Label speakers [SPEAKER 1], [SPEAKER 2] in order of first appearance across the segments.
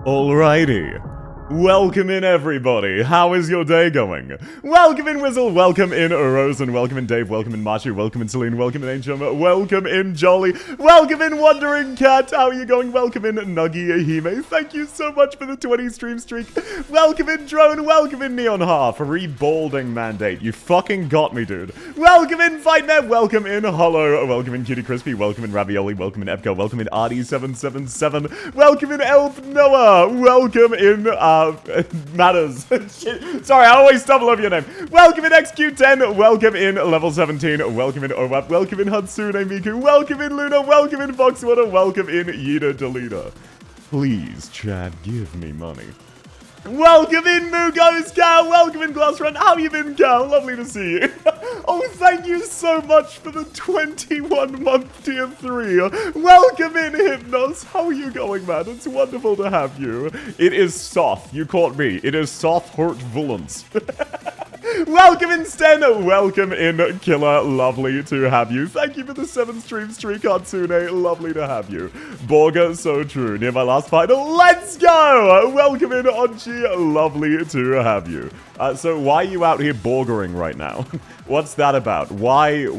[SPEAKER 1] Alrighty. Welcome in, everybody. How is your day going? Welcome in, Wizzle. Welcome in, Rose. And welcome in, Dave. Welcome in, Machu. Welcome in, Celine. Welcome in, Ancient. Welcome in, Jolly. Welcome in, Wandering Cat. How are you going? Welcome in, Nuggy Ahime. Thank you so much for the 20 stream streak. Welcome in, Drone. Welcome in, Neon Half. Rebalding mandate. You fucking got me, dude. Welcome in, Fightmare. Welcome in, Hollow. Welcome in, Cutie Crispy. Welcome in, Ravioli. Welcome in, Epco. Welcome in, RD777. Welcome in, Elf Noah. Welcome in, Matters. Sorry, I always stumble over your name. Welcome in XQ10. Welcome in Level 17. Welcome in OWAP. Welcome in Hatsune Miku. Welcome in Luna. Welcome in Foxwater. Welcome in Yida Delita. Please, Chad, give me money. Welcome in Mugo's Cow. Welcome in Glassrun. How you been, Cow? Lovely to see you. Oh, thank you so much for the 21-month tier 3. Welcome in, Hypnos. How are you going, man? It's wonderful to have you. It is Soth. You caught me. It is Soth Hurt Vulance. Welcome in, Sten. Welcome in, Killer. Lovely to have you. Thank you for the 7 stream streak, Hatsune. Lovely to have you. Borga, so true. Near my last final. Let's go. Welcome in, Onchi. Lovely to have you. So why are you out here borgering right now? What's that about? Why a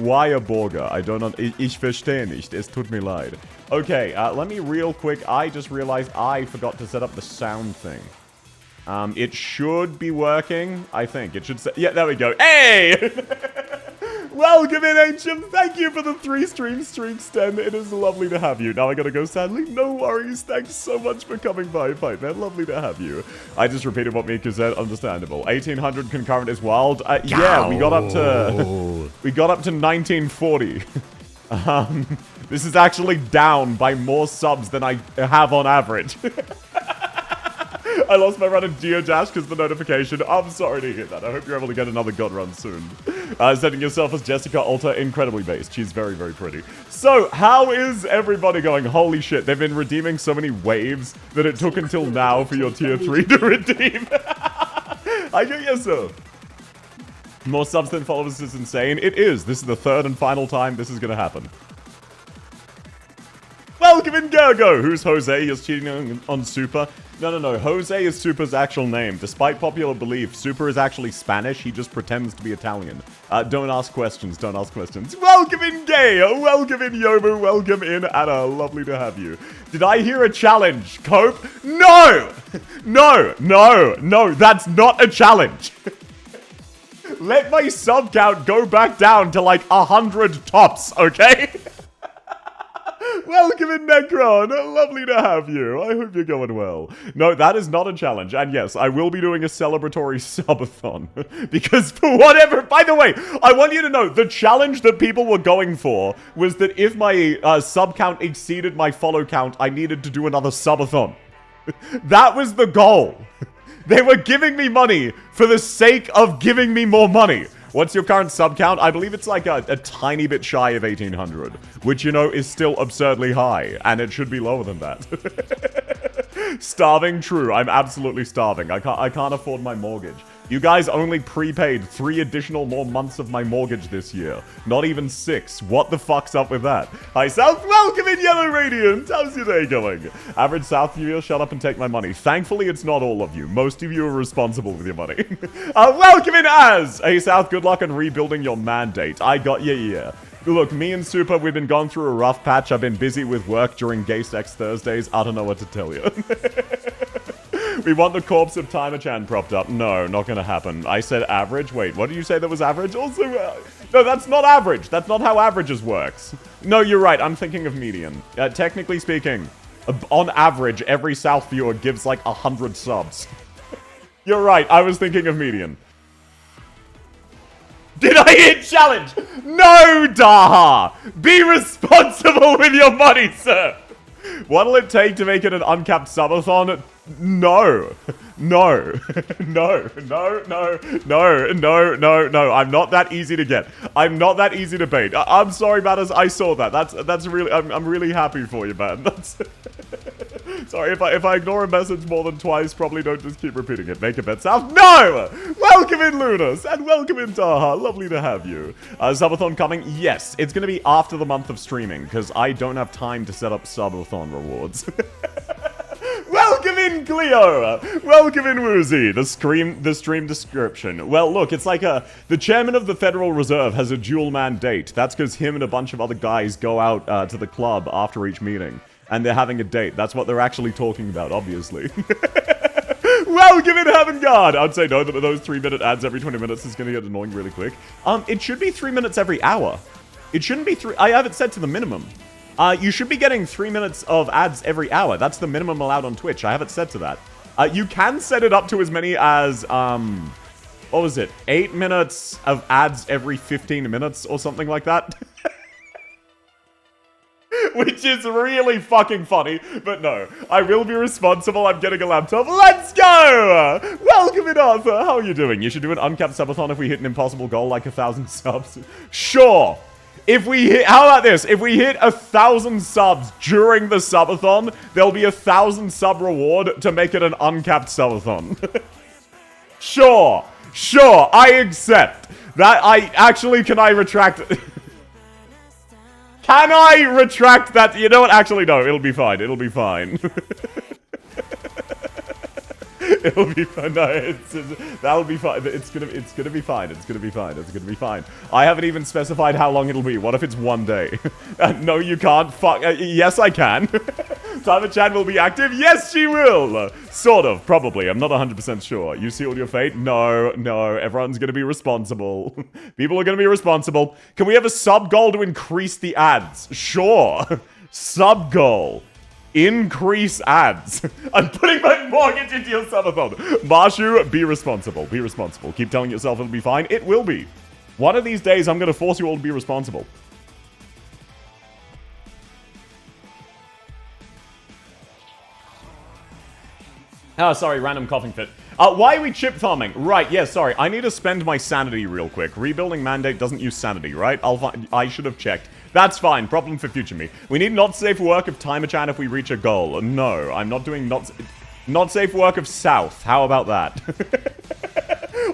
[SPEAKER 1] borger? I don't know. Ich verstehe nicht. Es tut mir leid. Okay, let me real quick. I just realized I forgot to set up the sound thing. It should be working. I think it should say, yeah, there we go. Hey! Welcome in, Ancient. Thank you for the 3 stream streaks, Sten. It is lovely to have you. Now I gotta go, sadly. No worries. Thanks so much for coming by, Fight Man. Lovely to have you. I just repeated what Mika said. Understandable. 1800 concurrent is wild. Yeah, we got up to 1940. This is actually down by more subs than I have on average. I lost my run of Geodash because of the notification. I'm sorry to hear that. I hope you're able to get another God run soon. Setting yourself as Jessica Alta, incredibly based. She's very, very pretty. So, how is everybody going? Holy shit, they've been redeeming so many waves that it took until now for your tier 3 to redeem. I get yourself. More subs than followers is insane. It is. This is the 3rd and final time this is going to happen. Welcome in, Gergo. Who's Jose? He's cheating on Super. No. Jose is Super's actual name. Despite popular belief, Super is actually Spanish. He just pretends to be Italian. Don't ask questions. Don't ask questions. Welcome in, Gay. Welcome in, Yobu. Welcome in, Anna. Lovely to have you. Did I hear a challenge? Cope? No! No. That's not a challenge. Let my sub count go back down to like 100 tops, okay? Welcome in, Necron. Lovely to have you. I hope you're going well. No, that is not a challenge. And yes, I will be doing a celebratory subathon. Because for whatever... By the way, I want you to know, the challenge that people were going for was that if my sub count exceeded my follow count, I needed to do another subathon. That was the goal. They were giving me money for the sake of giving me more money. What's your current sub count? I believe it's like a tiny bit shy of 1,800, which, you know, is still absurdly high, and it should be lower than that. Starving? True. I'm absolutely starving. I can't afford my mortgage. You guys only prepaid 3 additional more months of my mortgage this year. Not even 6. What the fuck's up with that? Hi, South. Welcome in, Yellow Radiant. How's your day going? Average South viewer, shut up and take my money. Thankfully, it's not all of you. Most of you are responsible with your money. Welcome in, Az. Hey, South, good luck on rebuilding your mandate. I got you, yeah. Look, me and Super, we've been going through a rough patch. I've been busy with work during Gay Sex Thursdays. I don't know what to tell you. We want the corpse of Timer-chan propped up. No, not gonna happen. I said average. Wait, what did you say that was average? Also, no, that's not average. That's not how averages works. No, you're right. I'm thinking of median. Technically speaking, on average, every South viewer gives like 100 subs. You're right. I was thinking of median. Did I hit challenge? No, Daha! Be responsible with your money, sir! What'll it take to make it an uncapped subathon? No. No. No. No. No. No. No. No. No. I'm not that easy to get. I'm not that easy to bait. I'm sorry, Matters. I saw that. That's really. I'm really happy for you, man. That's. Sorry, if I ignore a message more than twice, probably don't just keep repeating it. Make a bet, South. No! Welcome in, Lunas, and welcome in, Taha. Lovely to have you. Subathon coming? Yes. It's going to be after the month of streaming, because I don't have time to set up Subathon rewards. Welcome in, Cleo! Welcome in, Woozy! The stream description. Well, look, it's like the chairman of the Federal Reserve has a dual mandate. That's because him and a bunch of other guys go out to the club after each meeting. And they're having a date. That's what they're actually talking about, obviously. Welcome in, Heaven-Guard! I'd say no, that those 3-minute ads every 20 minutes is going to get annoying really quick. It should be 3 minutes every hour. It shouldn't be 3... I have it set to the minimum. You should be getting 3 minutes of ads every hour. That's the minimum allowed on Twitch. I have it set to that. You can set it up to as many as, what was it? 8 minutes of ads every 15 minutes or something like that. Which is really fucking funny, but no. I will be responsible. I'm getting a laptop. Let's go! Welcome in, Arthur. How are you doing? You should do an uncapped subathon if we hit an impossible goal like 1,000 subs. Sure. If we hit, how about this? If we hit 1,000 subs during the subathon, there'll be 1,000 sub reward to make it an uncapped subathon. Sure. Sure. I accept. That can I retract... Can I retract that? You know what? Actually, no. It'll be fine. It'll be fine. It'll be fine. No, that'll be fine. It's gonna be fine. It's gonna be fine. It's gonna be fine. I haven't even specified how long it'll be. What if it's 1 day? No, you can't. Fuck. Yes, I can. Timer-chan will be active. Yes, she will. Sort of. Probably. I'm not 100% sure. You sealed your fate? No. No. Everyone's gonna be responsible. People are gonna be responsible. Can we have a sub goal to increase the ads? Sure. Sub goal. Increase ads. I'm putting my mortgage into your subathon. Marshu, be responsible. Be responsible. Keep telling yourself it'll be fine. It will be. One of these days, I'm going to force you all to be responsible. Oh, sorry, random coughing fit. Why are we chip farming? Right, yeah, sorry. I need to spend my sanity real quick. Rebuilding mandate doesn't use sanity, right? I should have checked. That's fine. Problem for future me. We need not safe work of Timer-chan if we reach a goal. No, I'm not doing not safe work of South. How about that?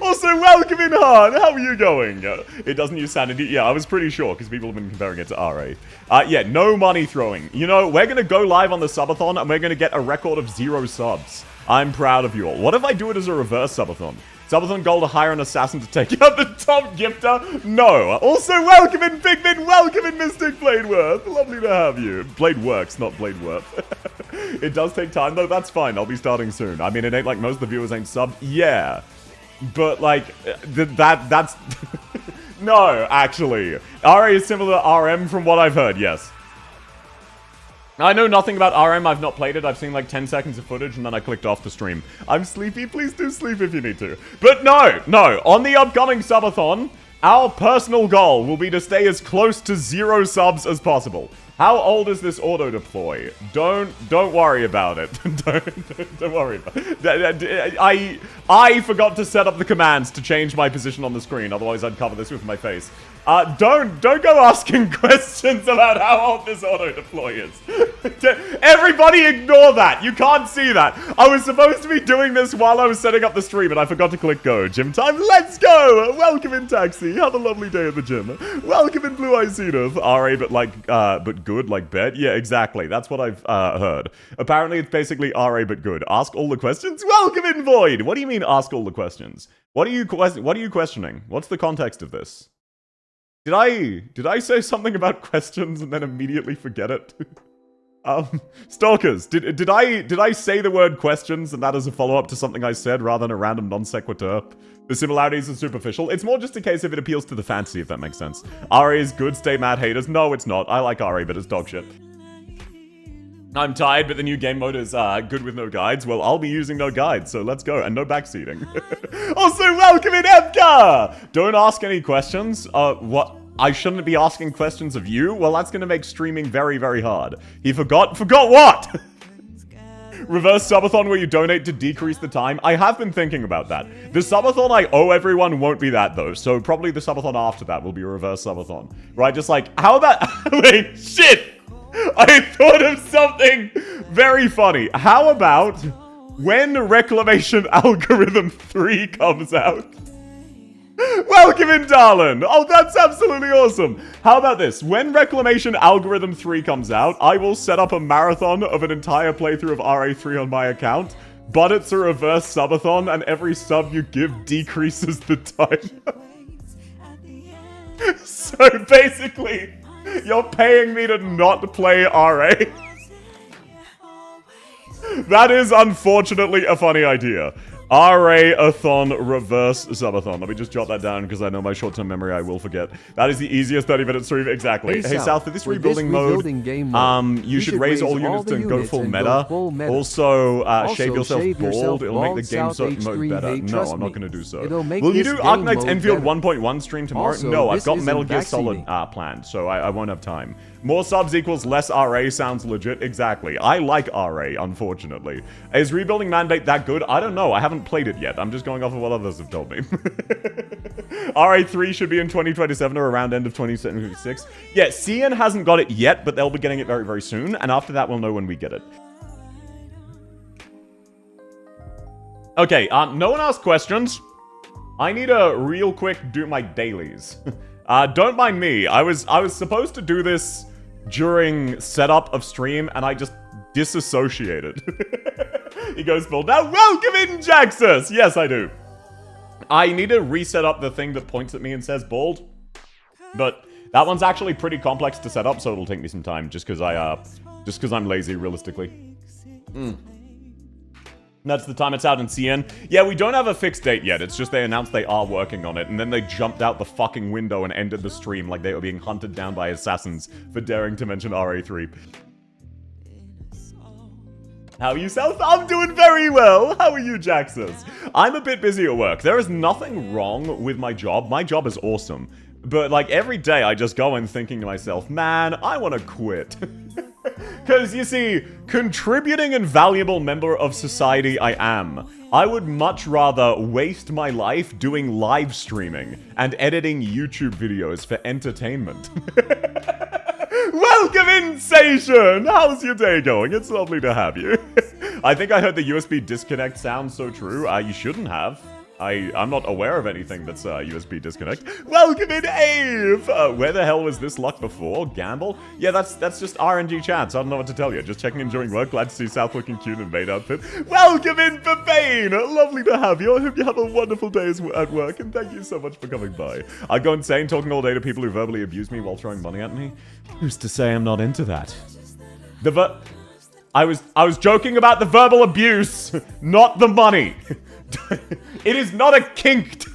[SPEAKER 1] Also, welcome in, Han. How are you going? It doesn't use sanity. Yeah, I was pretty sure because people have been comparing it to RA. Yeah, no money throwing. You know, we're going to go live on the subathon and we're going to get a record of 0 subs. I'm proud of you all. What if I do it as a reverse subathon? Subathon goal to hire an assassin to take out the top gifter? No. Also, welcome in, Figment. Welcome in, Mystic Bladeworth. Lovely to have you. Bladeworks, not Bladeworth. It does take time, though. That's fine. I'll be starting soon. I mean, it ain't like most of the viewers ain't subbed. Yeah. But, like, that's... No, actually. RA is similar to RM from what I've heard, yes. I know nothing about RM, I've not played it, I've seen like 10 seconds of footage and then I clicked off the stream. I'm sleepy, please do sleep if you need to. But no, on the upcoming subathon, Our personal goal will be to stay as close to 0 subs as possible. How old is this auto deploy? Don't worry about it. don't worry about it. I forgot to set up the commands to change my position on the screen. Otherwise, I'd cover this with my face. Don't go asking questions about how old this auto deploy is. Everybody ignore that. You can't see that. I was supposed to be doing this while I was setting up the stream, and I forgot to click go. Gym time. Let's go. Welcome in, Taxi. Have a lovely day at the gym. Welcome in, Blue Eyes Zenith. RA, but good, like bet. Yeah, exactly. That's what I've heard. Apparently, it's basically RA, but good. Ask all the questions. Welcome in, Void. What do you mean, ask all the questions? What are you questioning? What's the context of this? Did I say something about questions and then immediately forget it? Stalkers, did I say the word questions and that is a follow-up to something I said rather than a random non sequitur? The similarities are superficial. It's more just a case if it appeals to the fantasy, if that makes sense. RA is good, stay mad, haters. No, it's not. I like RA, but it's dog shit. I'm tired, but the new game mode is good with no guides. Well, I'll be using no guides, so let's go. And no backseating. Also, welcome in, Ebka! Don't ask any questions. What? I shouldn't be asking questions of you? Well, that's going to make streaming very, very hard. He forgot what? Reverse subathon where you donate to decrease the time. I have been thinking about that. The subathon I owe everyone won't be that, though. So probably the subathon after that will be a reverse subathon. Right, just like, how about... Wait, shit! I thought of something very funny. How about when Reclamation Algorithm 3 comes out? Welcome in, darling! Oh, that's absolutely awesome! How about this? When Reclamation Algorithm 3 comes out, I will set up a marathon of an entire playthrough of RA3 on my account, but it's a reverse subathon, and every sub you give decreases the time. So basically, you're paying me to not play RA. That is unfortunately a funny idea. RA-a-thon reverse subathon. Let me just jot that down because I know my short-term memory I will forget. That is the easiest 30-minute stream. Exactly. Hey, South, for this rebuilding mode, you should raise all units and go full meta. Also, shave yourself bald. It'll make the game mode better. No, I'm not going to do so. Will you do Arknights Enfield 1.1 stream tomorrow? No, I've got Metal Gear Solid planned, so I won't have time. More subs equals less RA sounds legit. Exactly. I like RA, unfortunately. Is Rebuilding Mandate that good? I don't know. I haven't played it yet. I'm just going off of what others have told me. RA3 should be in 2027 or around end of 2026. Yeah, CN hasn't got it yet, but they'll be getting it very, very soon. And after that, we'll know when we get it. Okay, no one asked questions. I need to real quick do my dailies. Don't mind me. I was supposed to do this during setup of stream, and I just disassociated. He goes full. Now, welcome in, Jaxus! Yes, I do. I need to reset up the thing that points at me and says bald. But that one's actually pretty complex to set up, so it'll take me some time, just because I'm lazy, realistically. That's the time it's out in CN. Yeah, we don't have a fixed date yet. It's just they announced they are working on it, and then they jumped out the fucking window and ended the stream like they were being hunted down by assassins for daring to mention RA3. How are you, South? I'm doing very well. How are you, Jaxus? I'm a bit busy at work. There is nothing wrong with my job. My job is awesome. But, like, every day I just go in thinking to myself, man, I want to quit. Because, you see, contributing and valuable member of society I am, I would much rather waste my life doing live streaming and editing YouTube videos for entertainment. Welcome in, Sation! How's your day going? It's lovely to have you. I think I heard the USB disconnect sound so true. You shouldn't have. I'm not aware of anything that's USB disconnect. Welcome in, Ave! Where the hell was this luck before? Gamble? Yeah, that's just RNG chance. I don't know what to tell you. Just checking in during work. Glad to see South looking cute in maid outfit. Welcome in, Fabane! Lovely to have you. I hope you have a wonderful day at work, and thank you so much for coming by. I go insane talking all day to people who verbally abuse me while throwing money at me. Who's to say I'm not into that? I was joking about the verbal abuse, not the money. It is not a kink.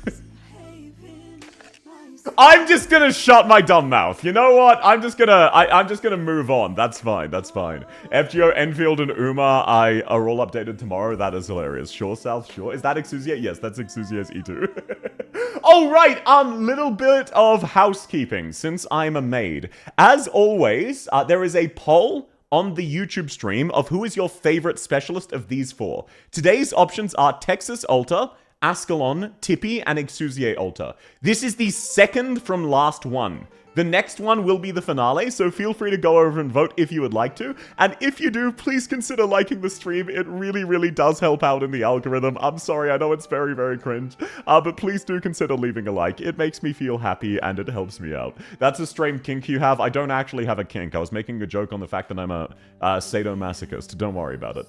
[SPEAKER 1] I'm just gonna shut my dumb mouth. You know what? I'm just gonna move on. That's fine. That's fine. FGO, Enfield, and Uma are all updated tomorrow. That is hilarious. Sure, South. Sure. Is that Exusia? Yes, that's Exusia's E2. Oh, right, little bit of housekeeping, since I'm a maid. As always, there is a poll on the YouTube stream of who is your favorite specialist of these four. Today's options are Texas Alta, Ascalon, Tippy, and Exusier Alta. This is the second from last one. The next one will be the finale, so feel free to go over and vote if you would like to. And if you do, please consider liking the stream. It really, really does help out in the algorithm. I'm sorry, I know it's very, very cringe. But please do consider leaving a like. It makes me feel happy and it helps me out. That's a strange kink you have. I don't actually have a kink. I was making a joke on the fact that I'm a sadomasochist. Don't worry about it.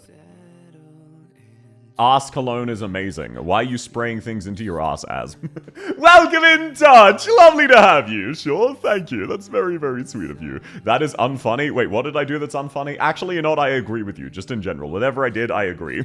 [SPEAKER 1] Ass cologne is amazing. Why are you spraying things into your ass as? Welcome in touch! Lovely to have you. Sure, thank you. That's very, very sweet of you. That is unfunny. Wait, what did I do that's unfunny? Actually, you know what? I agree with you. Just in general. Whatever I did, I agree.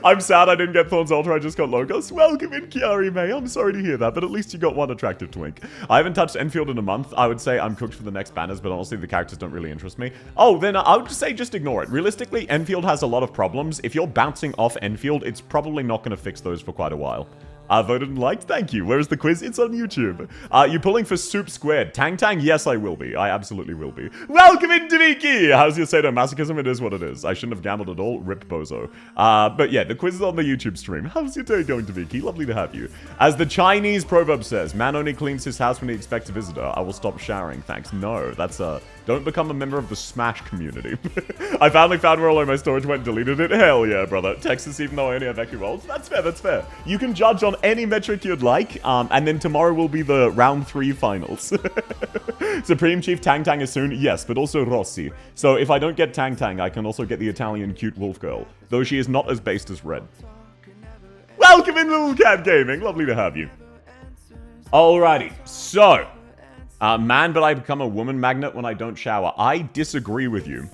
[SPEAKER 1] I'm sad I didn't get Thorns Ultra, I just got Logos. Welcome in, Kiari May. I'm sorry to hear that, but at least you got one attractive twink. I haven't touched Enfield in a month. I would say I'm cooked for the next banners, but honestly, the characters don't really interest me. Oh, then I would just say just ignore it. Realistically, Enfield has a lot of problems. If you're bouncing off Enfield, it's probably not going to fix those for quite a while. Voted and liked? Thank you. Where's the quiz? It's on YouTube. You pulling for Soup Squared? Tang Tang? Yes, I will be. I absolutely will be. Welcome in, Daviki! How's your sadomasochism? It is what it is. I shouldn't have gambled at all. Rip Bozo. But yeah, the quiz is on the YouTube stream. How's your day going, Daviki? Lovely to have you. As the Chinese proverb says, man only cleans his house when he expects a visitor. I will stop showering, thanks. No, that's don't become a member of the Smash community. I finally found where all of my storage went and deleted it. Hell yeah, brother. Texas, even though I only have Echo rolls. That's fair, that's fair. You can judge on any metric you'd like, and then tomorrow will be the round 3 finals. Supreme Chief Tang Tang is soon, yes, but also Rossi. So if I don't get Tang Tang, I can also get the Italian cute wolf girl, though she is not as based as Red. Welcome in, Little Cat Gaming. Lovely to have you. Alrighty, so... man, but I become a woman magnet when I don't shower. I disagree with you.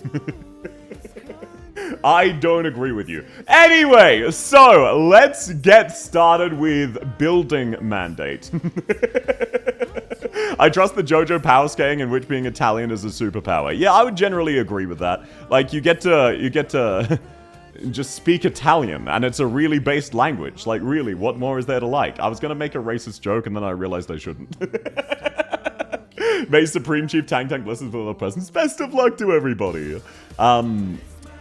[SPEAKER 1] I don't agree with you. Anyway, so let's get started with building mandate. I trust the JoJo power scaling in which being Italian is a superpower. Yeah, I would generally agree with that. Like, you get to just speak Italian, and it's a really based language. Like, really, what more is there to like? I was gonna make a racist joke, and then I realized I shouldn't. May Supreme Chief Tang Tang blesses with other presents. Best of luck to everybody.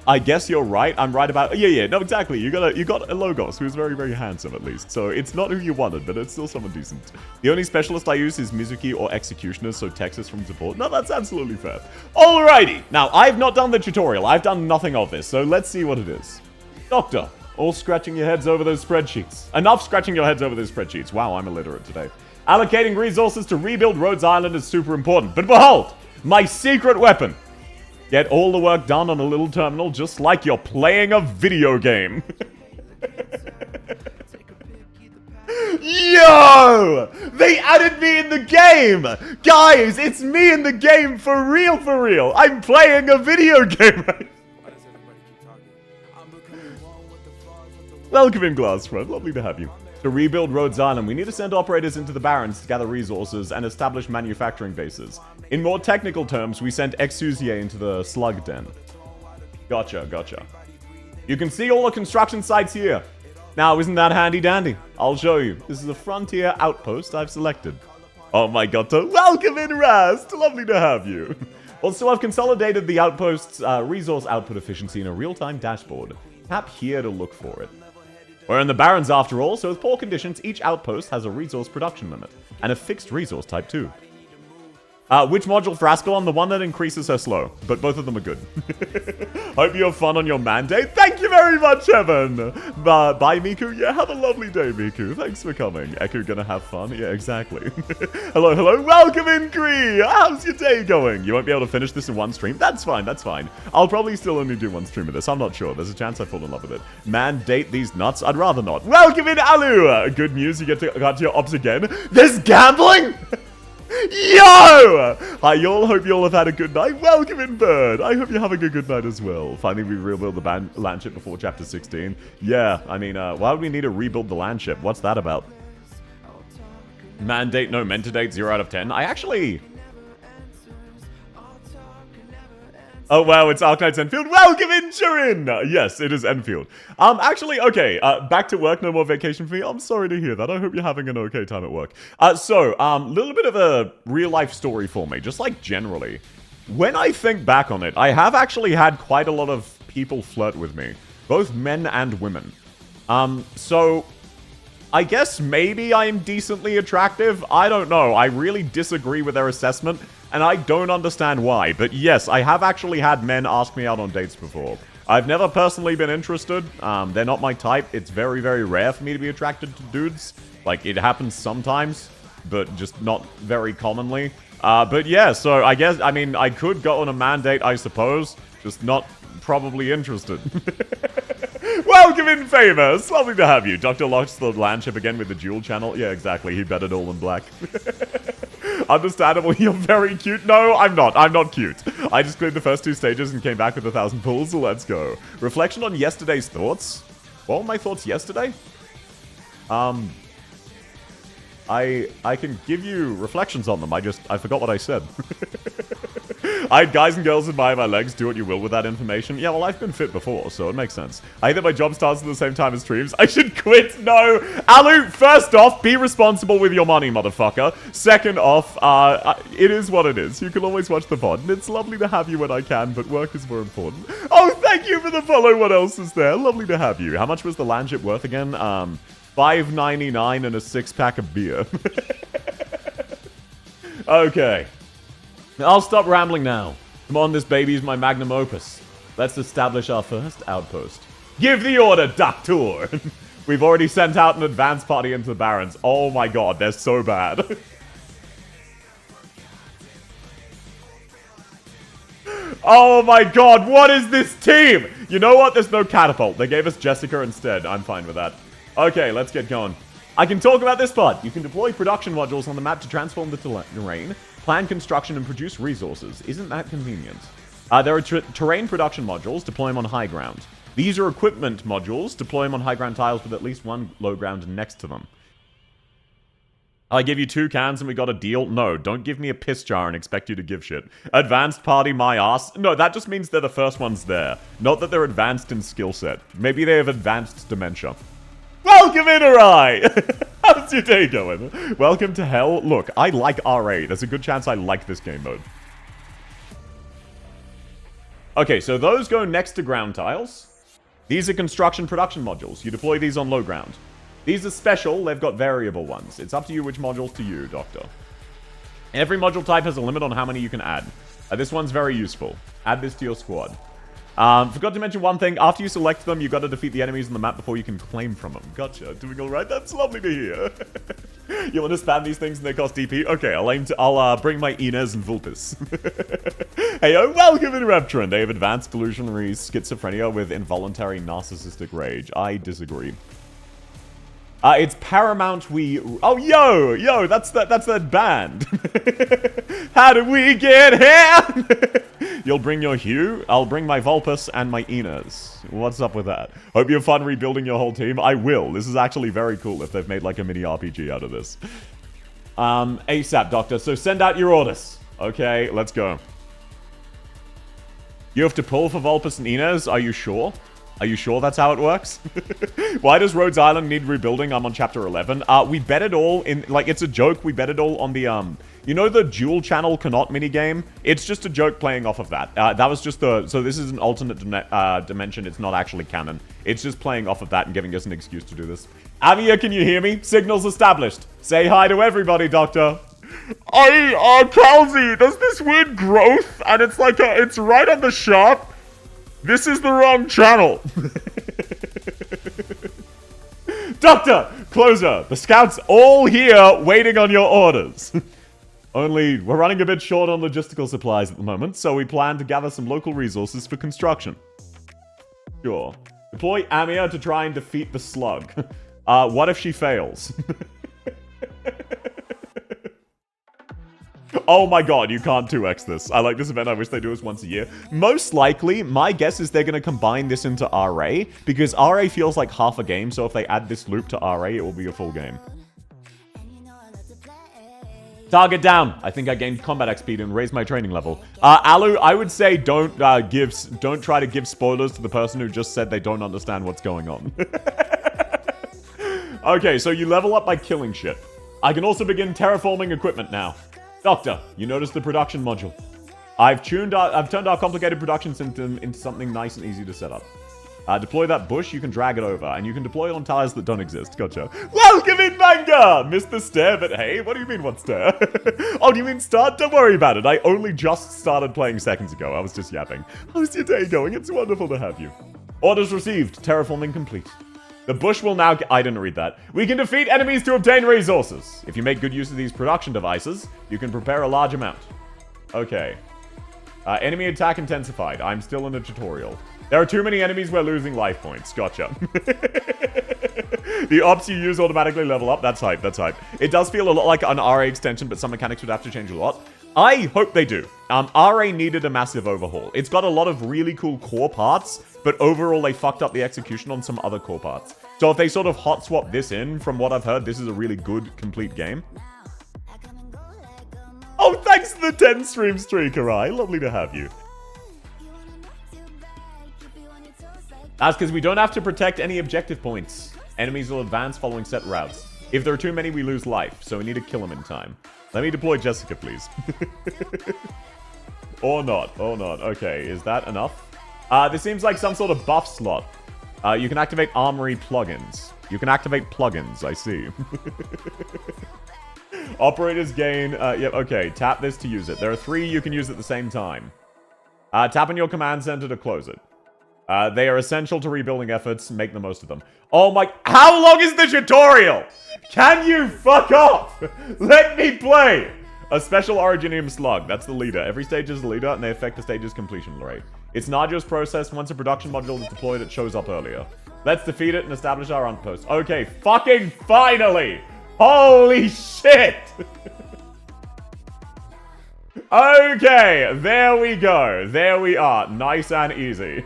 [SPEAKER 1] I guess you're right. I'm right about... Yeah, no, exactly. You got a Logos, who's very, very handsome, at least. So it's not who you wanted, but it's still someone decent. The only specialist I use is Mizuki or Executioner, so Texas from support. No, that's absolutely fair. Alrighty. Now, I've not done the tutorial. I've done nothing of this, so let's see what it is. Doctor, all scratching your heads over those spreadsheets. Enough scratching your heads over those spreadsheets. Wow, I'm illiterate today. Allocating resources to rebuild Rhodes Island is super important. But behold, my secret weapon. Get all the work done on a little terminal just like you're playing a video game. Yo! They added me in the game! Guys, it's me in the game for real, for real. I'm playing a video game right now. Welcome in, Glassfred. Lovely to have you. To rebuild Rhodes Island, we need to send operators into the Barrens to gather resources and establish manufacturing bases. In more technical terms, we sent Exusier into the Slug Den. Gotcha. You can see all the construction sites here. Now, isn't that handy dandy? I'll show you. This is a frontier outpost I've selected. Oh my god, welcome in, Rast! Lovely to have you. Also, I've consolidated the outpost's resource output efficiency in a real-time dashboard. Tap here to look for it. We're in the Barrens after all, so with poor conditions, each outpost has a resource production limit, and a fixed resource type too. Which module for Ascalon? The one that increases her slow, but both of them are good. Hope you have fun on your mandate. Thank you very much, Evan! Bye, Miku. Yeah, have a lovely day, Miku. Thanks for coming. Echo gonna have fun? Yeah, exactly. Hello. Welcome in, Kree! How's your day going? You won't be able to finish this in one stream? That's fine. I'll probably still only do one stream of this. I'm not sure. There's a chance I fall in love with it. Mandate these nuts? I'd rather not. Welcome in, Alu! Good news, you get to cut your ops again. There's gambling? Yo! Hi, y'all. Hope you all have had a good night. Welcome in, Bird. I hope you're having a good night as well. Finally, we rebuild the land ship before Chapter 16. Yeah, I mean, why would we need to rebuild the land ship? What's that about? Mandate, no, Mentadate, 0 out of 10. I actually... Oh, wow, it's Arknight's Enfield. Welcome in, Turin! Yes, it is Enfield. Actually, okay, back to work, no more vacation for me. I'm sorry to hear that. I hope you're having an okay time at work. Little bit of a real-life story for me, just like generally. When I think back on it, I have actually had quite a lot of people flirt with me. Both men and women. So, I guess maybe I'm decently attractive? I don't know. I really disagree with their assessment. And I don't understand why, but yes, I have actually had men ask me out on dates before. I've never personally been interested. They're not my type. It's very, very rare for me to be attracted to dudes. Like, it happens sometimes, but just not very commonly. But yeah, so I guess, I mean, I could go on a man date, I suppose. Just not probably interested. Welcome in, Famous! Lovely to have you. Dr. Lock's the landship again with the dual channel. Yeah, exactly. He betted all in black. Understandable, you're very cute. No, I'm not. I'm not cute. I just cleared the first 2 stages and came back with 1,000 pulls, so let's go. Reflection on yesterday's thoughts? What were my thoughts yesterday? I can give you reflections on them. I forgot what I said. I had guys and girls admire my legs. Do what you will with that information. Yeah, well, I've been fit before, so it makes sense. I hate that my job starts at the same time as streams. I should quit. No. Alu, first off, be responsible with your money, motherfucker. Second off, it is what it is. You can always watch the VOD, and it's lovely to have you when I can, but work is more important. Oh, thank you for the follow. What else is there? Lovely to have you. How much was the landship worth again? $5.99 and a 6-pack of beer. Okay. I'll stop rambling now. Come on, this baby's my magnum opus. Let's establish our first outpost. Give the order, Doctor! We've already sent out an advance party into the Barrens. Oh my god, they're so bad. Oh my god, what is this team? You know what? There's no catapult. They gave us Jessica instead. I'm fine with that. Okay, let's get going. I can talk about this part. You can deploy production modules on the map to transform the terrain, plan construction, and produce resources. Isn't that convenient? There are terrain production modules. Deploy them on high ground. These are equipment modules. Deploy them on high ground tiles with at least one low ground next to them. I give you 2 cans and we got a deal? No, don't give me a piss jar and expect you to give shit. Advanced party my ass? No, that just means they're the first ones there. Not that they're advanced in skill set. Maybe they have advanced dementia. Welcome in, Arai! How's your day going? Welcome to hell. Look, I like RA. There's a good chance I like this game mode. Okay, so those go next to ground tiles. These are construction production modules. You deploy these on low ground. These are special. They've got variable ones. It's up to you which modules to use, Doctor. Every module type has a limit on how many you can add. This one's very useful. Add this to your squad. Forgot to mention one thing. After you select them, you've got to defeat the enemies on the map before you can claim from them. Gotcha. Doing alright? That's lovely to hear. You want to spam these things and they cost DP? Okay, I'll bring my Inez and Vulpes. Hey, welcome in Reptron. They have advanced delusionary schizophrenia with involuntary narcissistic rage. I disagree. It's Paramount We... Oh, yo, that's that band. How did we get here? You'll bring your Hugh, I'll bring my Vulpes and my Inez. What's up with that? Hope you have fun rebuilding your whole team. I will. This is actually very cool if they've made like a mini RPG out of this. ASAP, Doctor. So send out your orders. Okay, let's go. You have to pull for Vulpes and Inez? Are you sure? Are you sure that's how it works? Why does Rhodes Island need rebuilding? I'm on chapter 11. We bet it all in... Like, it's a joke. We bet it all on the, You know the dual channel cannot minigame? It's just a joke playing off of that. That was just the... So this is an alternate dimension. It's not actually canon. It's just playing off of that and giving us an excuse to do this. Avia, can you hear me? Signals established. Say hi to everybody, Doctor. Calzi, there's this weird growth, and it's like it's right on the sharp. This is the wrong channel. Doctor, closer. The scouts all here waiting on your orders. Only, we're running a bit short on logistical supplies at the moment, so we plan to gather some local resources for construction. Sure. Deploy Amia to try and defeat the slug. What if she fails? Oh my god, you can't 2x this. I like this event. I wish they do this once a year. Most likely, my guess is they're going to combine this into RA, because RA feels like half a game, so if they add this loop to RA, it will be a full game. Target down. I think I gained combat XP and raised my training level. Alu, I would say don't try to give spoilers to the person who just said they don't understand what's going on. Okay, so you level up by killing shit. I can also begin terraforming equipment now. Doctor, you notice the production module. I've turned our complicated production system into something nice and easy to set up. Deploy that bush, you can drag it over, and you can deploy it on tiles that don't exist. Gotcha. Welcome in, Manga! Missed the stare, but hey, what do you mean, what stare? Oh, do you mean start? Don't worry about it. I only just started playing seconds ago. I was just yapping. How's your day going? It's wonderful to have you. Orders received. Terraforming complete. The bush will now I didn't read that. We can defeat enemies to obtain resources. If you make good use of these production devices, you can prepare a large amount. Okay. Enemy attack intensified. I'm still in a tutorial. There are too many enemies, we're losing life points. Gotcha. The ops you use automatically level up. That's hype, that's hype. It does feel a lot like an RA extension, but some mechanics would have to change a lot. I hope they do. RA needed a massive overhaul. It's got a lot of really cool core parts, but overall they fucked up the execution on some other core parts. So if they sort of hot swap this in, from what I've heard, this is a really good, complete game. Oh, thanks for the 10 stream streak, Arai. Lovely to have you. That's because we don't have to protect any objective points. Enemies will advance following set routes. If there are too many, we lose life, so we need to kill them in time. Let me deploy Jessica, please. Or not, or not. Okay, is that enough? This seems like some sort of buff slot. You can activate Armory plugins. You can activate plugins, I see. Operators gain... yep, okay. Tap this to use it. There are 3 you can use at the same time. Tap on your command center to close it. They are essential to rebuilding efforts. Make the most of them. Oh my... How long is the tutorial? Can you fuck off? Let me play! A special Originium slug. That's the leader. Every stage is a leader, and they affect the stage's completion rate. It's an arduous process. Once a production module is deployed, it shows up earlier. Let's defeat it and establish our outpost. Okay, fucking finally! Holy shit! Okay, there we go. There we are. Nice and easy.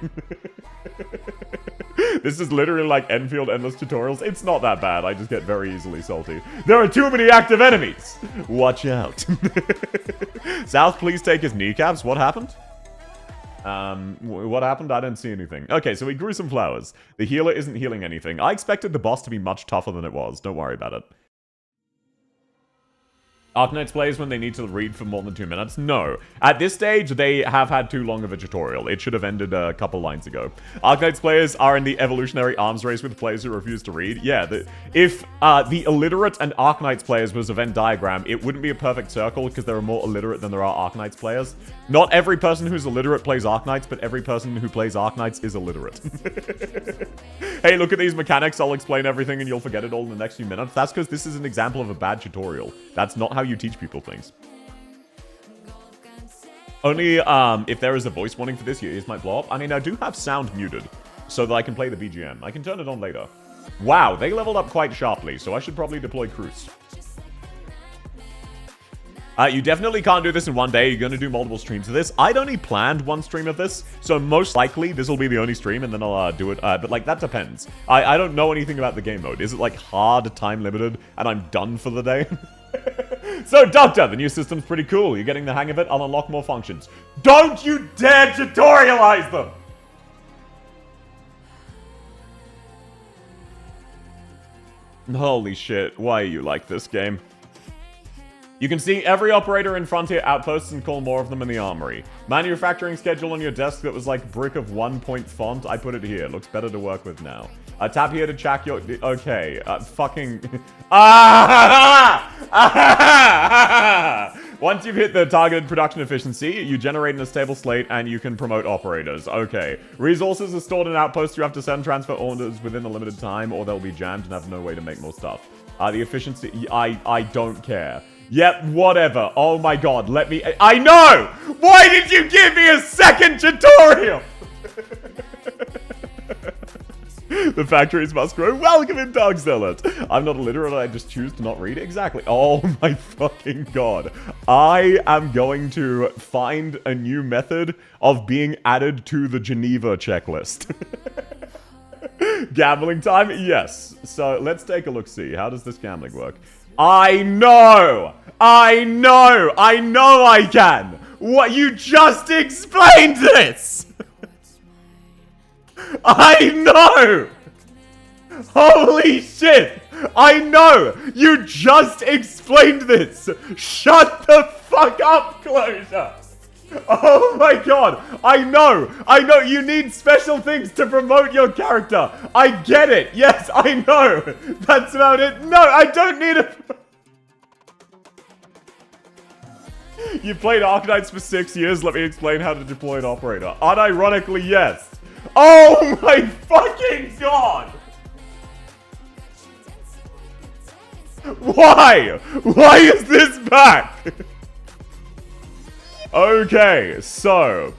[SPEAKER 1] This is literally like Enfield Endless Tutorials. It's not that bad. I just get very easily salty. There are too many active enemies. Watch out. South, please take his kneecaps. What happened? What happened? I didn't see anything. Okay, so we grew some flowers. The healer isn't healing anything. I expected the boss to be much tougher than it was. Don't worry about it. Arknights plays when they need to read for more than 2 minutes? No. At this stage, they have had too long of a tutorial. It should have ended a couple lines ago. Arknights players are in the evolutionary arms race with players who refuse to read. Yeah, if the illiterate and Arknights players was a Venn diagram, it wouldn't be a perfect circle because there are more illiterate than there are Arknights players. Not every person who's illiterate plays Arknights, but every person who plays Arknights is illiterate. Hey, look at these mechanics. I'll explain everything and you'll forget it all in the next few minutes. That's because this is an example of a bad tutorial. That's not how you teach people things. Only if there is a voice warning for this, your ears might blow up. I mean, I do have sound muted so that I can play the BGM. I can turn it on later. Wow, they leveled up quite sharply, so I should probably deploy Cruz. You definitely can't do this in one day. You're going to do multiple streams of this. I'd only planned one stream of this, so most likely this will be the only stream, and then I'll do it. But, like, that depends. I don't know anything about the game mode. Is it, like, hard, time-limited, and I'm done for the day? So, Doctor, the new system's pretty cool. You're getting the hang of it. I'll unlock more functions. Don't you dare tutorialize them! Holy shit, why are you like this game? You can see every operator in Frontier outposts and call more of them in the armory. Manufacturing schedule on your desk that was like brick of 1-point font. I put it here. Looks better to work with now. Tap here to check your... Okay. Fucking... Once you've hit the targeted production efficiency, you generate in a stable slate and you can promote operators. Okay. Resources are stored in outposts. You have to send transfer orders within a limited time or they'll be jammed and have no way to make more stuff. The efficiency... I don't care. Yep, whatever. Oh my god, let me... I know! Why did you give me a second tutorial? The factories must grow. Welcome in, Dog Zealot. I'm not illiterate, I just choose to not read. Exactly. Oh my fucking god. I am going to find a new method of being added to the Geneva checklist. Gambling time? Yes. So let's take a look-see. How does this gambling work? I know! I know I can. What, you just explained this. I know. Holy shit. I know. You just explained this. Shut the fuck up, Closure. Oh my god. I know. You need special things to promote your character. I get it. Yes, I know. That's about it. No, I don't need it. You played Arcanines for 6 years. Let me explain how to deploy an operator. Unironically, yes. Oh my fucking god. Why? Why is this back? Okay, so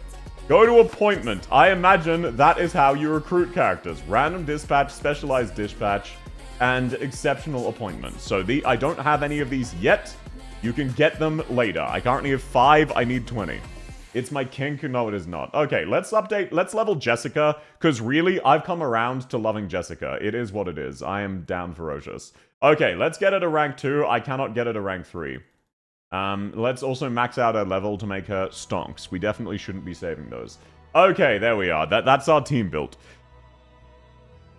[SPEAKER 1] go to appointment. I imagine that is how you recruit characters. Random dispatch, specialized dispatch, and exceptional appointment. So I don't have any of these yet. You can get them later. I currently have 5. I need 20. It's my kink. No, it is not. Okay, let's update. Let's level Jessica, because really, I've come around to loving Jessica. It is what it is. I am down ferocious. Okay, let's get her to rank 2. I cannot get her to rank 3. Let's also max out her level to make her stonks. We definitely shouldn't be saving those. Okay, there we are. That's our team built.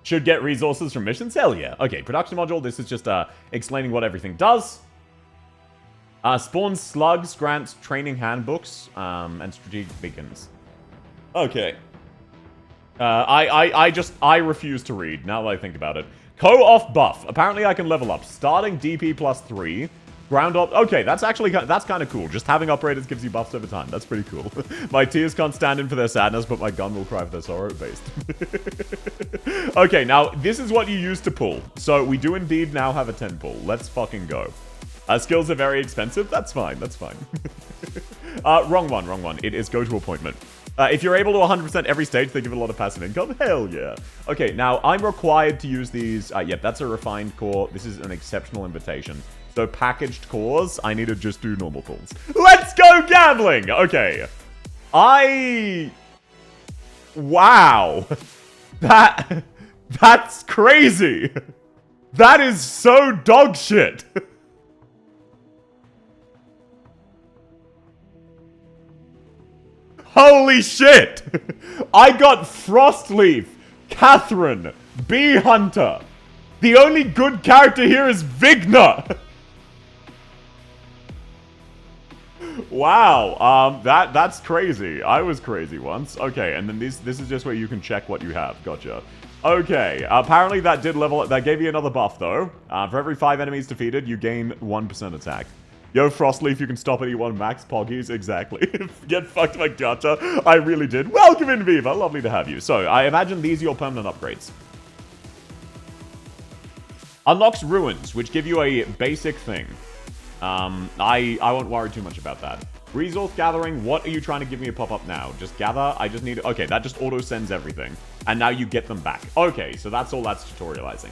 [SPEAKER 1] Should get resources from missions? Hell yeah. Okay, production module. This is just explaining what everything does. Spawns slugs, grants training handbooks, and strategic beacons. Okay. I refuse to read, now that I think about it. Co-off buff. Apparently I can level up. Starting DP plus 3. Ground up. Okay, that's kind of cool. Just having operators gives you buffs over time. That's pretty cool. My tears can't stand in for their sadness, but my gun will cry for their sorrow. Based. Okay, now this is what you use to pull. So we do indeed now have a 10 pull. Let's fucking go. Skills are very expensive. That's fine. That's fine. Wrong one. It is go to appointment. If you're able to 100% every stage, they give it a lot of passive income. Hell yeah. Okay, now I'm required to use these. Yep, that's a refined core. This is an exceptional invitation. So packaged cores, I need to just do normal calls. Let's go gambling! Okay. Wow. That's crazy. That is so dog shit. Holy shit! I got Frostleaf, Catherine, Bee Hunter. The only good character here is Vigna. Wow, that's crazy. I was crazy once. Okay, and then this is just where you can check what you have. Gotcha. Okay, apparently that gave you another buff though. For every 5 enemies defeated, you gain 1% attack. Yo, Frostleaf, you can stop at E1 max poggies. Exactly. Get fucked by Gacha. I really did. Welcome in, Viva. Lovely to have you. So, I imagine these are your permanent upgrades. Unlocks Ruins, which give you a basic thing. I won't worry too much about that. Resource gathering, what are you trying to give me a pop-up now? Just gather? I just need... Okay, that just auto-sends everything. And now you get them back. Okay, so that's all that's tutorializing.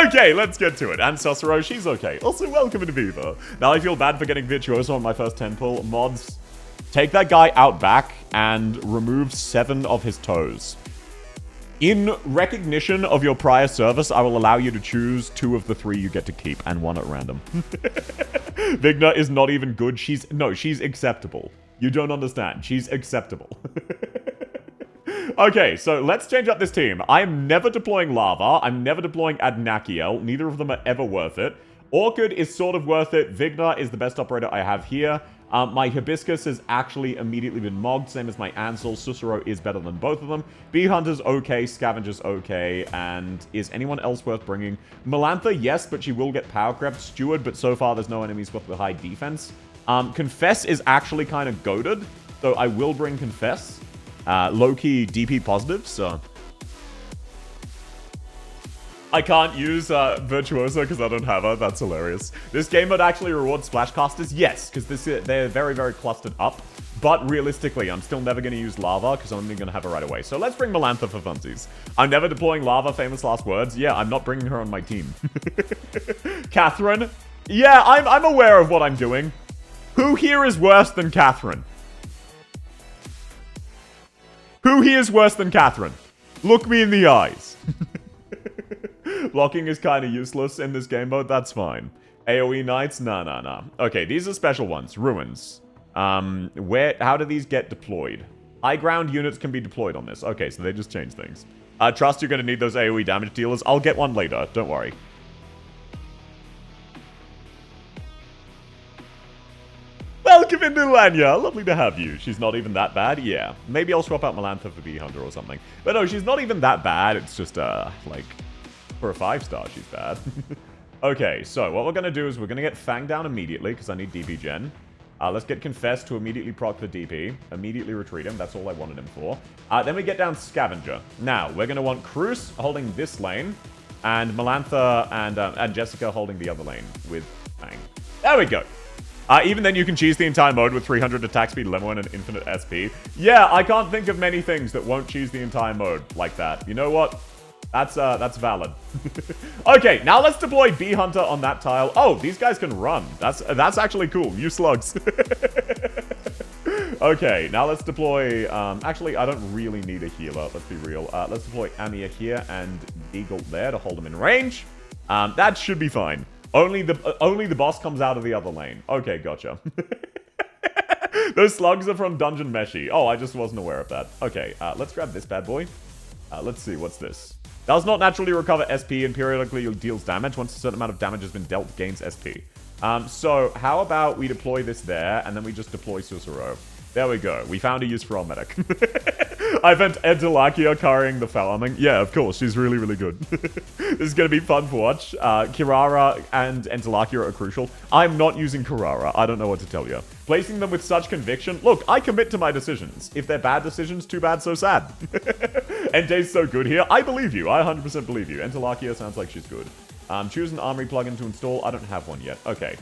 [SPEAKER 1] Okay, let's get to it. And Sosoro, she's okay. Also, welcome to Viva. Now I feel bad for getting Virtuoso on my first 10 pull. Mods, take that guy out back and remove 7 of his toes. In recognition of your prior service, I will allow you to choose 2 of the 3 you get to keep, and 1 at random. Vigna is not even good. She's acceptable. You don't understand. She's acceptable. Okay, so let's change up this team. I'm never deploying Lava. I'm never deploying Adnakiel. Neither of them are ever worth it. Orchid is sort of worth it. Vigna is the best operator I have here. My Hibiscus has actually immediately been mogged, same as my Ansel. Susuro is better than both of them. Bee Hunter's okay, Scavenger's okay, and is anyone else worth bringing? Melantha, yes, but she will get power crept. Steward, but so far there's no enemies with the high defense. Confess is actually kind of goated, so I will bring Confess. Low-key DP positive, so... I can't use Virtuoso because I don't have her. That's hilarious. This game mode actually rewards Splashcasters? Yes, because they're very, very clustered up. But realistically, I'm still never going to use Lava because I'm only going to have her right away. So let's bring Melantha for funsies. I'm never deploying Lava, famous last words. Yeah, I'm not bringing her on my team. Catherine? Yeah, I'm aware of what I'm doing. Who here is worse than Catherine? Who here is worse than Catherine? Look me in the eyes. Blocking is kind of useless in this game mode. That's fine. AoE Knights? Nah. Okay, these are special ones. Ruins. How do these get deployed? High ground units can be deployed on this. Okay, so they just change things. Trust you're going to need those AoE damage dealers. I'll get one later. Don't worry. Welcome into Lanya. Lovely to have you. She's not even that bad. Yeah. Maybe I'll swap out Melantha for Bee Hunter or something. But no, she's not even that bad. It's just, like, for a 5-star, she's bad. Okay, so what we're going to do is we're going to get Fang down immediately because I need DP gen. Let's get Confess to immediately proc the DP. Immediately retreat him. That's all I wanted him for. Then we get down Scavenger. Now, we're going to want Cruz holding this lane. And Melantha and Jessica holding the other lane with Fang. There we go. Even then, you can cheese the entire mode with 300 attack speed, Lemo, and an infinite SP. Yeah, I can't think of many things that won't cheese the entire mode like that. You know what? That's valid. Okay, now let's deploy Bee Hunter on that tile. Oh, these guys can run. That's actually cool. New slugs. Okay, now let's deploy... actually, I don't really need a healer. Let's be real. Let's deploy Amir here and Deagle there to hold him in range. That should be fine. Only the boss comes out of the other lane. Okay, gotcha. Those slugs are from Dungeon Meshi. Oh, I just wasn't aware of that. Okay, let's grab this bad boy. Let's see, what's this? Does not naturally recover SP and periodically deals damage. Once a certain amount of damage has been dealt, gains SP. So, how about we deploy this there, and then we just deploy Susuro. There we go. We found a use for our medic. I meant Entelakia carrying the farming. Yeah, of course. She's really, really good. This is going to be fun to watch. Kirara and Entelakia are crucial. I'm not using Kirara. I don't know what to tell you. Placing them with such conviction. Look, I commit to my decisions. If they're bad decisions, too bad, so sad. Ente's so good here. I believe you. I 100% believe you. Entelakia sounds like she's good. Choose an armory plugin to install. I don't have one yet. Okay.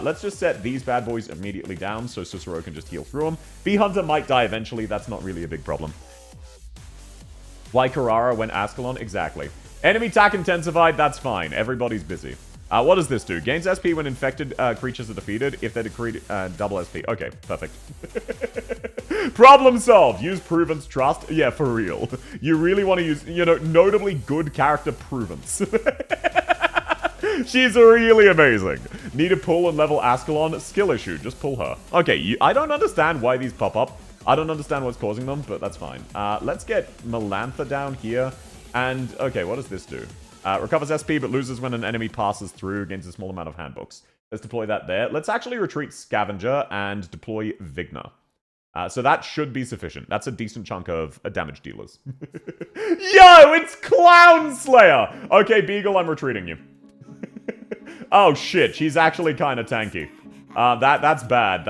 [SPEAKER 1] Let's just set these bad boys immediately down so Susuro can just heal through them. Bee Hunter might die eventually. That's not really a big problem. Why Carrara when Ascalon? Exactly. Enemy attack intensified. That's fine. Everybody's busy. What does this do? Gains SP when infected creatures are defeated. If they're decreed, double SP. Okay, perfect. Problem solved. Use Pruvence Trust. Yeah, for real. You really want to use, you know, notably good character Pruvence. She's really amazing. Need to pull and level Ascalon? Skill issue. Just pull her. Okay, I don't understand why these pop up. I don't understand what's causing them, but that's fine. Let's get Melantha down here. And, okay, what does this do? Recovers SP, but loses when an enemy passes through, gains a small amount of handbooks. Let's deploy that there. Let's actually retreat Scavenger and deploy Vigna. So that should be sufficient. That's a decent chunk of damage dealers. Yo, it's Clown Slayer! Okay, Beagle, I'm retreating you. Oh shit, she's actually kind of tanky. That's bad.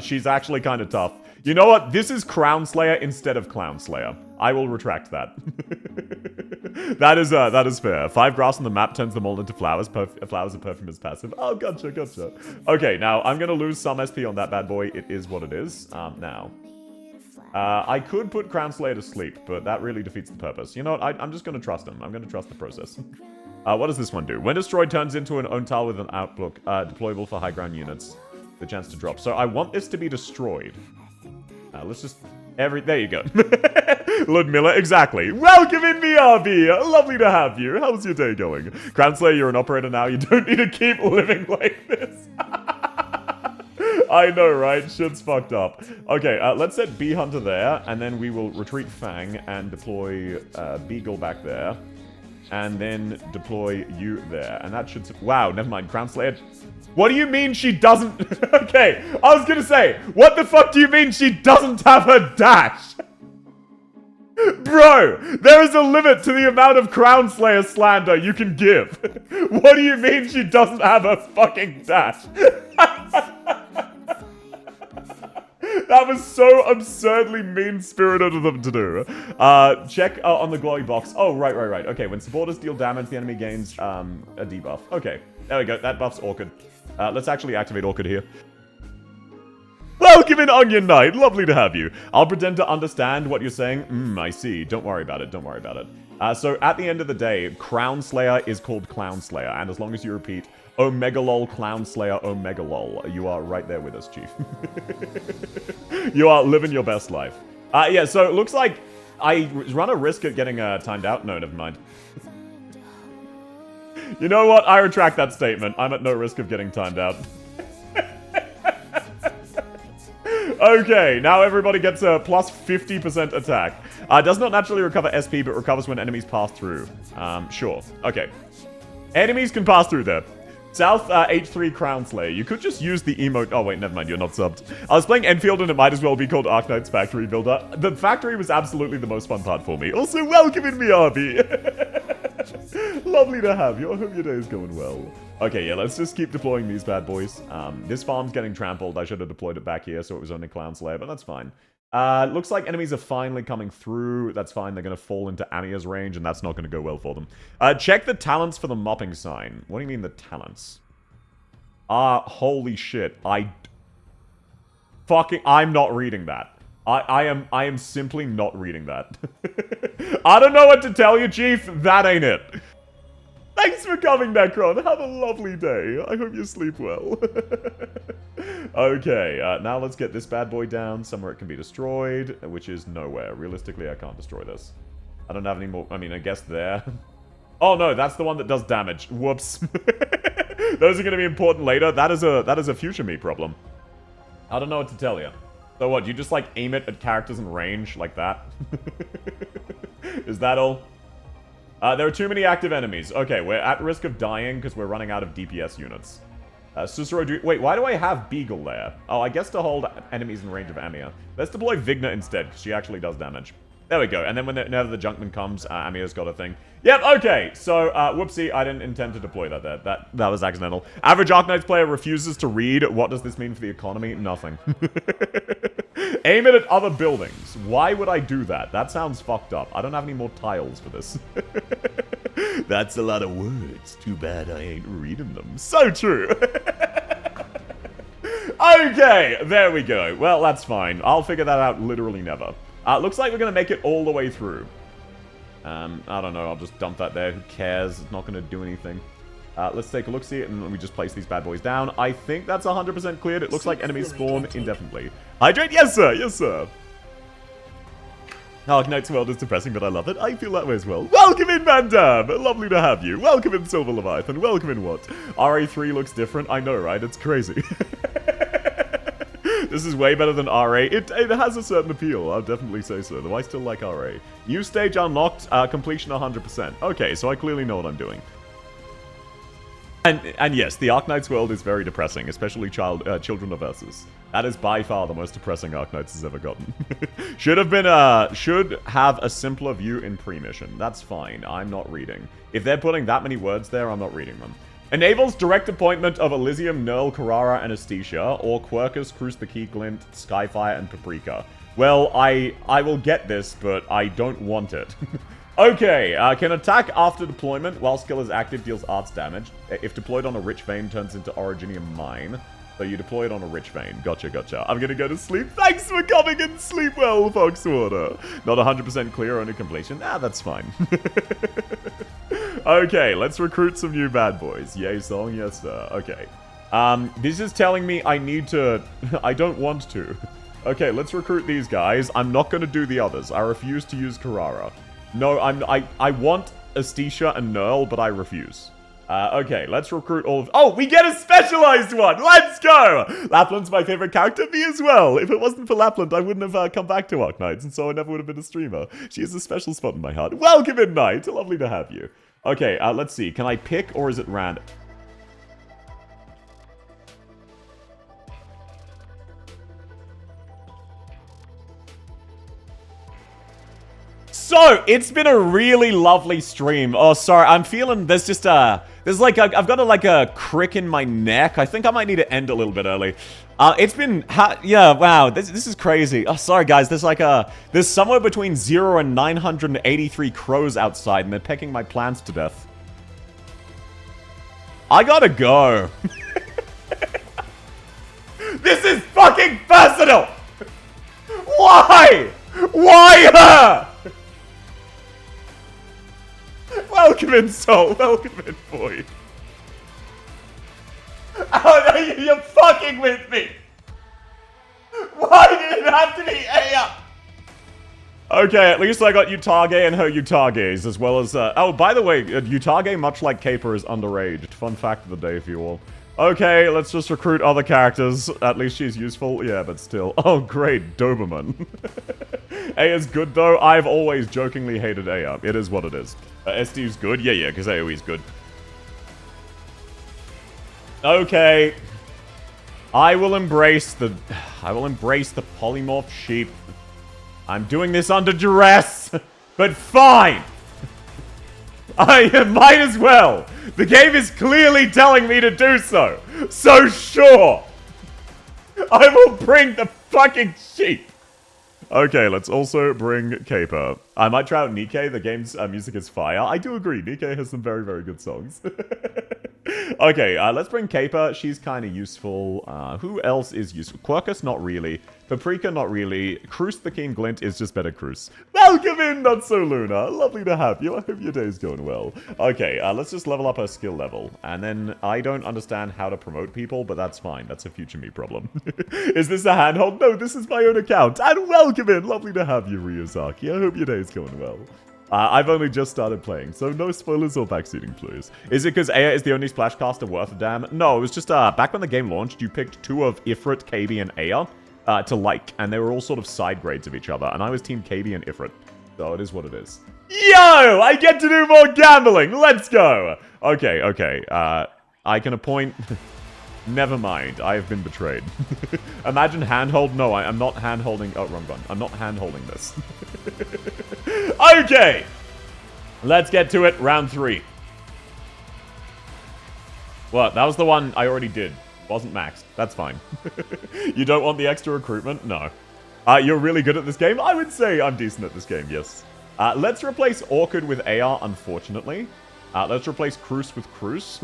[SPEAKER 1] She's actually kind of tough. You know what? This is Crown Slayer instead of Clown Slayer. I will retract that. That is fair. 5 grass on the map turns them all into flowers. Flowers are perfume is passive. Oh, gotcha. Okay, now I'm gonna lose some SP on that bad boy. It is what it is. Now. I could put Crown Slayer to sleep, but that really defeats the purpose. You know what? I'm just gonna trust him. I'm gonna trust the process. What does this one do? When destroyed, turns into an own tile with an outlook, deployable for high ground units. The chance to drop. So I want this to be destroyed. Let's just... There you go. Ludmilla, exactly. Welcome in, BRB! Lovely to have you. How's your day going? Crown Slayer, you're an operator now. You don't need to keep living like this. I know, right? Shit's fucked up. Okay, let's set Bee Hunter there, and then we will retreat Fang and deploy Beagle back there. And then deploy you there. And that should... Wow, never mind. Crown Slayer... What do you mean she doesn't... Okay, I was gonna say, what the fuck do you mean she doesn't have her dash? Bro, there is a limit to the amount of Crown Slayer slander you can give. What do you mean she doesn't have her fucking dash? That was so absurdly mean-spirited of them to do. Check on the glowy box. Oh, right. Okay, when supporters deal damage, the enemy gains a debuff. Okay, there we go. That buff's Orchid. Let's actually activate Orchid here. Welcome in, Onion Knight. Lovely to have you. I'll pretend to understand what you're saying. I see. Don't worry about it. So, at the end of the day, Crown Slayer is called Clown Slayer. And as long as you repeat, Omegalol, Clown Slayer, Omegalol, you are right there with us, Chief. You are living your best life. Yeah, so it looks like I run a risk at getting timed out. No, never mind. You know what? I retract that statement. I'm at no risk of getting timed out. Okay, now everybody gets a plus 50% attack. Does not naturally recover SP, but recovers when enemies pass through. Sure. Okay. Enemies can pass through there. South H3 Crown Slayer. You could just use the emote. Oh, wait, never mind. You're not subbed. I was playing Enfield and it might as well be called Arknight's Factory Builder. The factory was absolutely the most fun part for me. Also, welcome in, Miyabi. Lovely to have you. I hope your day is going well. Okay, yeah, let's just keep deploying these bad boys. This farm's getting trampled. I should have deployed it back here so it was only Clown Slayer, but that's fine. Looks like enemies are finally coming through. That's fine. They're going to fall into Amia's range, and that's not going to go well for them. Check the talents for the mopping sign. What do you mean the talents? Holy shit. I'm not reading that. I am simply not reading that. I don't know what to tell you, Chief. That ain't it. Thanks for coming, Necron. Have a lovely day. I hope you sleep well. Okay, now let's get this bad boy down somewhere it can be destroyed, which is nowhere. Realistically, I can't destroy this. I don't have any more. I mean, I guess there. Oh no, that's the one that does damage. Whoops. Those are going to be important later. That is a future me problem. I don't know what to tell you. So what? You just like aim it at characters in range like that? Is that all? There are too many active enemies. Okay, we're at risk of dying because we're running out of DPS units. Cicero, wait, why do I have Beagle there? Oh, I guess to hold enemies in range of Amia. Let's deploy Vigna instead, because she actually does damage. There we go. And then whenever the Junkman comes, Amia's got a thing. Yep, okay. So, whoopsie, I didn't intend to deploy that there. That was accidental. Average Arknights player refuses to read. What does this mean for the economy? Nothing. Aim it at other buildings. Why would I do that? That sounds fucked up. I don't have any more tiles for this. That's a lot of words. Too bad I ain't reading them. So true. Okay, there we go. Well, that's fine. I'll figure that out literally never. Looks like we're going to make it all the way through. I don't know. I'll just dump that there. Who cares? It's not going to do anything. Let's take a look-see, and we just place these bad boys down. I think that's 100% cleared. It looks like enemies spawn indefinitely. Hydrate? Yes, sir. Yes, sir. Arknight's world is depressing, but I love it. I feel that way as well. Welcome in, Van Damme! Lovely to have you. Welcome in, Silver Leviathan. Welcome in what? RA3 looks different. I know, right? It's crazy. This is way better than RA. It has a certain appeal. I'll definitely say so, though I still like RA. New stage unlocked. Completion 100%. Okay, so I clearly know what I'm doing. And yes, the Arknight's world is very depressing, especially Children of Versus. That is by far the most depressing Arknights has ever gotten. Should have a simpler view in pre-mission. That's fine. I'm not reading. If they're putting that many words there, I'm not reading them. Enables direct appointment of Elysium, Nerl, Carrara, and Aesthesia, or Quercus, Cruce the Key, Glint, Skyfire, and Paprika. Well, I will get this, but I don't want it. Okay, can attack after deployment while skill is active, deals arts damage. If deployed on a rich vein, turns into Originium Mine. So you deploy it on a rich vein. Gotcha, gotcha. I'm gonna go to sleep. Thanks for coming and sleep well, Foxwater. Not 100% clear, only completion. Ah, that's fine. Okay, let's recruit some new bad boys. Yay, song, yes, sir. Okay. This is telling me I need to... I don't want to. Okay, let's recruit these guys. I'm not gonna do the others. I refuse to use Carrara. No, I want Aesthesia and Nerl, but I refuse. Okay, let's recruit all of... Oh, we get a specialized one! Let's go! Lapland's my favorite character, me as well. If it wasn't for Lapland, I wouldn't have come back to Arknights, and so I never would have been a streamer. She has a special spot in my heart. Welcome in, Knight! Lovely to have you. Okay, let's see. Can I pick, or is it random? So, it's been a really lovely stream. Oh, sorry, I'm feeling there's just there's like I've got a crick in my neck. I think I might need to end a little bit early. It's been, yeah, wow, this is crazy. Oh, sorry guys, there's somewhere between 0 and 983 crows outside, and they're pecking my plants to death. I gotta go. This is fucking personal! Why? Why her? Welcome in, Soul. Welcome in, boy. Oh, no, you're fucking with me. Why did it have to be A up? Okay, at least I got Utage and her Utages, as well as, oh, by the way, Utage, much like Caper, is underaged. Fun fact of the day for you all. Okay, let's just recruit other characters. At least she's useful. Yeah, but still. Oh, great, Doberman. Aya's good, though. I've always jokingly hated Aya. It is what it is. SD's good? Yeah, because AoE's good. Okay. I will embrace the polymorph sheep. I'm doing this under duress, but fine. I might as well. The game is clearly telling me to do so. So sure. I will bring the fucking sheep. Okay, let's also bring Caper. I might try out Nikke. The game's music is fire. I do agree. Nikke has some very, very good songs. Okay, let's bring Caper. She's kind of useful. Who else is useful? Quirkus, not really. Paprika, not really. Cruz the Keen Glint is just better Cruz. Welcome in, Not So Luna. Lovely to have you. I hope your day's going well. Okay, let's just level up her skill level. And then I don't understand how to promote people, but that's fine. That's a future me problem. Is this a handhold? No, this is my own account. And welcome in. Lovely to have you, Ryuzaki. I hope your day's going well. I've only just started playing, so no spoilers or backseating, please. Is it because Aya is the only splashcaster worth a damn? No, it was just, back when the game launched, you picked 2 of Ifrit, KB, and Aya to like, and they were all sort of side grades of each other, and I was Team KB and Ifrit. So it is what it is. Yo! I get to do more gambling! Let's go! Okay. I can appoint... Never mind, I have been betrayed. Imagine handhold. No, I'm not handholding. Oh, wrong button. I'm not handholding this. Okay! Let's get to it. Round 3. What? That was the one I already did. Wasn't maxed. That's fine. You don't want the extra recruitment? No. You're really good at this game? I would say I'm decent at this game, yes. Let's replace Orchid with AR, unfortunately. Let's replace Cruz with Cruz.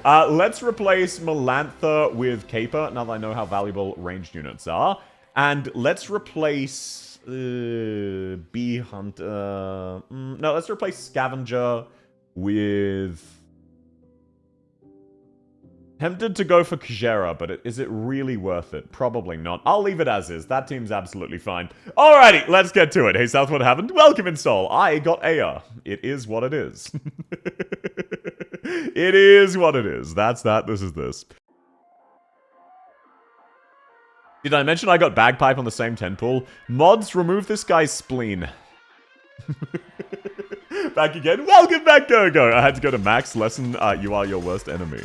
[SPEAKER 1] Let's replace Melantha with Caper, now that I know how valuable ranged units are. And let's replace... Bee Hunter... no, let's replace Scavenger with... Tempted to go for Kjera, but is it really worth it? Probably not. I'll leave it as is. That team's absolutely fine. Alrighty, let's get to it. Hey, South, what happened? Welcome in Seoul. I got Aya. It is what it is. It is what it is. That's that. This is this. Did I mention I got Bagpipe on the same 10 pool? Mods, remove this guy's spleen. Back again. Welcome back, Go-Go. I had to go to max lesson. You are your worst enemy.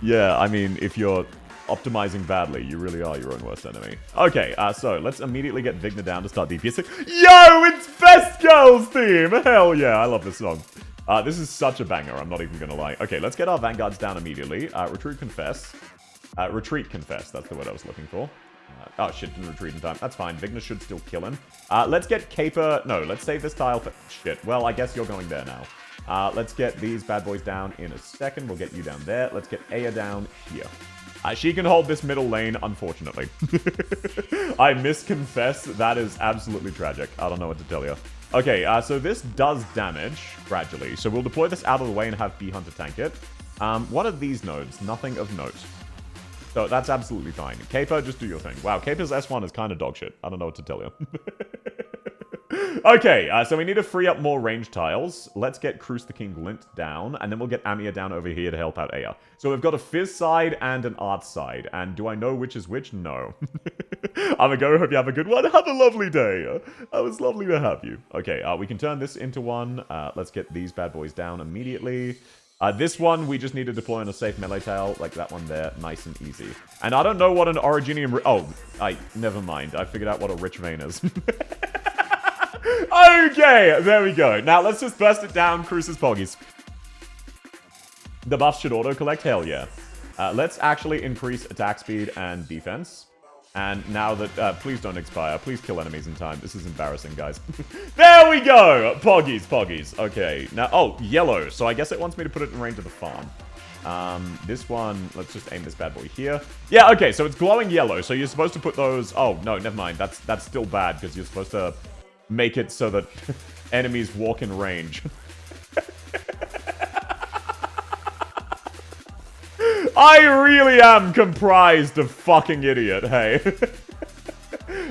[SPEAKER 1] Yeah, I mean, if you're optimizing badly, you really are your own worst enemy. Okay, so let's immediately get Vigna down to start DPSing. Yo, it's Best Girls theme! Hell yeah, I love this song. This is such a banger, I'm not even gonna lie. Okay, let's get our Vanguards down immediately. Retreat Confess, that's the word I was looking for. Oh shit, didn't retreat in time. That's fine, Vigna should still kill him. Let's get Caper, no, let's save this tile for... Shit, well, I guess you're going there now. Let's get these bad boys down in a second. We'll get you down there. Let's get Aya down here. She can hold this middle lane, unfortunately. I misconfess. That is absolutely tragic. I don't know what to tell you. Okay, so this does damage gradually. So we'll deploy this out of the way and have Bee Hunter tank it. What are these nodes? Nothing of note. So that's absolutely fine. Caper, just do your thing. Wow, Caper's S1 is kind of dog shit. I don't know what to tell you. Okay, so we need to free up more range tiles. Let's get Cruz the King Glint down, and then we'll get Amia down over here to help out Aya. So we've got a Fizz side and an Art side, and do I know which is which? No. I'm a go, hope you have a good one. Have a lovely day. It was lovely to have you. Okay, we can turn this into one. Let's get these bad boys down immediately. This one, we just need to deploy on a safe melee tile, like that one there, nice and easy. And I don't know what an Originium... never mind. I figured out what a Rich Vein is. Okay, there we go. Now, let's just burst it down, Cruz's Poggies. The buffs should auto-collect? Hell yeah. Let's actually increase attack speed and defense. And now that... please don't expire. Please kill enemies in time. This is embarrassing, guys. There we go! Poggies. Okay. Now... Oh, yellow. So I guess it wants me to put it in range of the farm. This one... Let's just aim this bad boy here. Yeah, okay. So it's glowing yellow. So you're supposed to put those... Oh, no, never mind. That's still bad because you're supposed to... make it so that enemies walk in range. I really am comprised of fucking idiot, hey.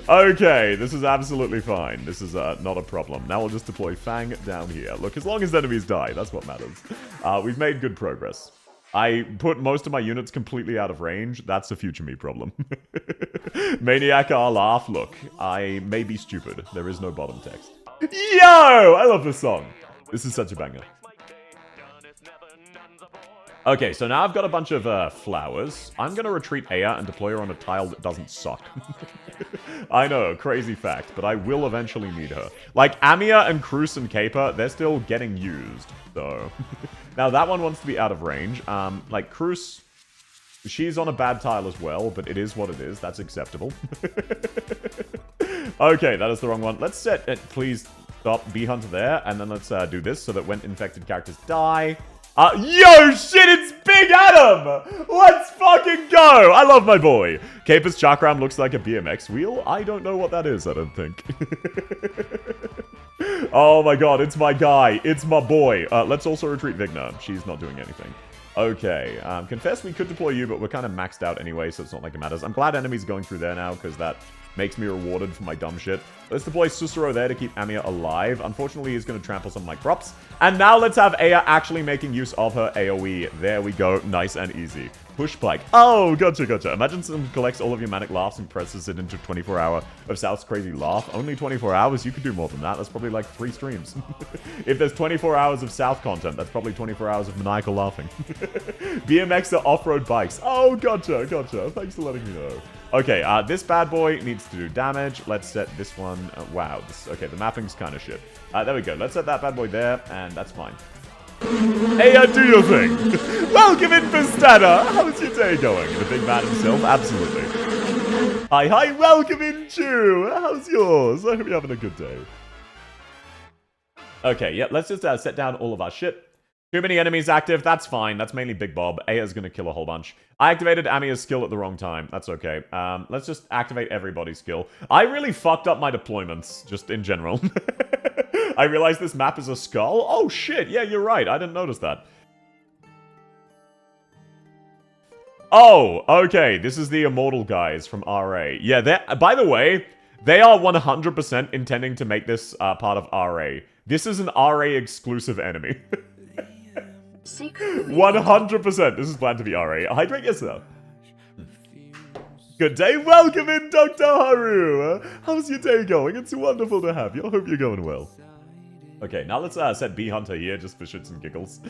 [SPEAKER 1] Okay, this is absolutely fine. This is not a problem. Now we'll just deploy Fang down here. Look, as long as enemies die, that's what matters. We've made good progress. I put most of my units completely out of range. That's a future me problem. Maniac our laugh. Look, I may be stupid. There is no bottom text. Yo! I love this song. This is such a banger. Okay, so now I've got a bunch of flowers. I'm going to retreat Aya and deploy her on a tile that doesn't suck. I know, crazy fact, but I will eventually need her. Like, Amiya and Cruz and Caper, they're still getting used, so... Now, that one wants to be out of range. Like, Cruz, she's on a bad tile as well, but it is what it is. That's acceptable. Okay, that is the wrong one. Let's set it, please stop Bee Hunter there, and then let's do this so that when infected characters die... yo, shit, it's Big Adam! Let's fucking go! I love my boy. Caper's Chakram looks like a BMX wheel. I don't know what that is, I don't think. Oh my god, it's my guy. It's my boy. Let's also retreat Vigna. She's not doing anything. Okay, Confess we could deploy you, but we're kind of maxed out anyway, so it's not like it matters. I'm glad enemies going through there now, because that makes me rewarded for my dumb shit. Let's deploy Susuro there to keep Amiya alive. Unfortunately, he's going to trample some of my crops. And now let's have Aya actually making use of her AoE. There we go. Nice and easy. Push Pike. Oh, gotcha, gotcha. Imagine someone collects all of your manic laughs and presses it into 24-hour of South's crazy laugh. Only 24 hours? You could do more than that. That's probably like 3 streams. If there's 24 hours of South content, that's probably 24 hours of maniacal laughing. BMX are off-road bikes. Oh, gotcha, gotcha. Thanks for letting me know. Okay, this bad boy needs to do damage. Let's set this one. Wow. Okay, the mapping's kind of shit. There we go. Let's set that bad boy there, and that's fine. Hey, do your thing. Welcome in, Pistana. How's your day going? The big man himself? Absolutely. Hi, hi. Welcome in, Chew. How's yours? I hope you're having a good day. Okay, yeah, let's just set down all of our shit. Too many enemies active. That's fine. That's mainly Big Bob. Aya's going to kill a whole bunch. I activated Amiya's skill at the wrong time. That's okay. Let's just activate everybody's skill. I really fucked up my deployments, just in general. I realized this map is a skull. Oh, shit. Yeah, you're right. I didn't notice that. Oh, okay. This is the Immortal guys from RA. Yeah, by the way, they are 100% intending to make this part of RA. This is an RA exclusive enemy. 100%. This is planned to be RA. Hydrate yourself. Good day. Welcome in, Dr. Haru. How's your day going? It's wonderful to have you. I hope you're going well. Okay, now let's set Bee Hunter here just for shits and giggles.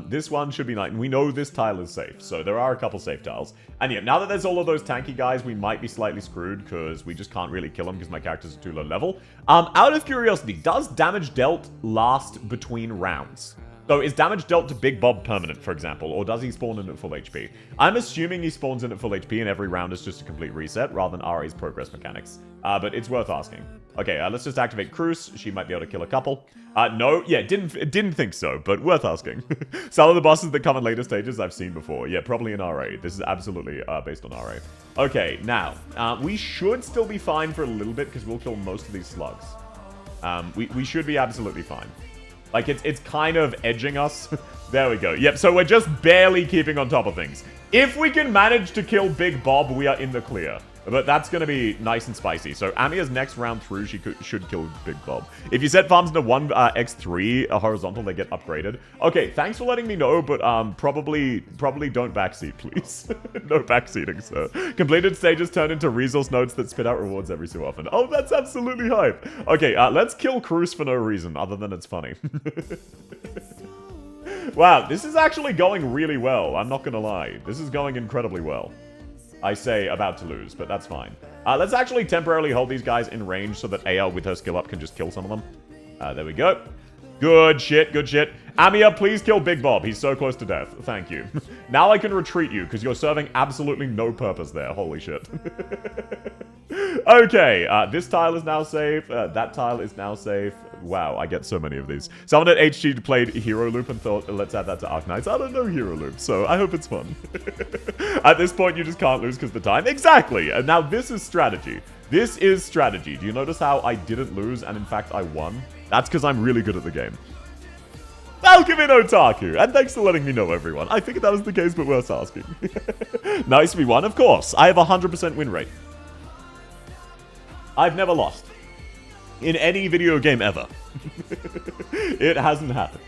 [SPEAKER 1] This one should be nice. We know this tile is safe, so there are a couple safe tiles. And yeah, now that there's all of those tanky guys, we might be slightly screwed because we just can't really kill them because my characters are too low level. Out of curiosity, does damage dealt last between rounds? So is damage dealt to Big Bob permanent, for example, or does he spawn in at full HP? I'm assuming he spawns in at full HP and every round is just a complete reset rather than RA's progress mechanics. But it's worth asking. Okay, let's just activate Cruz. She might be able to kill a couple. No, yeah, didn't think so, but worth asking. Some of the bosses that come in later stages I've seen before. Yeah, probably in RA. This is absolutely based on RA. Okay, now, we should still be fine for a little bit because we'll kill most of these slugs. We should be absolutely fine. Like, it's kind of edging us. There we go. Yep, so we're just barely keeping on top of things. If we can manage to kill Big Bob, we are in the clear. But that's going to be nice and spicy. So Amiya's next round through, she should kill Big Bob. If you set farms into 1x3 horizontal, they get upgraded. Okay, thanks for letting me know, but probably don't backseat, please. No backseating, sir. Completed stages turn into resource nodes that spit out rewards every so often. Oh, that's absolutely hype. Okay, let's kill Cruz for no reason, other than it's funny. Wow, this is actually going really well. I'm not going to lie. This is going incredibly well. I say about to lose, but that's fine. Let's actually temporarily hold these guys in range so that Aya with her skill up can just kill some of them. There we go. Good shit, good shit. Amiya, please kill Big Bob. He's so close to death. Thank you. Now I can retreat you, because you're serving absolutely no purpose there. Holy shit. Okay, this tile is now safe. That tile is now safe. Wow, I get so many of these. Someone at HG played Hero Loop and thought, let's add that to Arknights. I don't know Hero Loop, so I hope it's fun. At this point, you just can't lose because of the time. Exactly! And now this is strategy. This is strategy. Do you notice how I didn't lose and in fact I won? That's because I'm really good at the game. Welcome in, Otaku! And thanks for letting me know, everyone. I figured that was the case, but worth asking. Nice we won, of course. I have a 100% win rate. I've never lost. In any video game ever. It hasn't happened.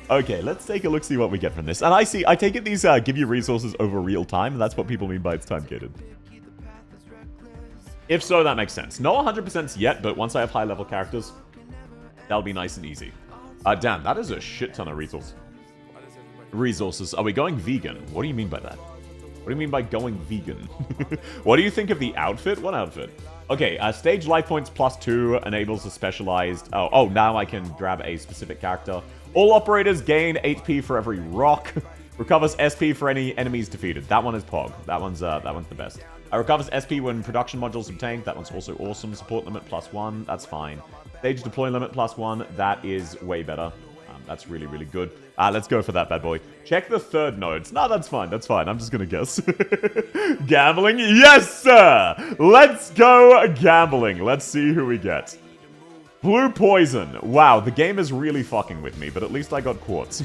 [SPEAKER 1] Okay, let's take a look, see what we get from this. And I take it these give you resources over real time. That's what people mean by it's time gated. If so, that makes sense. No 100% yet, but once I have high level characters, that'll be nice and easy. Damn, that is a shit ton of resources. Are we going vegan? What do you mean by that? What do you mean by going vegan? What do you think of the outfit? What outfit? Okay, stage life points +2 enables a specialized... Oh, now I can grab a specific character. All operators gain HP for every rock. Recovers SP for any enemies defeated. That one is Pog. That one's the best. Recovers SP when production modules obtained. That one's also awesome. Support limit +1. That's fine. Stage deploy limit +1. That is way better. That's really, really good. Let's go for that bad boy. Check the third nodes. No, that's fine. That's fine. I'm just gonna guess. Gambling? Yes, sir! Let's go gambling. Let's see who we get. Blue Poison. Wow, the game is really fucking with me, but at least I got quartz.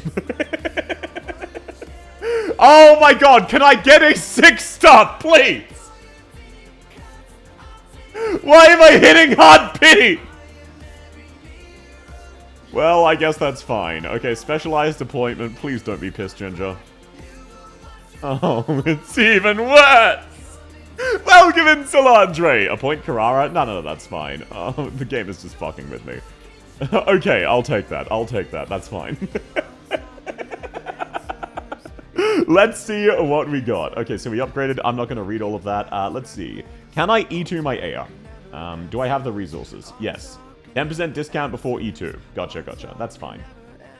[SPEAKER 1] Oh my god, can I get a 6-star, please? Why am I hitting hard pity? Well, I guess that's fine. Okay, specialized deployment. Please don't be pissed, Ginger. Oh, it's even worse! Welcome in, Solandre! Appoint Carrara? No, that's fine. Oh, the game is just fucking with me. Okay, I'll take that. That's fine. Let's see what we got. Okay, so we upgraded. I'm not going to read all of that. Let's see. Can I E2 my Aya? Do I have the resources? Yes. 10% discount before E2. Gotcha. That's fine.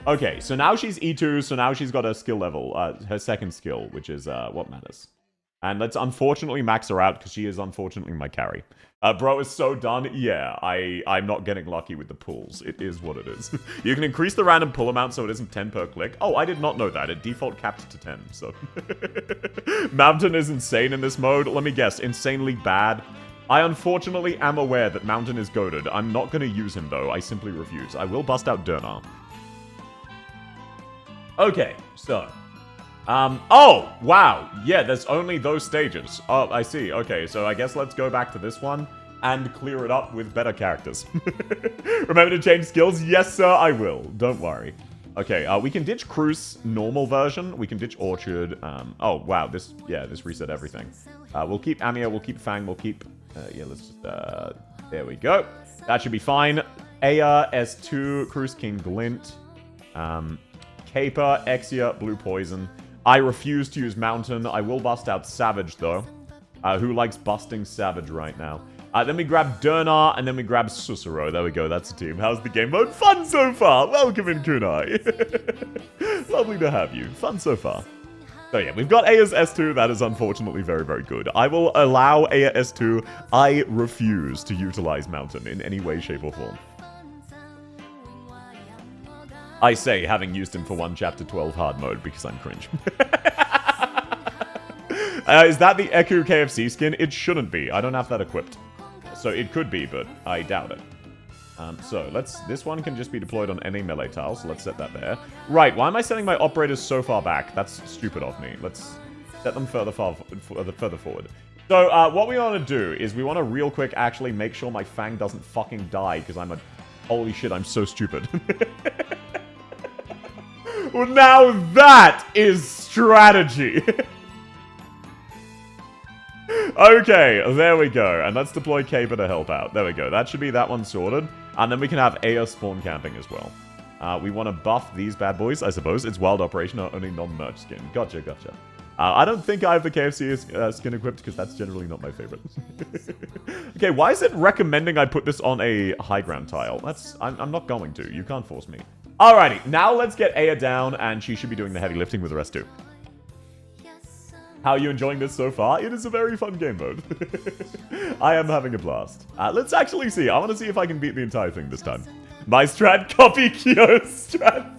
[SPEAKER 1] Okay, so now she's E2, so now she's got a skill level. Her second skill, which is what matters. And let's unfortunately max her out, because she is unfortunately my carry. Bro is so done. Yeah, I'm not getting lucky with the pulls. It is what it is. You can increase the random pull amount so it isn't 10 per click. Oh, I did not know that. It default capped to 10, so... Mountain is insane in this mode. Let me guess. Insanely bad. I unfortunately am aware that Mountain is goated. I'm not going to use him, though. I simply refuse. I will bust out Durnar. Okay, so... oh! Wow! Yeah, there's only those stages. Oh, I see. Okay, so I guess let's go back to this one and clear it up with better characters. Remember to change skills? Yes, sir, I will. Don't worry. Okay, we can ditch Cruz normal version. We can ditch Orchard. Oh, wow, this reset everything. We'll keep Amia, we'll keep Fang, we'll keep... yeah, let's just... there we go. That should be fine. Aya, S2, Cruz King Glint. Caper, Exia, Blue Poison. I refuse to use Mountain. I will bust out Savage, though. Who likes busting Savage right now? Then we grab Durnar, and then we grab Susuro. There we go, that's the team. How's the game mode? Fun so far! Welcome in, Kunai. Lovely to have you. Fun so far. So yeah, we've got Aya's S2. That is unfortunately very, very good. I will allow Aya S2. I refuse to utilize Mountain in any way, shape, or form. I say, having used him for one Chapter 12 hard mode, because I'm cringe. Is that the Eku KFC skin? It shouldn't be. I don't have that equipped. So it could be, but I doubt it. So this one can just be deployed on any melee tile, so let's set that there. Right, why am I setting my operators so far back? That's stupid of me. Let's set them further forward. So what we want to do is we want to real quick actually make sure my Fang doesn't fucking die, because I'm a... Holy shit, I'm so stupid. Well, now that is strategy. Okay, there we go. And let's deploy Caper to help out. There we go. That should be that one sorted. And then we can have Aya spawn camping as well. We want to buff these bad boys, I suppose. It's wild operation, only non-merch skin. Gotcha. I don't think I have the KFC skin equipped, because that's generally not my favorite. Okay, why is it recommending I put this on a high ground tile? I'm not going to. You can't force me. Alrighty, now let's get Aya down, and she should be doing the heavy lifting with the rest too. How are you enjoying this so far? It is a very fun game mode. I am having a blast. Let's actually see. I want to see if I can beat the entire thing this time. My strat copy Kyo's strats.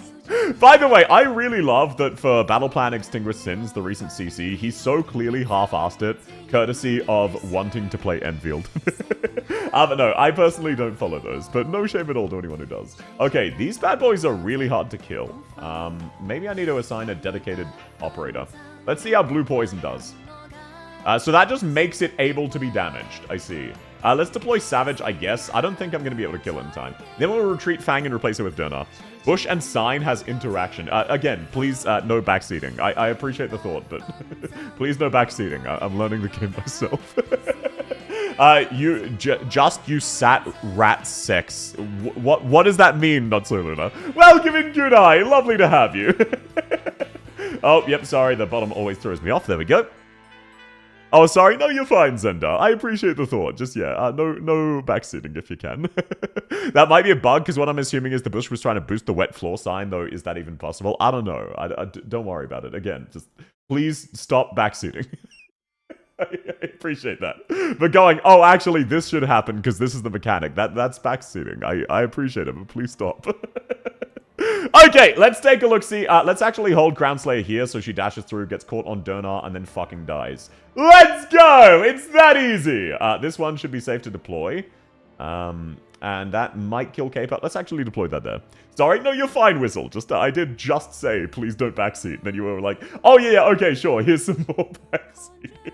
[SPEAKER 1] By the way, I really love that for Battle Plan Extinguish Sins, the recent CC, he so clearly half-assed it, courtesy of wanting to play Enfield. But no, I personally don't follow those, but no shame at all to anyone who does. Okay, these bad boys are really hard to kill. Maybe I need to assign a dedicated operator. Let's see how Blue Poison does. So that just makes it able to be damaged, I see. Let's deploy Savage, I guess. I don't think I'm going to be able to kill it in time. Then we'll retreat Fang and replace it with Durna. Bush and Sign has interaction. Again, please, no backseating. I appreciate the thought, but please no backseating. I'm learning the game myself. You sat rat sex. What does that mean, Not So Luna? Welcome in, Kudai. Lovely to have you. Oh, yep, sorry. The bottom always throws me off. There we go. Oh, sorry. No, you're fine, Zenda. I appreciate the thought. Just, yeah, no backseating if you can. That might be a bug, because what I'm assuming is the Bush was trying to boost the wet floor sign, though. Is that even possible? I don't know. Don't worry about it. Again, just please stop backseating. I appreciate that. But going, oh, actually, this should happen, because this is the mechanic. That's backseating. I appreciate it, but please stop. Okay, let's take a look-see. Let's actually hold Crown Slayer here so she dashes through, gets caught on Durnar, and then fucking dies. Let's go! It's that easy! This one should be safe to deploy. And that might kill K-Pop. Let's actually deploy that there. Sorry, no, you're fine, Whistle. Just, I did just say, please don't backseat. Then you were like, oh, yeah, okay, sure, here's some more backseating.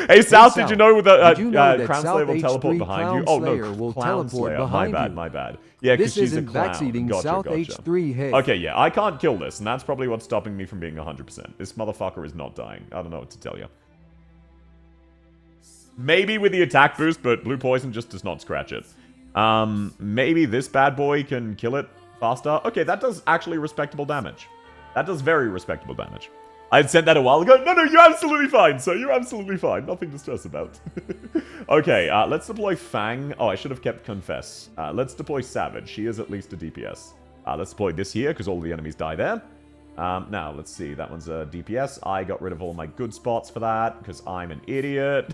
[SPEAKER 1] Hey, South, did you know that Crown Slayer will teleport behind you? Oh, no, Clown Slayer. My bad. Yeah, because she's a clown. Gotcha.
[SPEAKER 2] South H3 hey.
[SPEAKER 1] Okay, yeah, I can't kill this, and that's probably what's stopping me from being 100%. This motherfucker is not dying. I don't know what to tell you. Maybe with the attack boost, but Blue Poison just does not scratch it. Maybe this bad boy can kill it faster. Okay, that does actually respectable damage. That does very respectable damage. I had sent that a while ago. No, you're absolutely fine, sir. You're absolutely fine. Nothing to stress about. Okay, let's deploy Fang. Oh, I should have kept Confess. Let's deploy Savage. She is at least a DPS. Let's deploy this here, because all the enemies die there. Now, let's see. That one's a DPS. I got rid of all my good spots for that, because I'm an idiot.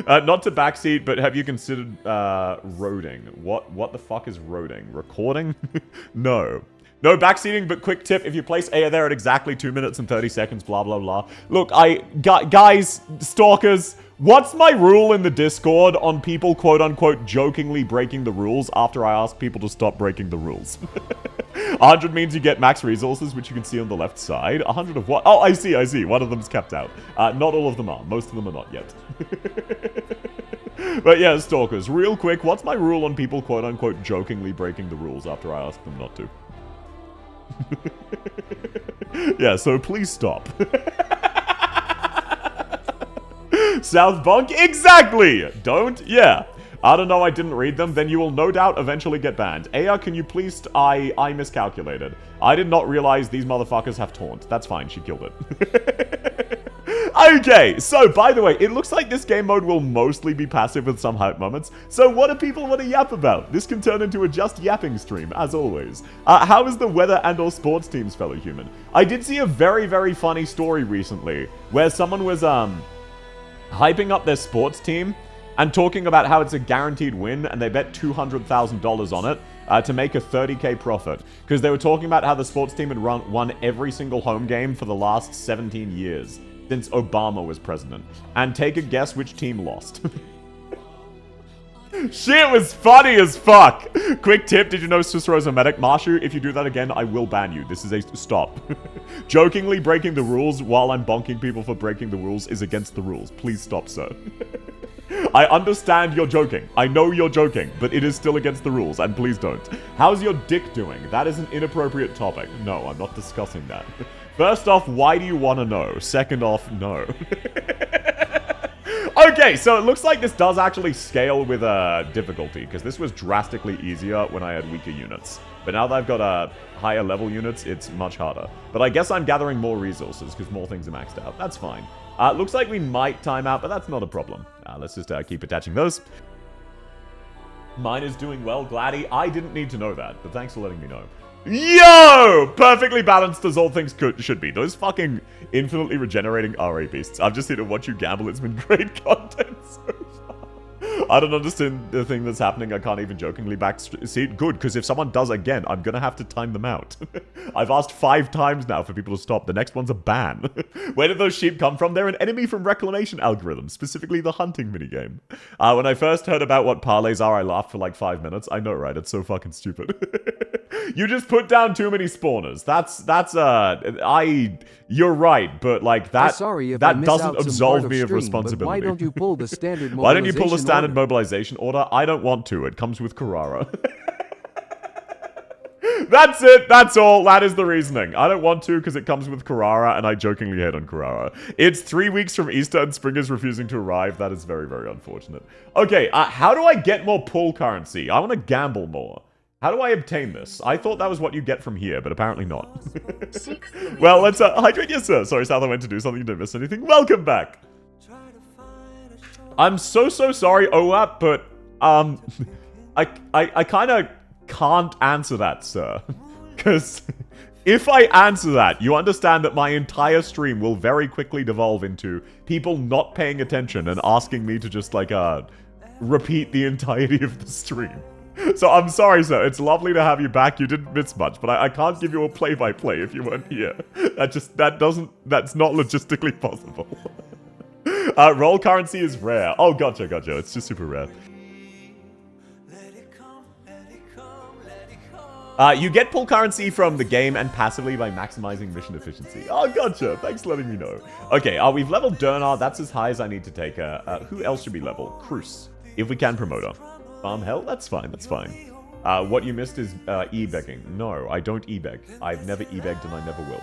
[SPEAKER 1] Not to backseat, but have you considered roading? What the fuck is roading? Recording? No. No backseating, but quick tip, if you place A there at exactly 2 minutes and 30 seconds, blah, blah, blah. Look, guys, stalkers, what's my rule in the Discord on people, quote-unquote, jokingly breaking the rules after I ask people to stop breaking the rules? 100 means you get max resources, which you can see on the left side. 100 of what? Oh, I see. One of them's kept out. Not all of them are. Most of them are not yet. But yeah, stalkers, real quick, what's my rule on people, quote-unquote, jokingly breaking the rules after I ask them not to? Yeah, so please stop. South Bunk? Exactly! Don't? Yeah. I don't know, I didn't read them. Then you will no doubt eventually get banned. Aya, can you please... I miscalculated. I did not realize these motherfuckers have taunt. That's fine, she killed it. Okay, so by the way, it looks like this game mode will mostly be passive with some hype moments. So what do people want to yap about? This can turn into a just yapping stream, as always. How is the weather and or sports teams, fellow human? I did see a very, very funny story recently where someone was hyping up their sports team and talking about how it's a guaranteed win, and they bet $200,000 on it to make a 30k profit. Because they were talking about how the sports team had won every single home game for the last 17 years. Since Obama was president. And take a guess which team lost. Shit was funny as fuck. Quick tip, did you know Cicero's a medic? Marshu, if you do that again, I will ban you. This is a stop. Jokingly breaking the rules while I'm bonking people for breaking the rules is against the rules. Please stop, sir. I understand you're joking. I know you're joking, but it is still against the rules, and please don't. How's your dick doing? That is an inappropriate topic. No, I'm not discussing that. First off, why do you want to know? Second off, no. Okay, so it looks like this does actually scale with difficulty, because this was drastically easier when I had weaker units. But now that I've got higher level units, it's much harder. But I guess I'm gathering more resources, because more things are maxed out. That's fine. Looks like we might time out, but that's not a problem. Let's just keep attaching those. Mine is doing well, Gladdy. I didn't need to know that, but thanks for letting me know. Yo! Perfectly balanced as all things should be. Those fucking infinitely regenerating RA beasts. I've just here to watch you gamble. It's been great content so far. I don't understand the thing that's happening. I can't even jokingly backseat. Good, because if someone does again, I'm gonna have to time them out. I've asked 5 times now for people to stop. The next one's a ban. Where did those sheep come from? They're an enemy from Reclamation algorithm, specifically the hunting minigame. When I first heard about what parlays are, I laughed for like 5 minutes. I know, right? It's so fucking stupid. You just put down too many spawners. You're right, but like that, that doesn't absolve me of responsibility.
[SPEAKER 2] Why don't you pull the standard mobilization
[SPEAKER 1] Why don't you pull the standard
[SPEAKER 2] order?
[SPEAKER 1] mobilization order? I don't want to. It comes with Carrara. That's it. That's all. That is the reasoning. I don't want to because it comes with Carrara, and I jokingly hate on Carrara. It's 3 weeks from Easter, and spring is refusing to arrive. That is very, very unfortunate. Okay, how do I get more pull currency? I want to gamble more. How do I obtain this? I thought that was what you get from here, but apparently not. Well, let's hydrate. Yes, sir. Sorry, South, I went to do something. You didn't miss anything. Welcome back. I'm so sorry, OAP, but I kind of can't answer that, sir. Because if I answer that, you understand that my entire stream will very quickly devolve into people not paying attention and asking me to just, like, repeat the entirety of the stream. So I'm sorry, sir. It's lovely to have you back. You didn't miss much, but I can't give you a play-by-play if you weren't here. That's not logistically possible. Roll currency is rare. Oh, gotcha. It's just super rare. You get pull currency from the game and passively by maximizing mission efficiency. Oh, gotcha. Thanks for letting me know. Okay, we've leveled Dernar. That's as high as I need to take her. Who else should we level? Cruz. If we can promote her. Farm hell? That's fine. What you missed is e-begging. No, I don't e-beg. I've never e-begged and I never will.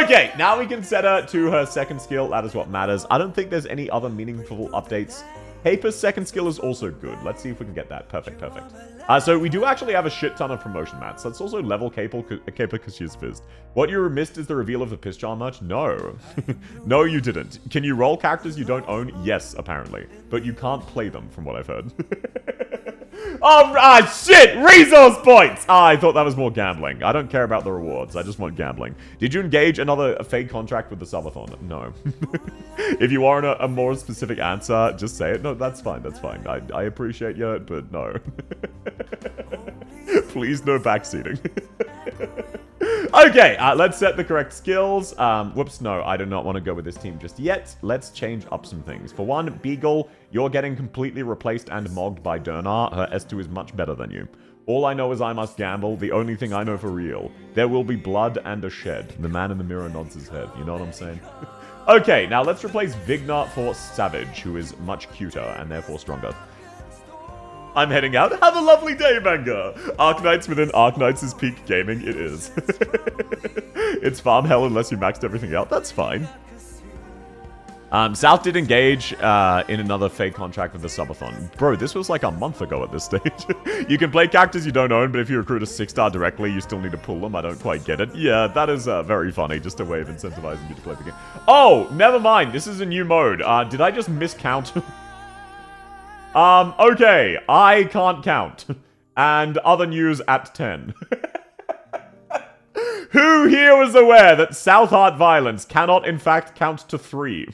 [SPEAKER 1] Okay, now we can set her to her second skill. That is what matters. I don't think there's any other meaningful updates. Caper's second skill is also good. Let's see if we can get that. Perfect. So we do actually have a shit ton of promotion mats. Let's also level Caper because she's fizzed. What you missed is the reveal of the Piss Jar merch? No. No, you didn't. Can you roll characters you don't own? Yes, apparently. But you can't play them, from what I've heard. Shit! Resource points! I thought that was more gambling. I don't care about the rewards. I just want gambling. Did you engage another fake contract with the subathon? No. If you want a more specific answer, just say it. No, that's fine. I appreciate you, but no. Please, no backseating. Okay, let's set the correct skills. Whoops, no, I do not want to go with this team just yet. Let's change up some things. For one, Beagle, you're getting completely replaced and mogged by Dernar. Her S2 is much better than you. All I know is I must gamble. The only thing I know for real. There will be blood and a shed. The man in the mirror nods his head. You know what I'm saying? Okay, now let's replace Vigna for Savage, who is much cuter and therefore stronger. I'm heading out. Have a lovely day, Manga! Arknights within Arknights' peak gaming. It is. It's farm hell unless you maxed everything out. That's fine. South did engage in another fake contract with the subathon. Bro, this was like a month ago at this stage. You can play characters you don't own, but if you recruit a 6-star directly, you still need to pull them. I don't quite get it. Yeah, that is very funny. Just a way of incentivizing you to play the game. Oh, never mind. This is a new mode. Did I just miscount? Okay. I can't count. And other news at 10. Who here was aware that South Heart violence cannot in fact count to 3?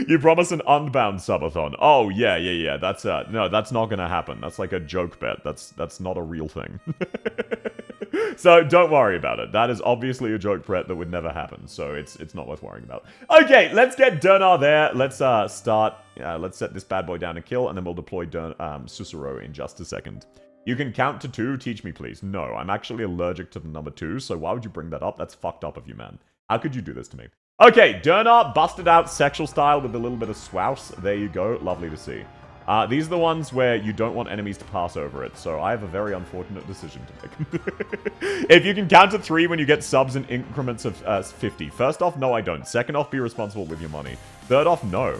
[SPEAKER 1] You promise an unbound subathon. Oh, yeah. That's no, that's not gonna happen. That's like a joke bet. That's not a real thing. So don't worry about it. That is obviously a joke bet that would never happen. So it's not worth worrying about. Okay, let's get Dernar there. Let's start. Let's set this bad boy down to kill, and then we'll deploy Cicero in just a second. You can count to 2. Teach me, please. No, I'm actually allergic to the number 2, so why would you bring that up? That's fucked up of you, man. How could you do this to me? Okay, Dernar busted out sexual style with a little bit of swouse. There you go. Lovely to see. These are the ones where you don't want enemies to pass over it, so I have a very unfortunate decision to make. If you can count to 3 when you get subs in increments of 50. First off, no I don't. Second off, be responsible with your money. Third off, no.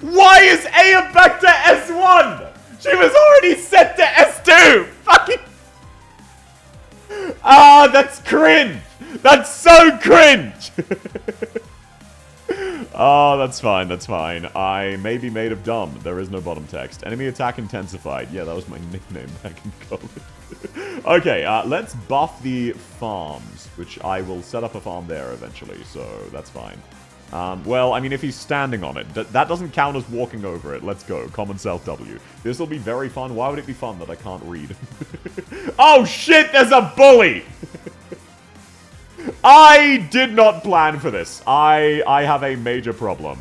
[SPEAKER 1] Why is Aya back to S1? She was already set to S2! Fucking... that's cringe! That's so cringe! Oh, that's fine. I may be made of dumb. There is no bottom text. Enemy attack intensified. Yeah, that was my nickname back in college. Okay, let's buff the farms, which I will set up a farm there eventually, so that's fine. Well, I mean, if he's standing on it, that doesn't count as walking over it. Let's go. Common South W. This will be very fun. Why would it be fun that I can't read? Oh, shit! There's a bully! I did not plan for this. I have a major problem.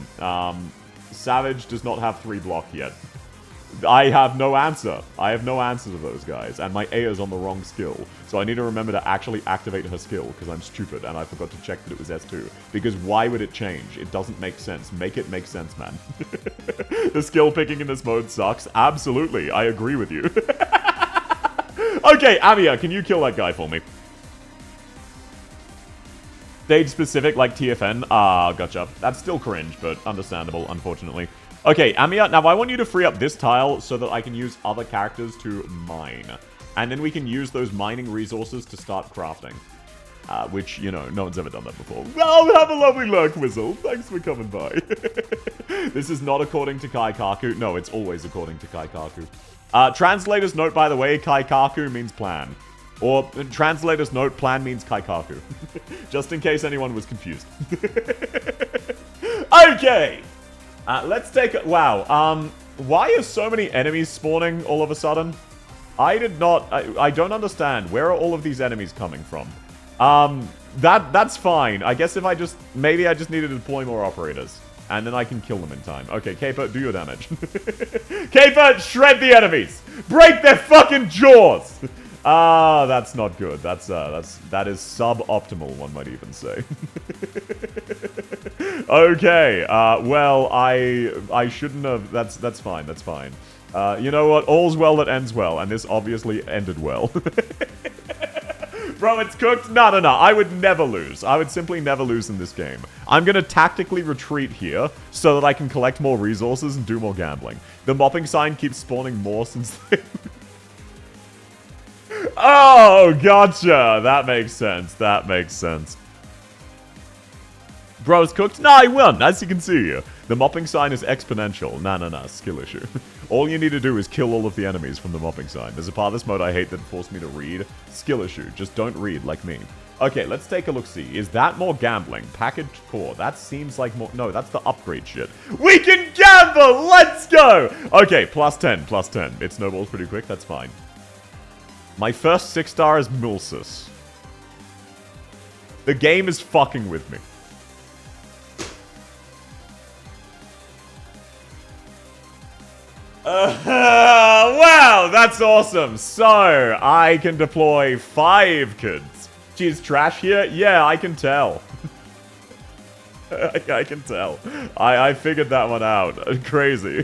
[SPEAKER 1] Savage does not have 3 block yet. I have no answer. I have no answer to those guys, and my Aya's on the wrong skill. So I need to remember to actually activate her skill, because I'm stupid, and I forgot to check that it was S2. Because why would it change? It doesn't make sense. Make it make sense, man. The skill picking in this mode sucks. Absolutely, I agree with you. Okay, Amiya, can you kill that guy for me? Stage specific, like TFN? Ah, gotcha. That's still cringe, but understandable, unfortunately. Okay, Amiya, now I want you to free up this tile so that I can use other characters to mine. And then we can use those mining resources to start crafting. Which, you know, no one's ever done that before. Well, have a lovely lurk, Whistle. Thanks for coming by. This is not according to Kaikaku. No, it's always according to Kaikaku. Translator's note, by the way, Kaikaku means plan. Or, translator's note, plan means Kaikaku. Just in case anyone was confused. Okay! Let's take a... Wow, why are so many enemies spawning all of a sudden? I don't understand. Where are all of these enemies coming from? That's fine. I guess if maybe I just need to deploy more operators. And then I can kill them in time. Okay, Caper, do your damage. Caper, shred the enemies! Break their fucking jaws! Ah, that's not good. That is suboptimal, one might even say. Okay, well, I shouldn't have... That's fine, that's fine. You know what? All's well that ends well, and this obviously ended well. Bro, it's cooked? No. I would never lose. I would simply never lose in this game. I'm gonna tactically retreat here so that I can collect more resources and do more gambling. The mopping sign keeps spawning more since then. Oh, gotcha. That makes sense. That makes sense. Bro, it's cooked? No, I won, as you can see here. The mopping sign is exponential. Nah, skill issue. All you need to do is kill all of the enemies from the mopping sign. There's a part of this mode I hate that forced me to read. Skill issue. Just don't read like me. Okay, let's take a look-see. Is that more gambling? Packaged core. That seems like more... No, that's the upgrade shit. We can gamble! Let's go! Okay, plus 10, plus 10. It snowballs pretty quick. That's fine. My first 6-star is Mulsus. The game is fucking with me. Wow, that's awesome. So, I can deploy 5 kids. She's trash here? Yeah, I can tell. I can tell. I figured that one out. Crazy.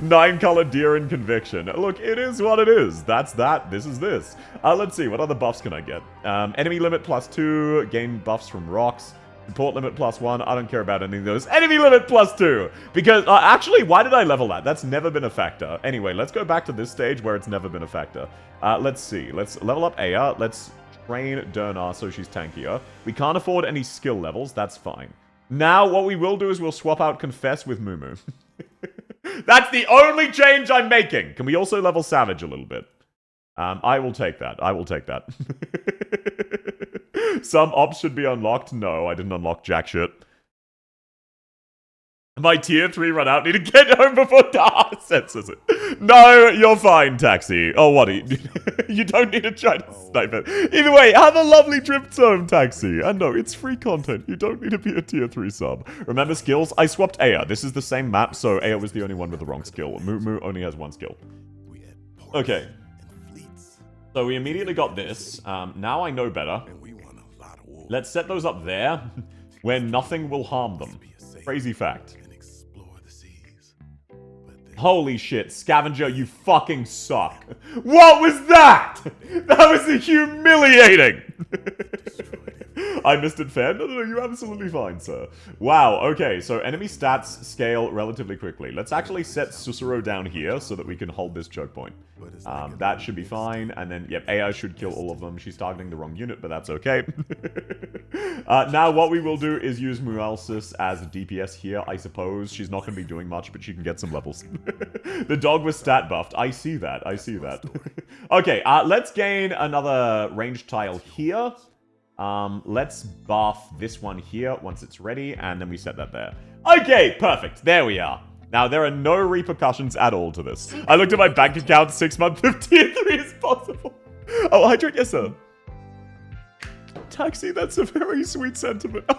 [SPEAKER 1] 9-color deer in conviction. Look, it is what it is. That's that. This is this. Let's see. What other buffs can I get? Enemy limit +2. Gain buffs from rocks. Support limit +1. I don't care about any of those. Enemy limit +2. Because, actually, why did I level that? That's never been a factor. Anyway, let's go back to this stage where it's never been a factor. Let's see. Let's level up Aya. Let's train Dernar so she's tankier. We can't afford any skill levels. That's fine. Now, what we will do is we'll swap out Confess with Mumu. That's the only change I'm making. Can we also level Savage a little bit? I will take that. I will take that. Some ops should be unlocked. No, I didn't unlock jack shit. My tier 3 run out. Need to get home before dark. Censors it. No, you're fine, Taxi. Oh, what? You don't need to try to snipe it. Either way, have a lovely trip home, Taxi. And no, it's free content. You don't need to be a tier 3 sub. Remember skills? I swapped Aya. This is the same map, so Aya was the only one with the wrong skill. Moo only has 1 skill. Okay. So we immediately got this. Now I know better. Let's set those up there, where nothing will harm them. Crazy fact. Holy shit, Scavenger, you fucking suck. What was that? That was humiliating. I missed it fair? No, you're absolutely fine, sir. Wow, okay, so enemy stats scale relatively quickly. Let's actually set Susuro down here so that we can hold this choke point. That should be fine, and then, yep, AI should kill all of them. She's targeting the wrong unit, but that's okay. Now, what we will do is use Muelsis as a DPS here, I suppose. She's not going to be doing much, but she can get some levels. The dog was stat buffed. I see that, I see that. Okay, let's gain another ranged tile here. Let's buff this one here once it's ready, and then we set that there. Okay, perfect. There we are. Now, there are no repercussions at all to this. I looked at my bank account, 6 months of tier 3 is possible. Oh, hydrate, yes, sir. Taxi, that's a very sweet sentiment.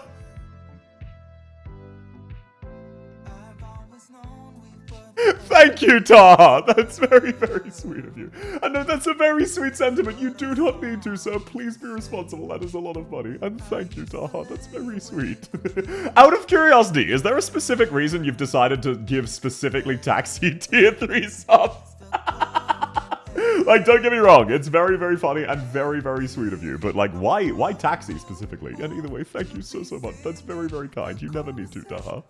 [SPEAKER 1] Thank you, Taha. That's very, very sweet of you. I know that's a very sweet sentiment. You do not need to, sir. Please be responsible. That is a lot of money. And thank you, Taha. That's very sweet. Out of curiosity, is there a specific reason you've decided to give specifically Taxi tier 3 subs? Like, don't get me wrong, it's very, very funny and very, very sweet of you. But, like, why Taxi specifically? And either way, thank you so, so much. That's very, very kind. You never need to, Taha.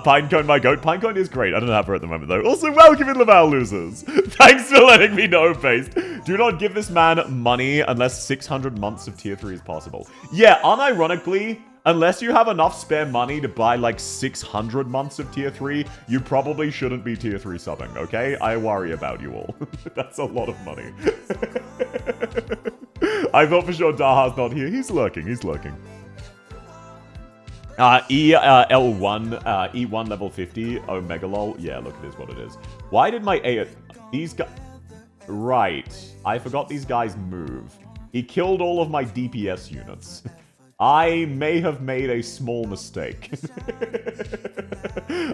[SPEAKER 1] Pinecone, my goat. Pinecone is great. I don't have her at the moment, though. Also, welcome in Laval losers. Thanks for letting me know, Based. Do not give this man money unless 600 months of tier 3 is possible. Yeah, unironically, unless you have enough spare money to buy like 600 months of tier 3, you probably shouldn't be tier 3 subbing, okay? I worry about you all. That's a lot of money. I thought for sure Daha's not here. He's lurking, he's lurking. L1, E1 level 50, Omega lol. Yeah, look, it is what it is. Why did my A... These guys... Right. I forgot these guys move. He killed all of my DPS units. I may have made a small mistake.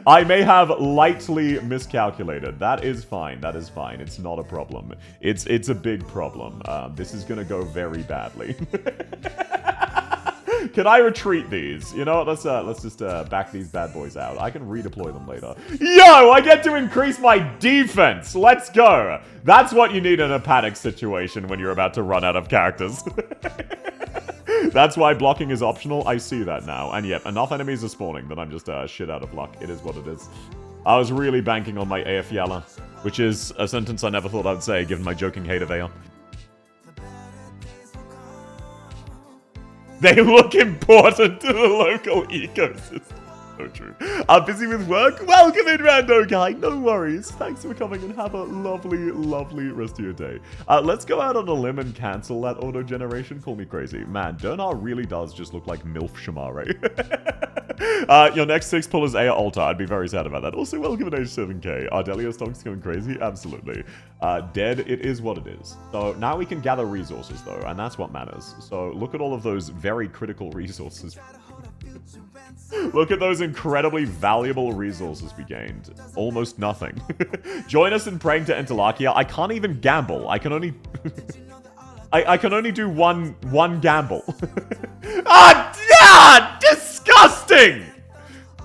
[SPEAKER 1] I may have lightly miscalculated. That is fine. That is fine. It's not a problem. It's a big problem. This is gonna go very badly. Can I retreat these? You know what? Let's just back these bad boys out. I can redeploy them later. Yo, I get to increase my defense. Let's go. That's what you need in a panic situation when you're about to run out of characters. That's why blocking is optional. I see that now. And yep, enough enemies are spawning that I'm just shit out of luck. It is what it is. I was really banking on my AF Yala, which is a sentence I never thought I'd say given my joking hate of AR. They look important to the local ecosystem. So true. I'm busy with work. Welcome in, rando guy. No worries. Thanks for coming and have a lovely, lovely rest of your day. Let's go out on a limb and cancel that auto generation. Call me crazy. Man, Dernar really does just look like MILF Shamare. Your next 6 pull is Aya Alta. I'd be very sad about that. Also, welcome in H7K. Ardelio stock's going crazy? Absolutely. Dead, it is what it is. So now we can gather resources, though, and that's what matters. So look at all of those very critical resources. Look at those incredibly valuable resources we gained. Almost nothing. Join us in praying to Entelakia. I can't even gamble. I can only... I can only do one gamble. Disgusting!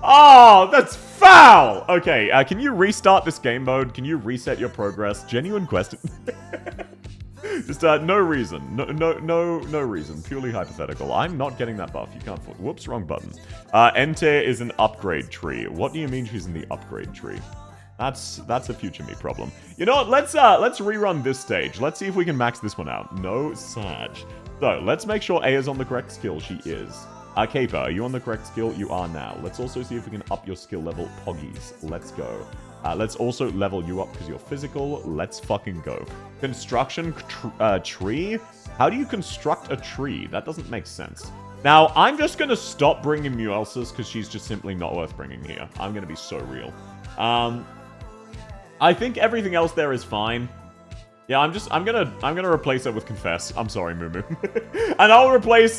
[SPEAKER 1] Oh, that's foul! Okay, can you restart this game mode? Can you reset your progress? Genuine question. Just no reason. No reason. Purely hypothetical. I'm not getting that buff. You can't... Whoops, wrong button. Ente is an upgrade tree. What do you mean she's in the upgrade tree? That's a future me problem. You know what? Let's rerun this stage. Let's see if we can max this one out. No Sag. So, let's make sure A is on the correct skill. She is. Caper, are you on the correct skill? You are now. Let's also see if we can up your skill level. Poggies. Let's go. Let's also level you up because you're physical. Let's fucking go. Construction tree? How do you construct a tree? That doesn't make sense. Now, I'm just going to stop bringing Muelsis because she's just simply not worth bringing here. I'm going to be so real. I think everything else there is fine. Yeah, I'm gonna replace it with Confess. I'm sorry, Mumu. And I'll replace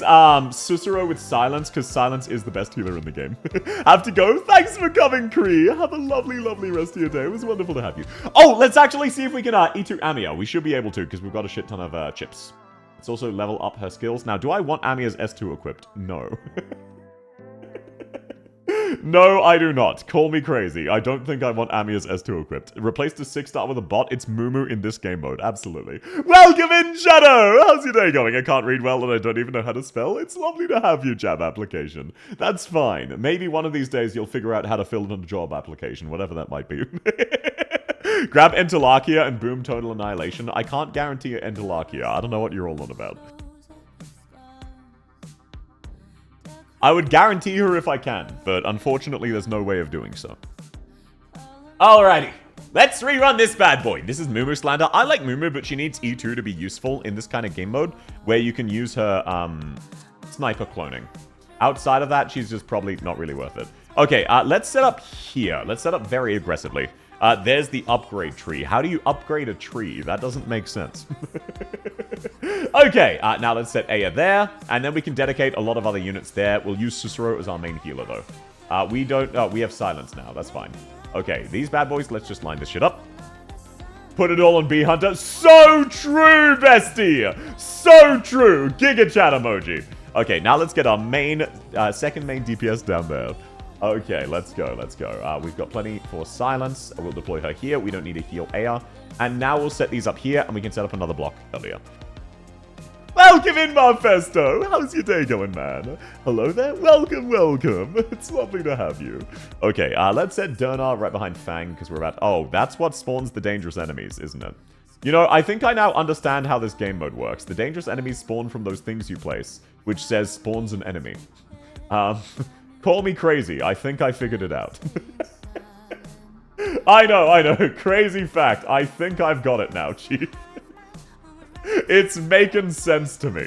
[SPEAKER 1] Cicero with Silence, because Silence is the best healer in the game. Have to go. Thanks for coming, Kree. Have a lovely, lovely rest of your day. It was wonderful to have you. Oh, let's actually see if we can E2 Amia. We should be able to, because we've got a shit ton of chips. Let's also level up her skills. Now, do I want Amia's S2 equipped? No. No, I do not. Call me crazy. I don't think I want Amia's S2 equipped. Replace the 6-star with a bot. It's Mumu in this game mode. Absolutely. Welcome in, Shadow! How's your day going? I can't read well and I don't even know how to spell. It's lovely to have you, job application. That's fine. Maybe one of these days you'll figure out how to fill in a job application, whatever that might be. Grab Entelakia and boom, total annihilation. I can't guarantee Entelakia. I don't know what you're all on about. I would guarantee her if I can, but unfortunately there's no way of doing so. Alrighty, let's rerun this bad boy. This is Mumu Slander. I like Mumu, but she needs E2 to be useful in this kind of game mode, where you can use her sniper cloning. Outside of that, she's just probably not really worth it. Okay, let's set up here. Let's set up very aggressively. There's the upgrade tree. How do you upgrade a tree? That doesn't make sense. Okay, now let's set Aya there, and then we can dedicate a lot of other units there. We'll use Cicero as our main healer, though. We have Silence now. That's fine. Okay, these bad boys, let's just line this shit up. Put it all on Bee Hunter. So true, bestie! So true! Giga chat emoji. Okay, now let's get our main, second main DPS down there. Okay, let's go, let's go. We've got plenty for silence. We'll deploy her here. We don't need to heal Aya. And now we'll set these up here, and we can set up another block earlier. Welcome in, Marfesto! How's your day going, man? Hello there? Welcome, welcome. It's lovely to have you. Okay, let's set Dernar right behind Fang, because we're about... Oh, that's what spawns the dangerous enemies, isn't it? You know, I think I now understand how this game mode works. The dangerous enemies spawn from those things you place, which says spawns an enemy. Call me crazy. I think I figured it out. I know. Crazy fact. I think I've got it now, Chief. It's making sense to me.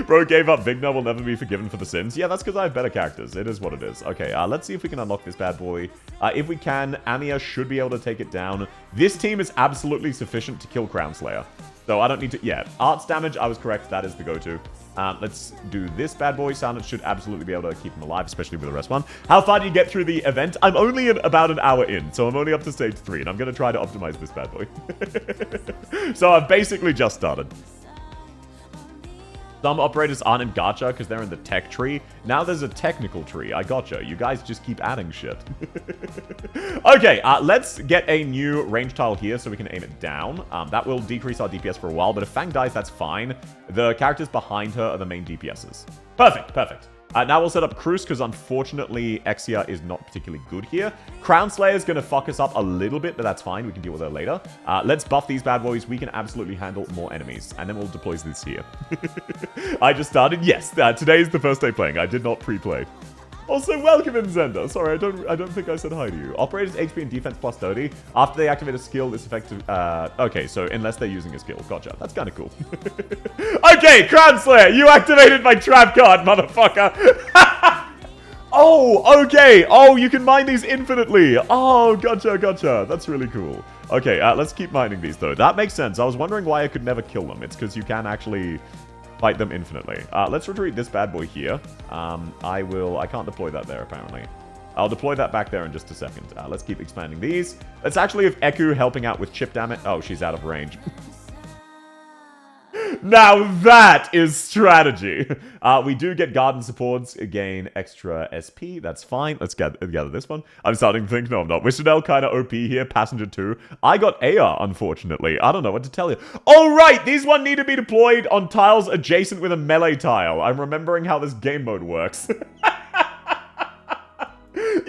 [SPEAKER 1] Bro gave up. Vigna will never be forgiven for the sins. Yeah, that's because I have better characters. It is what it is. Okay, let's see if we can unlock this bad boy. If we can, Amiya should be able to take it down. This team is absolutely sufficient to kill Crown Slayer. So I don't need to... Yeah, arts damage, I was correct. That is the go-to. Let's do this bad boy. Silence should absolutely be able to keep him alive, especially with the rest one. How far do you get through the event? I'm only about an hour in, so I'm only up to stage 3, and I'm going to try to optimize this bad boy. So I've basically just started. Some operators aren't in gacha because they're in the tech tree. Now there's a technical tree. I gotcha. You guys just keep adding shit. Okay, let's get a new range tile here so we can aim it down. That will decrease our DPS for a while, but if Fang dies, that's fine. The characters behind her are the main DPSs. Perfect, perfect. Now we'll set up Cruz, because unfortunately Exia is not particularly good here. Crown Slayer is going to fuck us up a little bit, but that's fine. We can deal with her later. Let's buff these bad boys. We can absolutely handle more enemies. And then we'll deploy this here. I just started. Yes, today is the first day playing. I did not pre-play. Also, welcome in Zenda. Sorry, I don't think I said hi to you. Operators HP and defense plus 30. After they activate a skill, this effective... okay, so unless they're using a skill. Gotcha. That's kind of cool. Okay, Crown Slayer, you activated my trap card, motherfucker. Oh, okay. Oh, you can mine these infinitely. Oh, gotcha, gotcha. That's really cool. Okay, let's keep mining these, though. That makes sense. I was wondering why I could never kill them. It's because you can actually... fight them infinitely. Let's retreat this bad boy here. I can't deploy that there, apparently. I'll deploy that back there in just a second. Let's keep expanding these. Let's actually have Eku helping out with chip damage. Oh, she's out of range. Now that is strategy. We do get garden supports, gain extra SP. That's fine. Let's gather this one. I'm starting to think, no, I'm not. Wishdale kind of OP here. Passenger 2. I got Aya, unfortunately. I don't know what to tell you. Oh, right. These one need to be deployed on tiles adjacent with a melee tile. I'm remembering how this game mode works. Yo,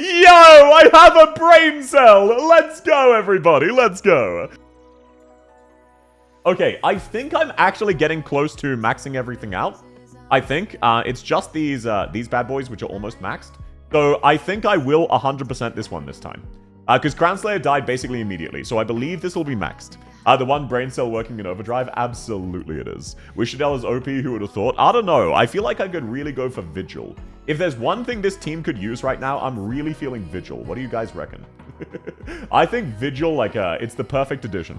[SPEAKER 1] I have a brain cell. Let's go, everybody. Let's go. Okay, I think I'm actually getting close to maxing everything out. I think. It's just these bad boys, which are almost maxed. So I think I will 100% this one this time. Because Crown Slayer died basically immediately, so I believe this will be maxed. The one brain cell working in overdrive? Absolutely it is. Wishdale is OP, who would have thought? I don't know. I feel like I could really go for Vigil. If there's one thing this team could use right now, I'm really feeling Vigil. What do you guys reckon? I think Vigil, like, it's the perfect addition.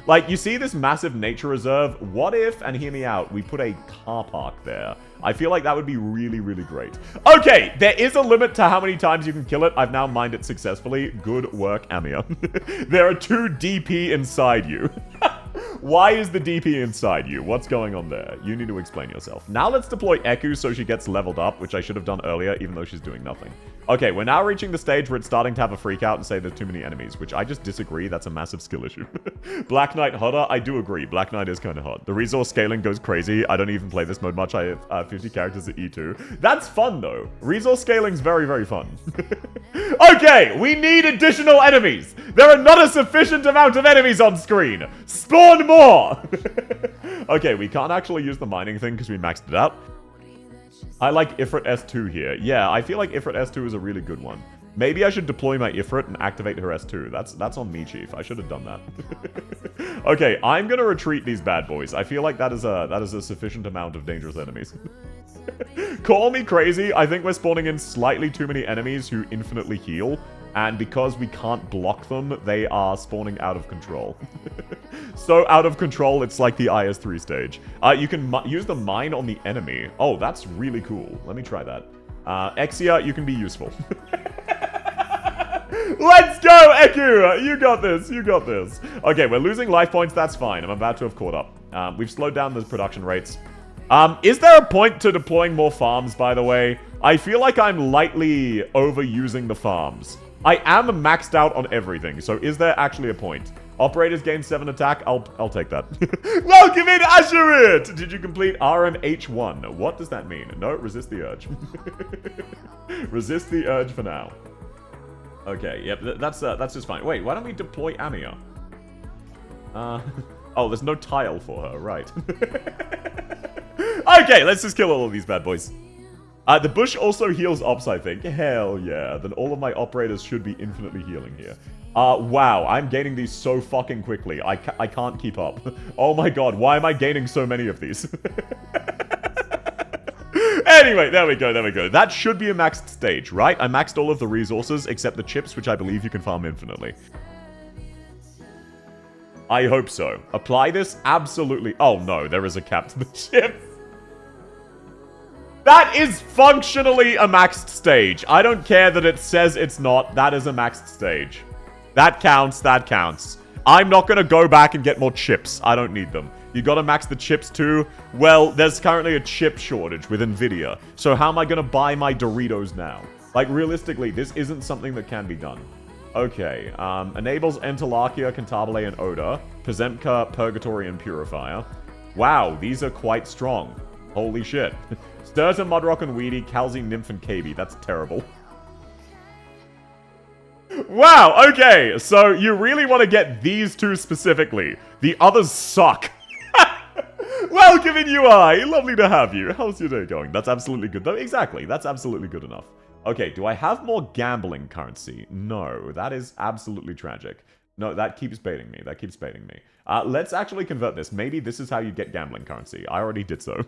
[SPEAKER 1] Like, you see this massive nature reserve? What if, and hear me out, we put a car park there? I feel like that would be really, really great. Okay, there is a limit to how many times you can kill it. I've now mined it successfully. Good work, Amiya. There are 2 DP inside you. Why is the DP inside you? What's going on there? You need to explain yourself. Now let's deploy Eku so she gets leveled up, which I should have done earlier, even though she's doing nothing. Okay, we're now reaching the stage where it's starting to have a freak out and say there's too many enemies, which I just disagree. That's a massive skill issue. Black Knight hotter? I do agree. Black Knight is kind of hot. The resource scaling goes crazy. I don't even play this mode much. I have 50 characters at E2. That's fun, though. Resource scaling's very, very fun. Okay, we need additional enemies. There are not a sufficient amount of enemies on screen. Spawn more! Okay, we can't actually use the mining thing because we maxed it out. I like Ifrit S2 here. Yeah, I feel like Ifrit S2 is a really good one. Maybe I should deploy my Ifrit and activate her S2. That's on me, Chief. I should have done that. Okay, I'm gonna retreat these bad boys. I feel like that is a sufficient amount of dangerous enemies. Call me crazy. I think we're spawning in slightly too many enemies who infinitely heal. And because we can't block them, they are spawning out of control. So out of control, it's like the IS-3 stage. You can use the mine on the enemy. Oh, that's really cool. Let me try that. Exia, you can be useful. Let's go, Eku! You got this, you got this. Okay, we're losing life points, that's fine. I'm about to have caught up. We've slowed down the production rates. Is there a point to deploying more farms, by the way? I feel like I'm lightly overusing the farms. I am maxed out on everything, so is there actually a point? Operators gain 7 attack, I'll take that. Welcome in, Asherit! Did you complete RMH1? What does that mean? No, resist the urge. Resist the urge for now. Okay, yep, that's just fine. Wait, why don't we deploy Amia? Oh, there's no tile for her, right. Okay, let's just kill all of these bad boys. The bush also heals ops, I think. Hell yeah. Then all of my operators should be infinitely healing here. Wow, I'm gaining these so fucking quickly. I can't keep up. Oh my god, why am I gaining so many of these? Anyway, there we go, there we go. That should be a maxed stage, right? I maxed all of the resources except the chips, which I believe you can farm infinitely. I hope so. Apply this? Absolutely. Oh no, there is a cap to the chip. That is functionally a maxed stage. I don't care that it says it's not. That is a maxed stage. That counts, that counts. I'm not going to go back and get more chips. I don't need them. You got to max the chips too? Well, there's currently a chip shortage with Nvidia. So how am I going to buy my Doritos now? Like, realistically, this isn't something that can be done. Okay, enables Entalachia, Cantabile, and Oda. Pazemka, Purgatory, and Purifier. Wow, these are quite strong. Holy shit. Sturta, Mudrock, and Weedy, Calzi, Nymph, and KB. That's terrible. Wow, okay, so you really want to get these two specifically. The others suck. Welcome in, UI! Lovely to have you. How's your day going? That's absolutely good, though. Exactly, that's absolutely good enough. Okay, do I have more gambling currency? No, that is absolutely tragic. No, that keeps baiting me. That keeps baiting me. Let's actually convert this. Maybe this is how you get gambling currency. I already did so.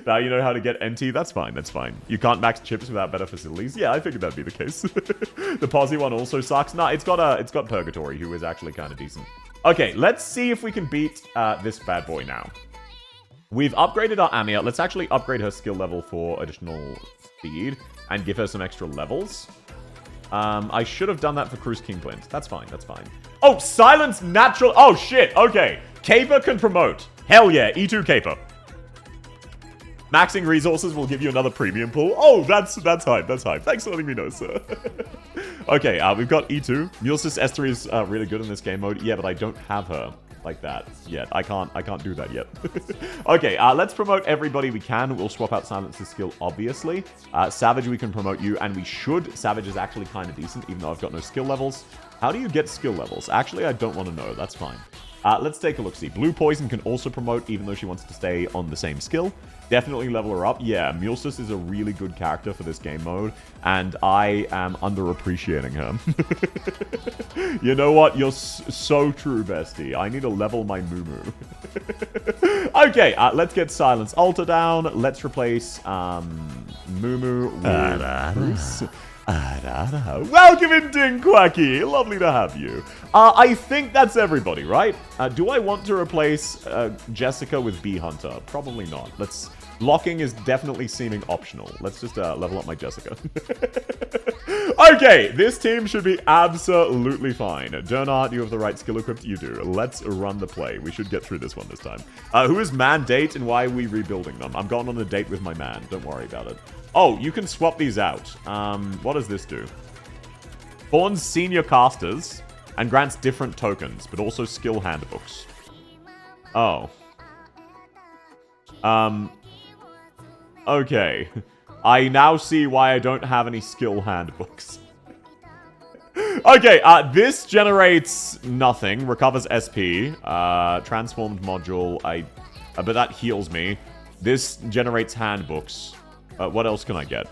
[SPEAKER 1] Now you know how to get NT? That's fine, that's fine. You can't max chips without better facilities? Yeah, I figured that'd be the case. The Posse one also sucks. Nah, it's got Purgatory, who is actually kind of decent. Okay, let's see if we can beat this bad boy now. We've upgraded our Amia. Let's actually upgrade her skill level for additional speed and give her some extra levels. I should have done that for Cruise Kingplint. That's fine, that's fine. Oh, Silence Natural... Oh, shit, okay. Caper can promote. Hell yeah, E2 Caper. Maxing resources will give you another premium pool. Oh, that's hype, that's hype. Thanks for letting me know, sir. Okay, we've got E2. Mulsis S3 is really good in this game mode. Yeah, but I don't have her like that yet. I can't do that yet. Okay, let's promote everybody we can. We'll swap out Silence's skill, obviously. Savage, we can promote you, and we should. Savage is actually kind of decent, even though I've got no skill levels. How do you get skill levels? Actually, I don't want to know. That's fine. Let's take a look-see. Blue Poison can also promote, even though she wants to stay on the same skill. Definitely level her up. Yeah, Mulsis is a really good character for this game mode, and I am underappreciating her. You know what? You're so true, bestie. I need to level my Mumu. Okay, let's get Silence Alter down. Let's replace Mumu with Bruce. Welcome in, Dinquacky! Lovely to have you. I think that's everybody, right? Do I want to replace Jessica with Bee Hunter? Probably not. Locking is definitely seeming optional. Let's just level up my Jessica. Okay, this team should be absolutely fine. Dernart, you have the right skill equipped? You do. Let's run the play. We should get through this one this time. Who is man date and why are we rebuilding them? I'm going on a date with my man. Don't worry about it. Oh, you can swap these out. What does this do? Spawns senior casters and grants different tokens, but also skill handbooks. Oh. Okay. I now see why I don't have any skill handbooks. Okay, this generates nothing. Recovers SP. Transformed module. But that heals me. This generates handbooks. What else can I get?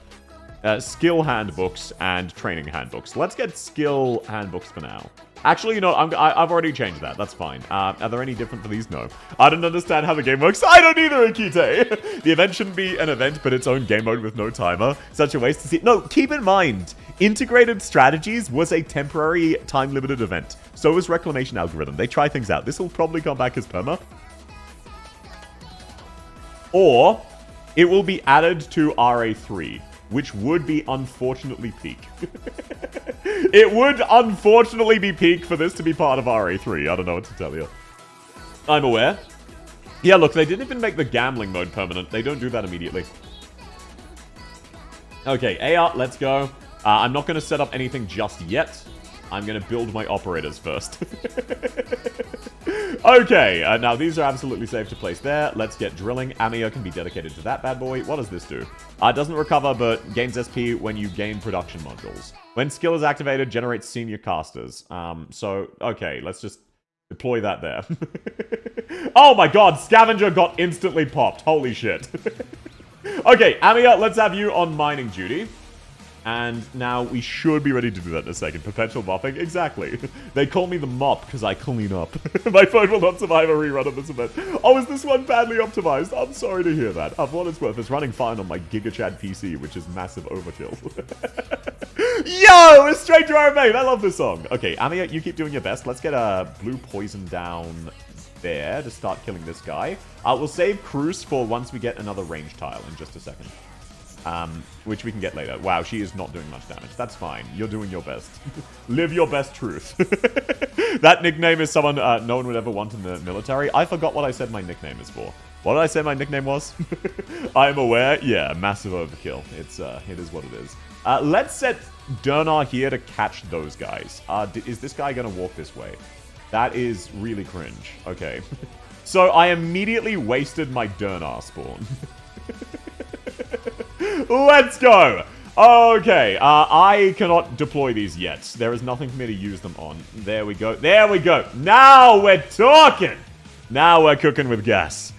[SPEAKER 1] Skill handbooks and training handbooks. Let's get skill handbooks for now. Actually, you know, I've already changed that. That's fine. Are there any different for these? No. I don't understand how the game works. I don't either, Akite! The event shouldn't be an event, but its own game mode with no timer. Such a waste to see. No, keep in mind, Integrated Strategies was a temporary time-limited event. So was Reclamation Algorithm. They try things out. This will probably come back as perma. Or it will be added to RA3, which would be unfortunately peak. It would unfortunately be peak for this to be part of RA3. I don't know what to tell you. I'm aware. Yeah, look, they didn't even make the gambling mode permanent. They don't do that immediately. Okay, AR, let's go. I'm not going to set up anything just yet. I'm going to build my operators first. Okay, now these are absolutely safe to place there. Let's get drilling. Amiya can be dedicated to that bad boy. What does this do? It doesn't recover, but gains SP when you gain production modules. When skill is activated, generates senior casters. So, okay, let's just deploy that there. Oh my god, Scavenger got instantly popped. Holy shit. Okay, Amiya, let's have you on mining duty. And now we should be ready to do that in a second. Perpetual mopping? Exactly. They call me the mop because I clean up. My phone will not survive a rerun of this event. Oh, is this one badly optimized? I'm sorry to hear that. For what it's worth, it's running fine on my GigaChad PC, which is massive overkill. Yo! A straight to our mate! I love this song. Okay, Amiya, you keep doing your best. Let's get a blue poison down there to start killing this guy. We'll save Cruz for once we get another range tile in just a second. Which we can get later. Wow, she is not doing much damage. That's fine. You're doing your best. Live your best truth. That nickname is someone no one would ever want in the military. I forgot what I said my nickname is for. What did I say my nickname was? I'm aware. Yeah, massive overkill. It is what it is. Let's set Dernar here to catch those guys. Is this guy going to walk this way? That is really cringe. Okay. So I immediately wasted my Dernar spawn. Let's go! Okay, I cannot deploy these yet. There is nothing for me to use them on. There we go. There we go. Now we're talking! Now we're cooking with gas.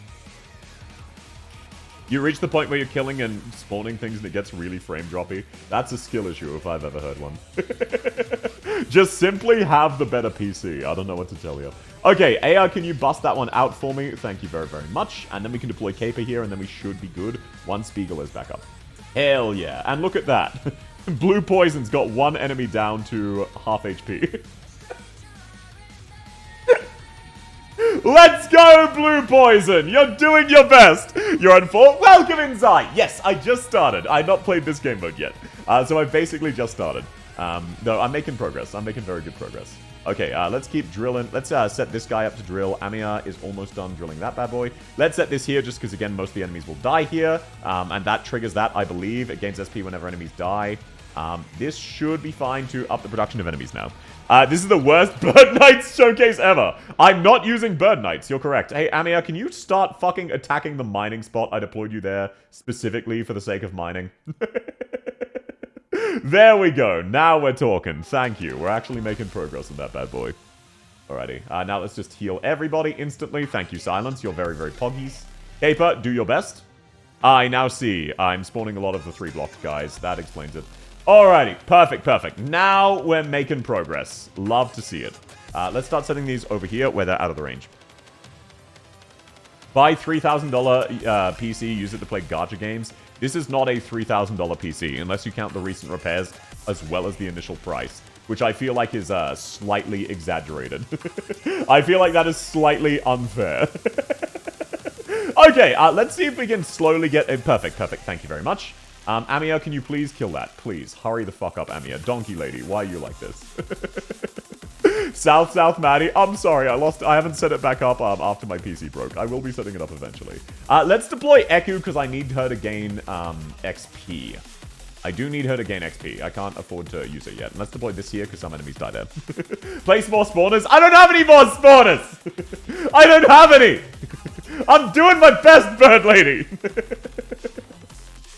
[SPEAKER 1] You reach the point where you're killing and spawning things and it gets really frame droppy. That's a skill issue if I've ever heard one. Just simply have the better PC. I don't know what to tell you. Okay, AR, can you bust that one out for me? Thank you very, very much. And then we can deploy Caper here and then we should be good once Spiegel is back up. Hell yeah. And look at that. Blue Poison's got one enemy down to half HP. Let's go, Blue Poison! You're doing your best! You're on 4. Welcome inside! Yes, I just started. I've not played this game mode yet. So I've basically just started. No, I'm making progress. I'm making very good progress. Okay, let's keep drilling. Let's set this guy up to drill. Amiya is almost done drilling that bad boy. Let's set this here just because, again, most of the enemies will die here. And that triggers that, I believe. It gains SP whenever enemies die. This should be fine to up the production of enemies now. This is the worst Bird Knights showcase ever. I'm not using Bird Knights. You're correct. Hey, Amiya, can you start fucking attacking the mining spot? I deployed you there specifically for the sake of mining. There we go. Now we're talking. Thank you. We're actually making progress on that bad boy. Alrighty. Now let's just heal everybody instantly. Thank you, Silence. You're very, very poggies. Caper, do your best. I now see. I'm spawning a lot of the 3-blocked guys. That explains it. Alrighty. Perfect, perfect. Now we're making progress. Love to see it. Let's start setting these over here where they're out of the range. Buy $3,000 PC, use it to play gacha games. This is not a $3,000 PC, unless you count the recent repairs as well as the initial price, which I feel like is slightly exaggerated. I feel like that is slightly unfair. Okay, let's see if we can slowly get... Perfect, perfect. Thank you very much. Amiya, can you please kill that? Please, hurry the fuck up, Amiya. Donkey lady, why are you like this? South Maddie. I'm sorry, I haven't set it back up after my PC broke. I will be setting it up eventually. Let's deploy Eku because I need her to gain XP. I do need her to gain XP. I can't afford to use it yet. And let's deploy this here because some enemies die there. Place more spawners. I don't have any more spawners! I don't have any! I'm doing my best, bird lady!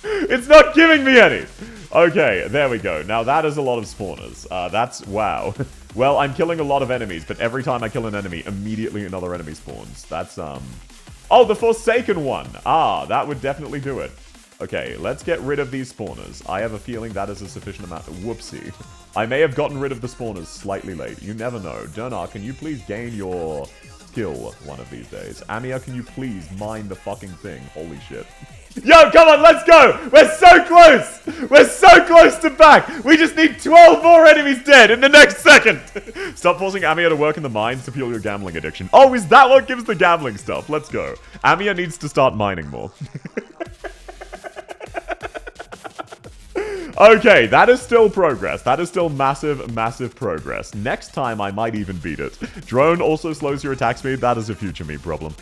[SPEAKER 1] It's not giving me any! Okay, there we go. Now that is a lot of spawners. That's... wow. Well, I'm killing a lot of enemies, but every time I kill an enemy, immediately another enemy spawns. That's, Oh, the Forsaken one! Ah, that would definitely do it. Okay, let's get rid of these spawners. I have a feeling that is a sufficient amount. Whoopsie. I may have gotten rid of the spawners slightly late. You never know. Dernar, can you please gain your skill one of these days? Amiya, can you please mine the fucking thing? Holy shit. Yo, come on, let's go! We're so close! We're so close to back! We just need 12 more enemies dead in the next second! Stop forcing Amiya to work in the mines to fuel your gambling addiction. Oh, is that what gives the gambling stuff? Let's go. Amiya needs to start mining more. Okay, that is still progress. That is still massive, massive progress. Next time, I might even beat it. Drone also slows your attack speed. That is a future me problem.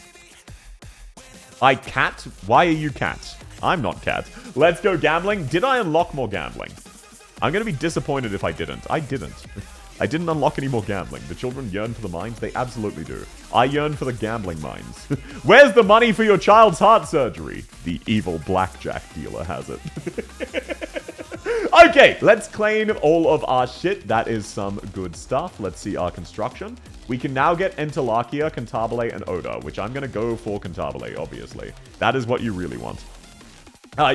[SPEAKER 1] Cat? Why are you cat? I'm not cat. Let's go gambling. Did I unlock more gambling? I'm going to be disappointed if I didn't. I didn't. I didn't unlock any more gambling. The children yearn for the mines? They absolutely do. I yearn for the gambling mines. Where's the money for your child's heart surgery? The evil blackjack dealer has it. Okay, let's claim all of our shit. That is some good stuff. Let's see our construction. We can now get Entalachia, Cantabile, and Oda, which I'm going to go for Cantabile, obviously. That is what you really want.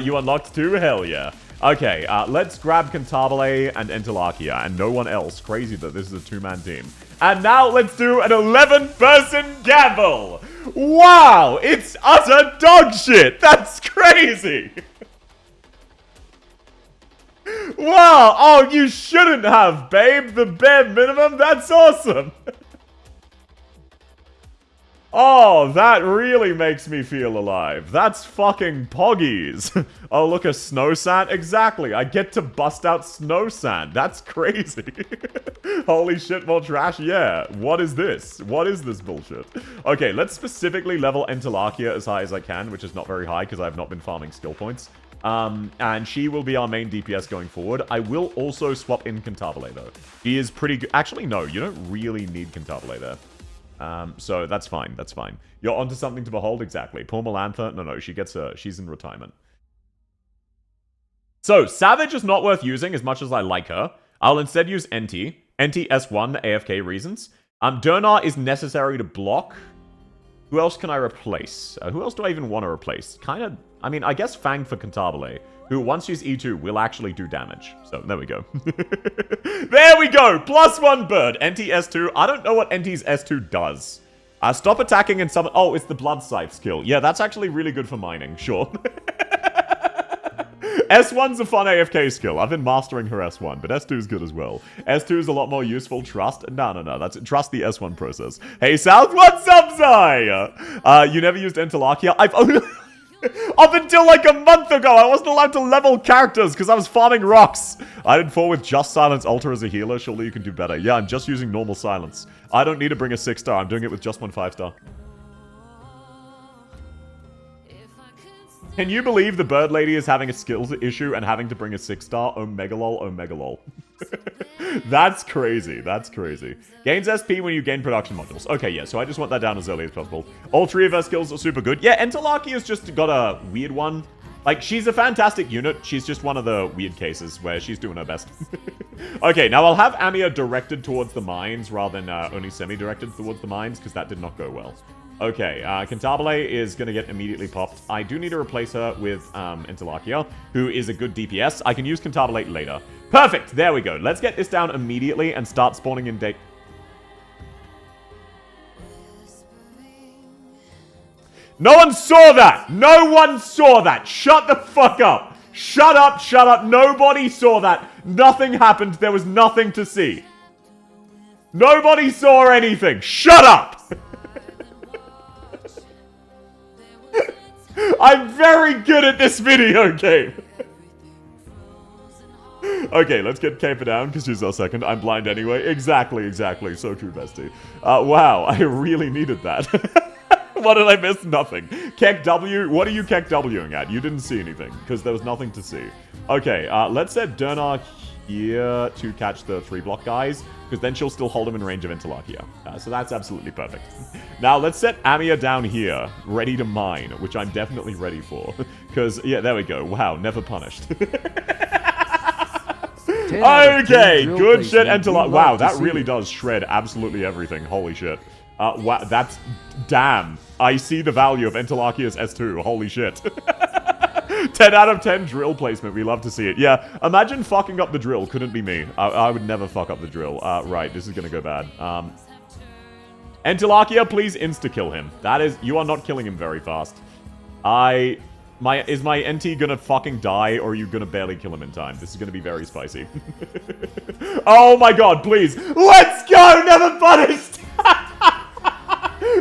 [SPEAKER 1] You unlocked 2? Hell yeah. Okay, let's grab Cantabile and Entalachia, and no one else. Crazy that this is a 2-man team. And now let's do an 11-person gamble! Wow! It's utter dog shit! That's crazy! Wow! Oh, you shouldn't have, babe! The bare minimum? That's awesome! Oh, that really makes me feel alive. That's fucking poggies. Oh, look, a snow sand? Exactly. I get to bust out snow sand. That's crazy. Holy shit, more trash? Yeah. What is this? What is this bullshit? Okay, let's specifically level Entalachia as high as I can, which is not very high because I have not been farming skill points. And she will be our main DPS going forward. I will also swap in Cantabile, though. She is pretty good. Actually, no, you don't really need Cantabile there. So that's fine, that's fine. You're onto something to behold? Exactly. Poor Melantha? No, she gets she's in retirement. So, Savage is not worth using as much as I like her. I'll instead use Enti. Enti S1, AFK reasons. Durnar is necessary to block. Who else can I replace? Who else do I even want to replace? I mean, I guess Fang for Cantabile, who once she's E2 will actually do damage. So, there we go. There we go! +1 bird. Enti S2. I don't know what Enti's S2 does. Stop attacking and summon... Oh, it's the Blood Scythe skill. Yeah, that's actually really good for mining. Sure. S1's a fun AFK skill. I've been mastering her S1, but S2 is good as well. S2 is a lot more useful. Trust? No. That's trust the S1 process. Hey, South, what's up, Zai? You never used Entalachia? I've only... Up until like a month ago, I wasn't allowed to level characters because I was farming rocks. I did 4 with just Silence Altar as a healer. Surely you can do better. Yeah, I'm just using normal silence. I don't need to bring a 6-star. I'm doing it with just 1 5-star. Can you believe the bird lady is having a skills issue and having to bring a 6-star? Oh, megalol, oh, megalol. That's crazy. That's crazy. Gains SP when you gain production modules. Okay, yeah, so I just want that down as early as possible. All 3 of her skills are super good. Yeah, Entalachia's just got a weird one. Like, she's a fantastic unit. She's just one of the weird cases where she's doing her best. Okay, now I'll have Amia directed towards the mines rather than only semi-directed towards the mines, because that did not go well. Okay, Cantabile is going to get immediately popped. I do need to replace her with Entalachia, who is a good DPS. I can use Cantabile later. Perfect! There we go. Let's get this down immediately and start spawning in date. No one saw that! No one saw that! Shut the fuck up! Shut up, shut up. Nobody saw that. Nothing happened. There was nothing to see. Nobody saw anything. Shut up! I'm very good at this video game. Okay, let's get Kaipa down, because she's our second. I'm blind anyway. Exactly. So true, bestie. Wow, I really needed that. What did I miss? Nothing. Kek W, what are you Kek Wing at? You didn't see anything, because there was nothing to see. Okay, let's set Durnar here to catch the 3-block guys, because then she'll still hold him in range of Entalachia. So that's absolutely perfect. Now, let's set Amia down here, ready to mine, which I'm definitely ready for. Because, yeah, there we go. Wow, never punished. Okay, good shit, Entalachia. Wow, that really does shred absolutely everything. Holy shit. Wow, that's... Damn. I see the value of Entalachia's S2. Holy shit. 10 out of 10 drill placement. We love to see it. Yeah, imagine fucking up the drill. Couldn't be me. I would never fuck up the drill. Right, this is gonna go bad. Entalachia, please insta-kill him. That is... You are not killing him very fast. Is my NT gonna fucking die, or are you gonna barely kill him in time? This is gonna be very spicy. Oh my god, please. Let's go! Never punished!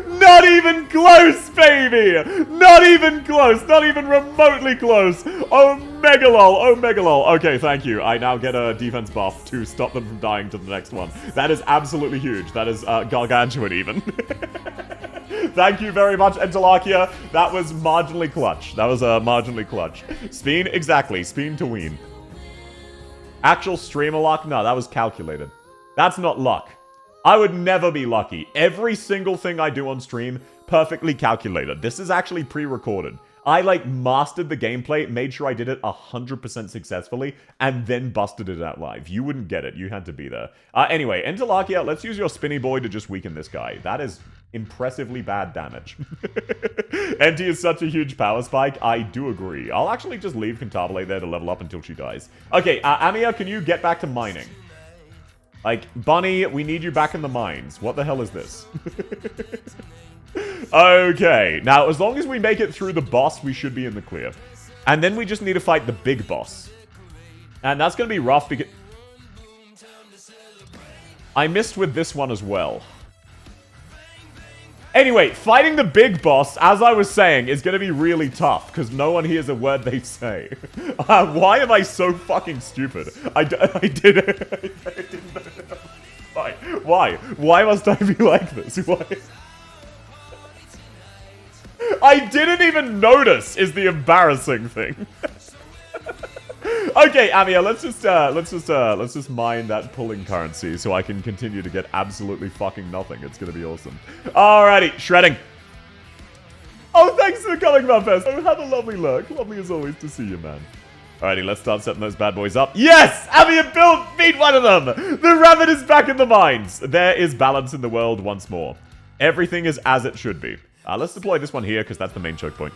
[SPEAKER 1] Not even close, baby! Not even close! Not even remotely close! Oh Megalol! Oh, Megalol. Okay, thank you. I now get a defense buff to stop them from dying to the next one. That is absolutely huge. That is gargantuan, even. Thank you very much, Entalakia. That was marginally clutch. That was marginally clutch. Speen, exactly. Speen to ween. Actual streamer luck? No, that was calculated. That's not luck. I would never be lucky. Every single thing I do on stream, perfectly calculated. This is actually pre-recorded. I, like, mastered the gameplay, made sure I did it 100% successfully, and then busted it out live. You wouldn't get it. You had to be there. Anyway, Entalakia, let's use your spinny boy to just weaken this guy. That is impressively bad damage. Enti is such a huge power spike. I do agree. I'll actually just leave Cantabile there to level up until she dies. Okay, Amiya, can you get back to mining? Like, Bunny, we need you back in the mines. What the hell is this? Okay, now as long as we make it through the boss, we should be in the clear. And then we just need to fight the big boss. And that's going to be rough because I missed with this one as well. Anyway, fighting the big boss, as I was saying, is going to be really tough because no one hears a word they say. Why am I so fucking stupid? I didn't. Why? Why? Why must I be like this? Why? I didn't even notice is the embarrassing thing. Okay, Amiya, let's just mine that pulling currency so I can continue to get absolutely fucking nothing. It's gonna be awesome. Alrighty, shredding. Oh, thanks for coming, Manfest. Oh, have a lovely look. Lovely as always to see you, man. Alrighty, let's start setting those bad boys up. Yes! Amiya beat one of them! The rabbit is back in the mines. There is balance in the world once more. Everything is as it should be. Let's deploy this one here, because that's the main choke point.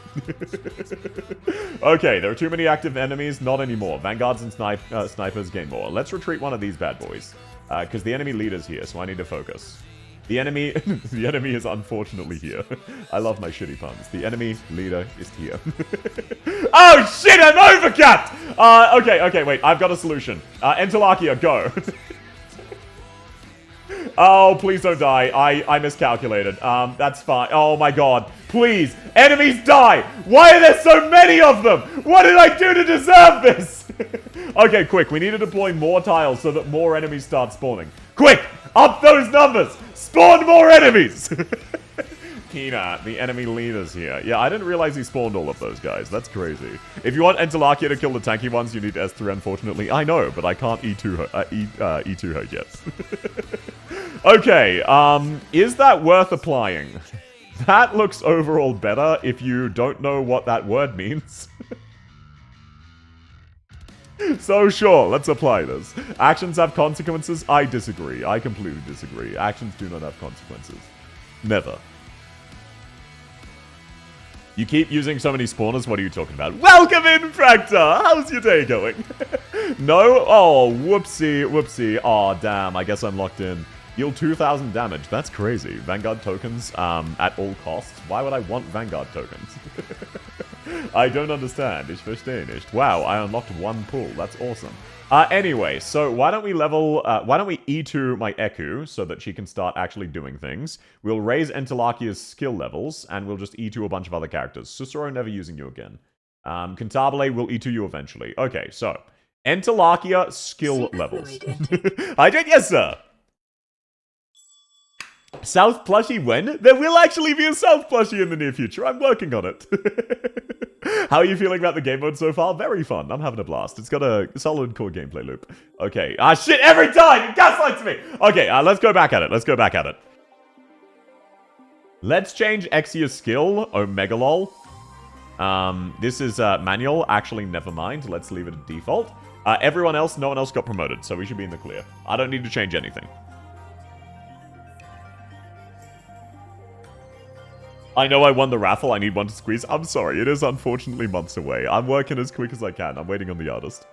[SPEAKER 1] Okay, there are too many active enemies. Not anymore. Vanguards and snipers gain more. Let's retreat one of these bad boys. Because the enemy leader's here, so I need to focus. The enemy is unfortunately here. I love my shitty puns. The enemy leader is here. Oh, shit, I'm overcapped! Okay, wait. I've got a solution. Entalakia, go. Oh, please don't die. I miscalculated. That's fine. Oh my god. Please. Enemies die! Why are there so many of them? What did I do to deserve this? Okay, quick. We need to deploy more tiles so that more enemies start spawning. Quick! Up those numbers! Spawn more enemies! Kina, the enemy leader's here. Yeah, I didn't realize he spawned all of those guys. That's crazy. If you want Entalakia to kill the tanky ones, you need S3, unfortunately. I know, but I can't E2 her, E2 her yet. Okay, is that worth applying? That looks overall better if you don't know what that word means. So sure, let's apply this. Actions have consequences? I disagree. I completely disagree. Actions do not have consequences. Never. You keep using so many spawners, what are you talking about? Welcome in, Fractor! How's your day going? No? Oh, whoopsie, whoopsie. Oh, damn, I guess I'm locked in. Deal 2,000 damage, that's crazy. Vanguard tokens, at all costs? Why would I want Vanguard tokens? I don't understand. Ich verstehe nicht. Wow, I unlocked one pull, that's awesome. Anyway, so why don't we E2 my Eku so that she can start actually doing things. We'll raise Entalakia's skill levels, and we'll just E2 a bunch of other characters. Susuro, never using you again. Cantabile will E2 you eventually. Okay, so, Entalakia skill levels. I did, yes sir! South plushie when? There will actually be a South plushie in the near future. I'm working on it. How are you feeling about the game mode so far? Very fun. I'm having a blast. It's got a solid core gameplay loop. Okay. Ah, shit, every time! It gaslights me! Okay, let's go back at it. Let's go back at it. Let's change Exia's skill, Omegalol. This is manual. Actually, never mind. Let's leave it at default. Everyone else, no one else got promoted, so we should be in the clear. I don't need to change anything. I know I won the raffle, I need one to squeeze. I'm sorry, it is unfortunately months away. I'm working as quick as I can. I'm waiting on the artist.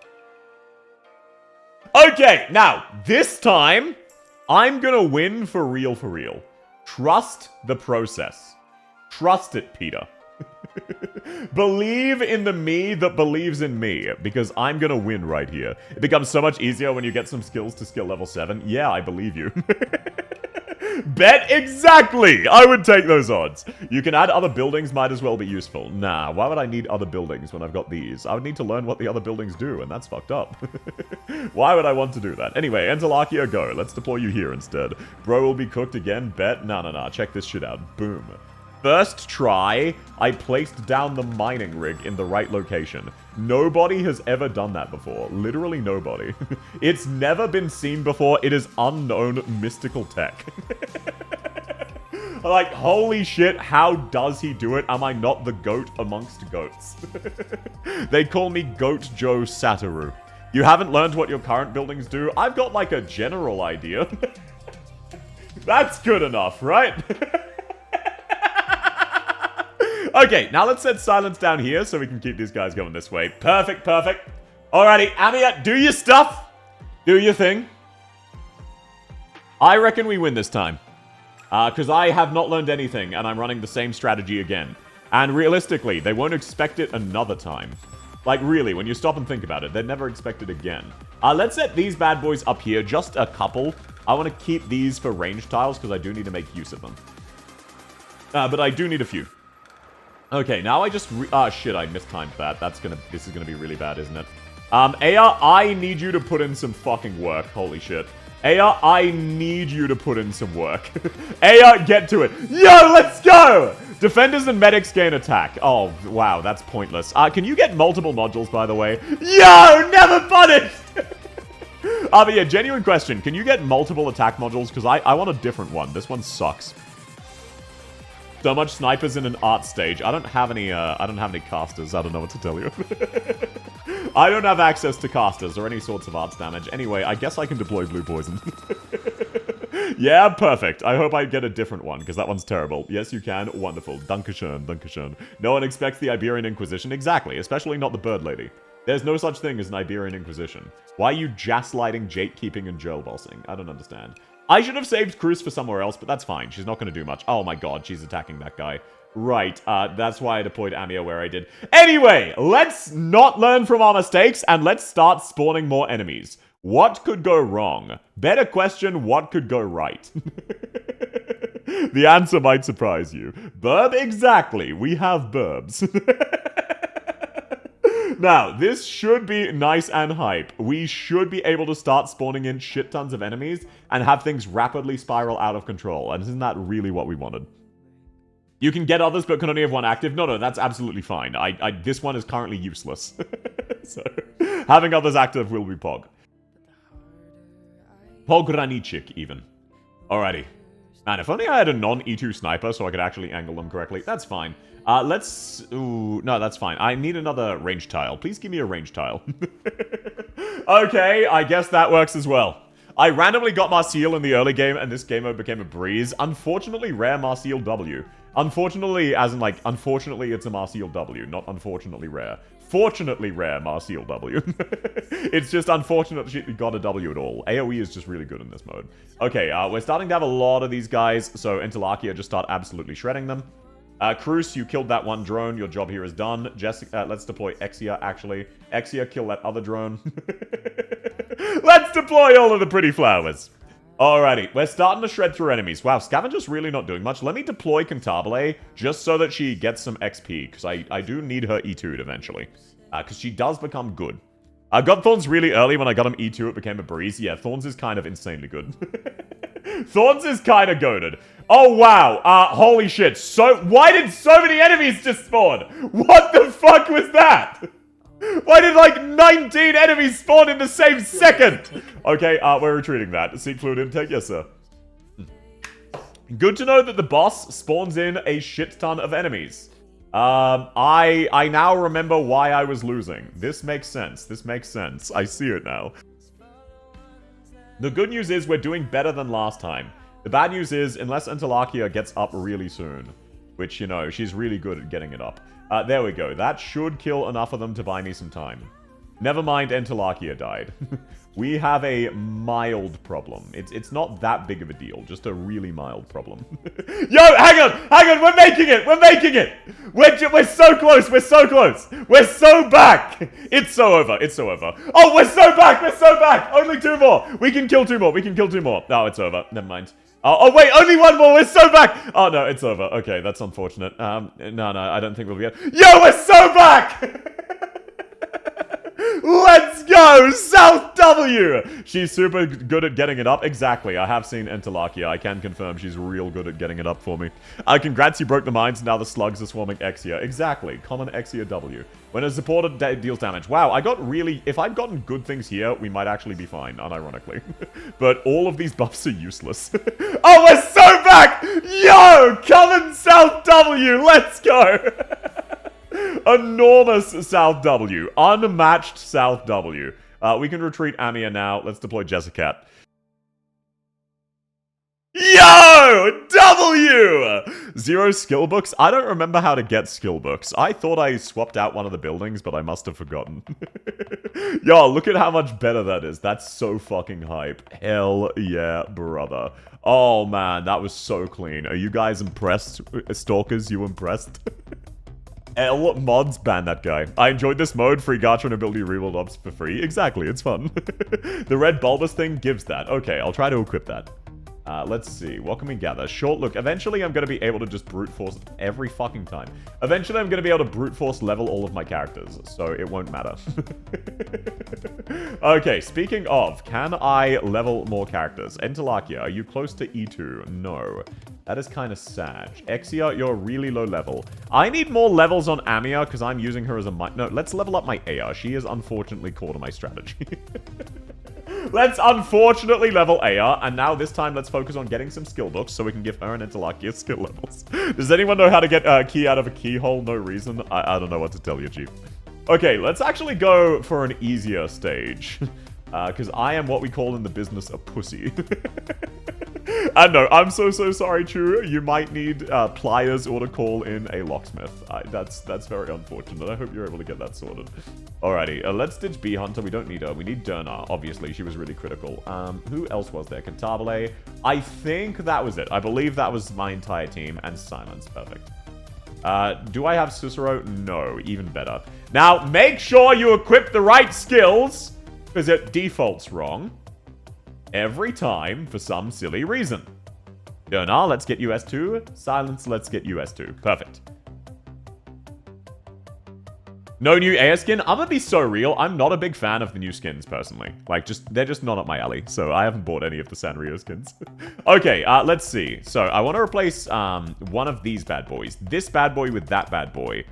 [SPEAKER 1] Okay, now, this time, I'm gonna win for real, for real. Trust the process. Trust it, Peter. Believe in the me that believes in me, because I'm gonna win right here. It becomes so much easier when you get some skills to skill level 7. Yeah, I believe you. Bet exactly! I would take those odds. You can add other buildings, might as well be useful. Nah, why would I need other buildings when I've got these? I would need to learn what the other buildings do, and that's fucked up. Why would I want to do that? Anyway, Enterlacia, go. Let's deploy you here instead. Bro will be cooked again, bet? Nah. Check this shit out. Boom. First try, I placed down the mining rig in the right location. Nobody has ever done that before. Literally nobody. It's never been seen before. It is unknown mystical tech. Like, holy shit, how does he do it? Am I not the goat amongst goats? They call me Goat Joe Satoru. You haven't learned what your current buildings do? I've got, like, a general idea. That's good enough, right? Okay, now let's set silence down here so we can keep these guys going this way. Perfect. Alrighty, Amiya, do your stuff. Do your thing. I reckon we win this time. Because I have not learned anything, and I'm running the same strategy again. And realistically, they won't expect it another time. Like, really, when you stop and think about it, they'd never expect it again. Let's set these bad boys up here, just a couple. I want to keep these for range tiles, because I do need to make use of them. But I do need a few. Okay, now I just shit, I mistimed that. This is gonna be really bad, isn't it? Aya, I need you to put in some fucking work. Holy shit. Aya, I need you to put in some work. Aya, get to it. Yo, let's go! Defenders and medics gain attack. Oh, wow, that's pointless. Can you get multiple modules, by the way? Yo, never punished! But yeah, genuine question. Can you get multiple attack modules? Because I want a different one. This one sucks. So much snipers in an art stage. I don't have any casters. I don't know what to tell you. I don't have access to casters or any sorts of arts damage. Anyway, I guess I can deploy blue poison. Yeah, perfect. I hope I get a different one, because that one's terrible. Yes, you can. Wonderful. Dankeschön. No one expects the Iberian Inquisition. Exactly. Especially not the Bird Lady. There's no such thing as an Iberian Inquisition. Why are you gaslighting, jake-keeping, and jail-bossing? I don't understand. I should have saved Cruz for somewhere else, but that's fine. She's not going to do much. Oh my god, she's attacking that guy. Right, that's why I deployed Amiya where I did. Anyway, let's not learn from our mistakes, and let's start spawning more enemies. What could go wrong? Better question, what could go right? The answer might surprise you. Burb? Exactly, we have burbs. Now, this should be nice and hype. We should be able to start spawning in shit tons of enemies and have things rapidly spiral out of control. And isn't that really what we wanted? You can get others, but can only have one active? No, that's absolutely fine. This one is currently useless. So, having others active will be Pog. Pogranichik, even. Alrighty. Man, if only I had a non-E2 sniper so I could actually angle them correctly. That's fine. Ooh, no, that's fine. I need another range tile. Please give me a range tile. Okay, I guess that works as well. I randomly got Marseille in the early game, and this game mode became a breeze. Unfortunately, rare Marseille W. Unfortunately, as in, like, unfortunately it's a Marseille W, not unfortunately rare. Fortunately rare Marseille W. It's just unfortunate she got a W at all. AoE is just really good in this mode. Okay, we're starting to have a lot of these guys, so Enterlacia just start absolutely shredding them. Cruz, you killed that one drone. Your job here is done. Jessica, let's deploy Exia, actually. Exia, kill that other drone. Let's deploy all of the pretty flowers. Alrighty, we're starting to shred through enemies. Wow, Scavenger's really not doing much. Let me deploy Cantabile, just so that she gets some XP, because I do need her E2'd eventually. Because she does become good. I got Thorns really early. When I got him E2, it became a breeze. Yeah, Thorns is kind of insanely good. Thorns is kind of goated. Oh, wow. Holy shit. Why did so many enemies just spawn? What the fuck was that? Why did, like, 19 enemies spawn in the same second? Okay, we're retreating that. Seek fluid intake? Yes, sir. Good to know that the boss spawns in a shit ton of enemies. I now remember why I was losing. This makes sense. This makes sense. I see it now. The good news is we're doing better than last time. The bad news is, unless Enterlacia gets up really soon, which, you know, she's really good at getting it up. There we go. That should kill enough of them to buy me some time. Never mind, Enterlacia died. We have a mild problem. It's not that big of a deal, just a really mild problem. Yo, hang on, we're making it, we're so close, we're so back. It's so over. Oh, we're so back, only 2 more. We can kill 2 more, Oh, it's over, never mind. Oh, wait, only 1 more, we're so back. Oh, no, it's over. Okay, that's unfortunate. No, I don't think we'll be able. Yo, we're so back. Let's go! South W! She's super good at getting it up. Exactly. I have seen Enterlacia. I can confirm she's real good at getting it up for me. Congrats, you broke the mines. Now the slugs are swarming Exia. Exactly. Common Exia W. When a supporter deals damage. Wow, I got really... If I'd gotten good things here, we might actually be fine, unironically. But all of these buffs are useless. Oh, we're so back! Yo! Common South W! Let's go! Enormous South W. Unmatched South W. We can retreat Amiya now. Let's deploy Jessicat. Yo! W! 0 skill books? I don't remember how to get skill books. I thought I swapped out one of the buildings, but I must have forgotten. Yo, look at how much better that is. That's so fucking hype. Hell yeah, brother. Oh man, that was so clean. Are you guys impressed? Stalkers, you impressed? L mods ban that guy. I enjoyed this mode. Free gacha and ability rebuild ops for free. Exactly, it's fun. The red bulbous thing gives that. Okay, I'll try to equip that. Let's see. What can we gather? Short look. Eventually, I'm going to be able to just brute force every fucking time. Eventually, I'm going to be able to brute force level all of my characters, so it won't matter. Okay, speaking of, can I level more characters? Enterlacia, are you close to E2? No. That is kind of sad. Exia, you're really low level. I need more levels on Amiya because I'm using her as a... No, let's level up my Aya. She is unfortunately core to my strategy. Let's unfortunately level Aya, and now this time let's focus on getting some skill books so we can give her and Enterlacia skill levels. Does anyone know how to get a key out of a keyhole? No reason? I don't know what to tell you, Chief. Okay, let's actually go for an easier stage. Because I am what we call in the business a pussy. And no, I'm so sorry, Chu. You might need pliers or to call in a locksmith. That's very unfortunate. I hope you're able to get that sorted. Alrighty, let's ditch Bee Hunter. We don't need her. We need Derna, obviously. She was really critical. Who else was there? Cantabile. I think that was it. I believe that was my entire team. And Simons. Perfect. Do I have Cicero? No. Even better. Now, make sure you equip the right skills, because it defaults wrong every time for some silly reason. Derna, let's get US2. Silence, let's get US2. Perfect. No new Aya skin? I'm gonna be so real. I'm not a big fan of the new skins, personally. Like, they're just not up my alley. So I haven't bought any of the Sanrio skins. Okay, let's see. So I want to replace one of these bad boys. This bad boy with that bad boy.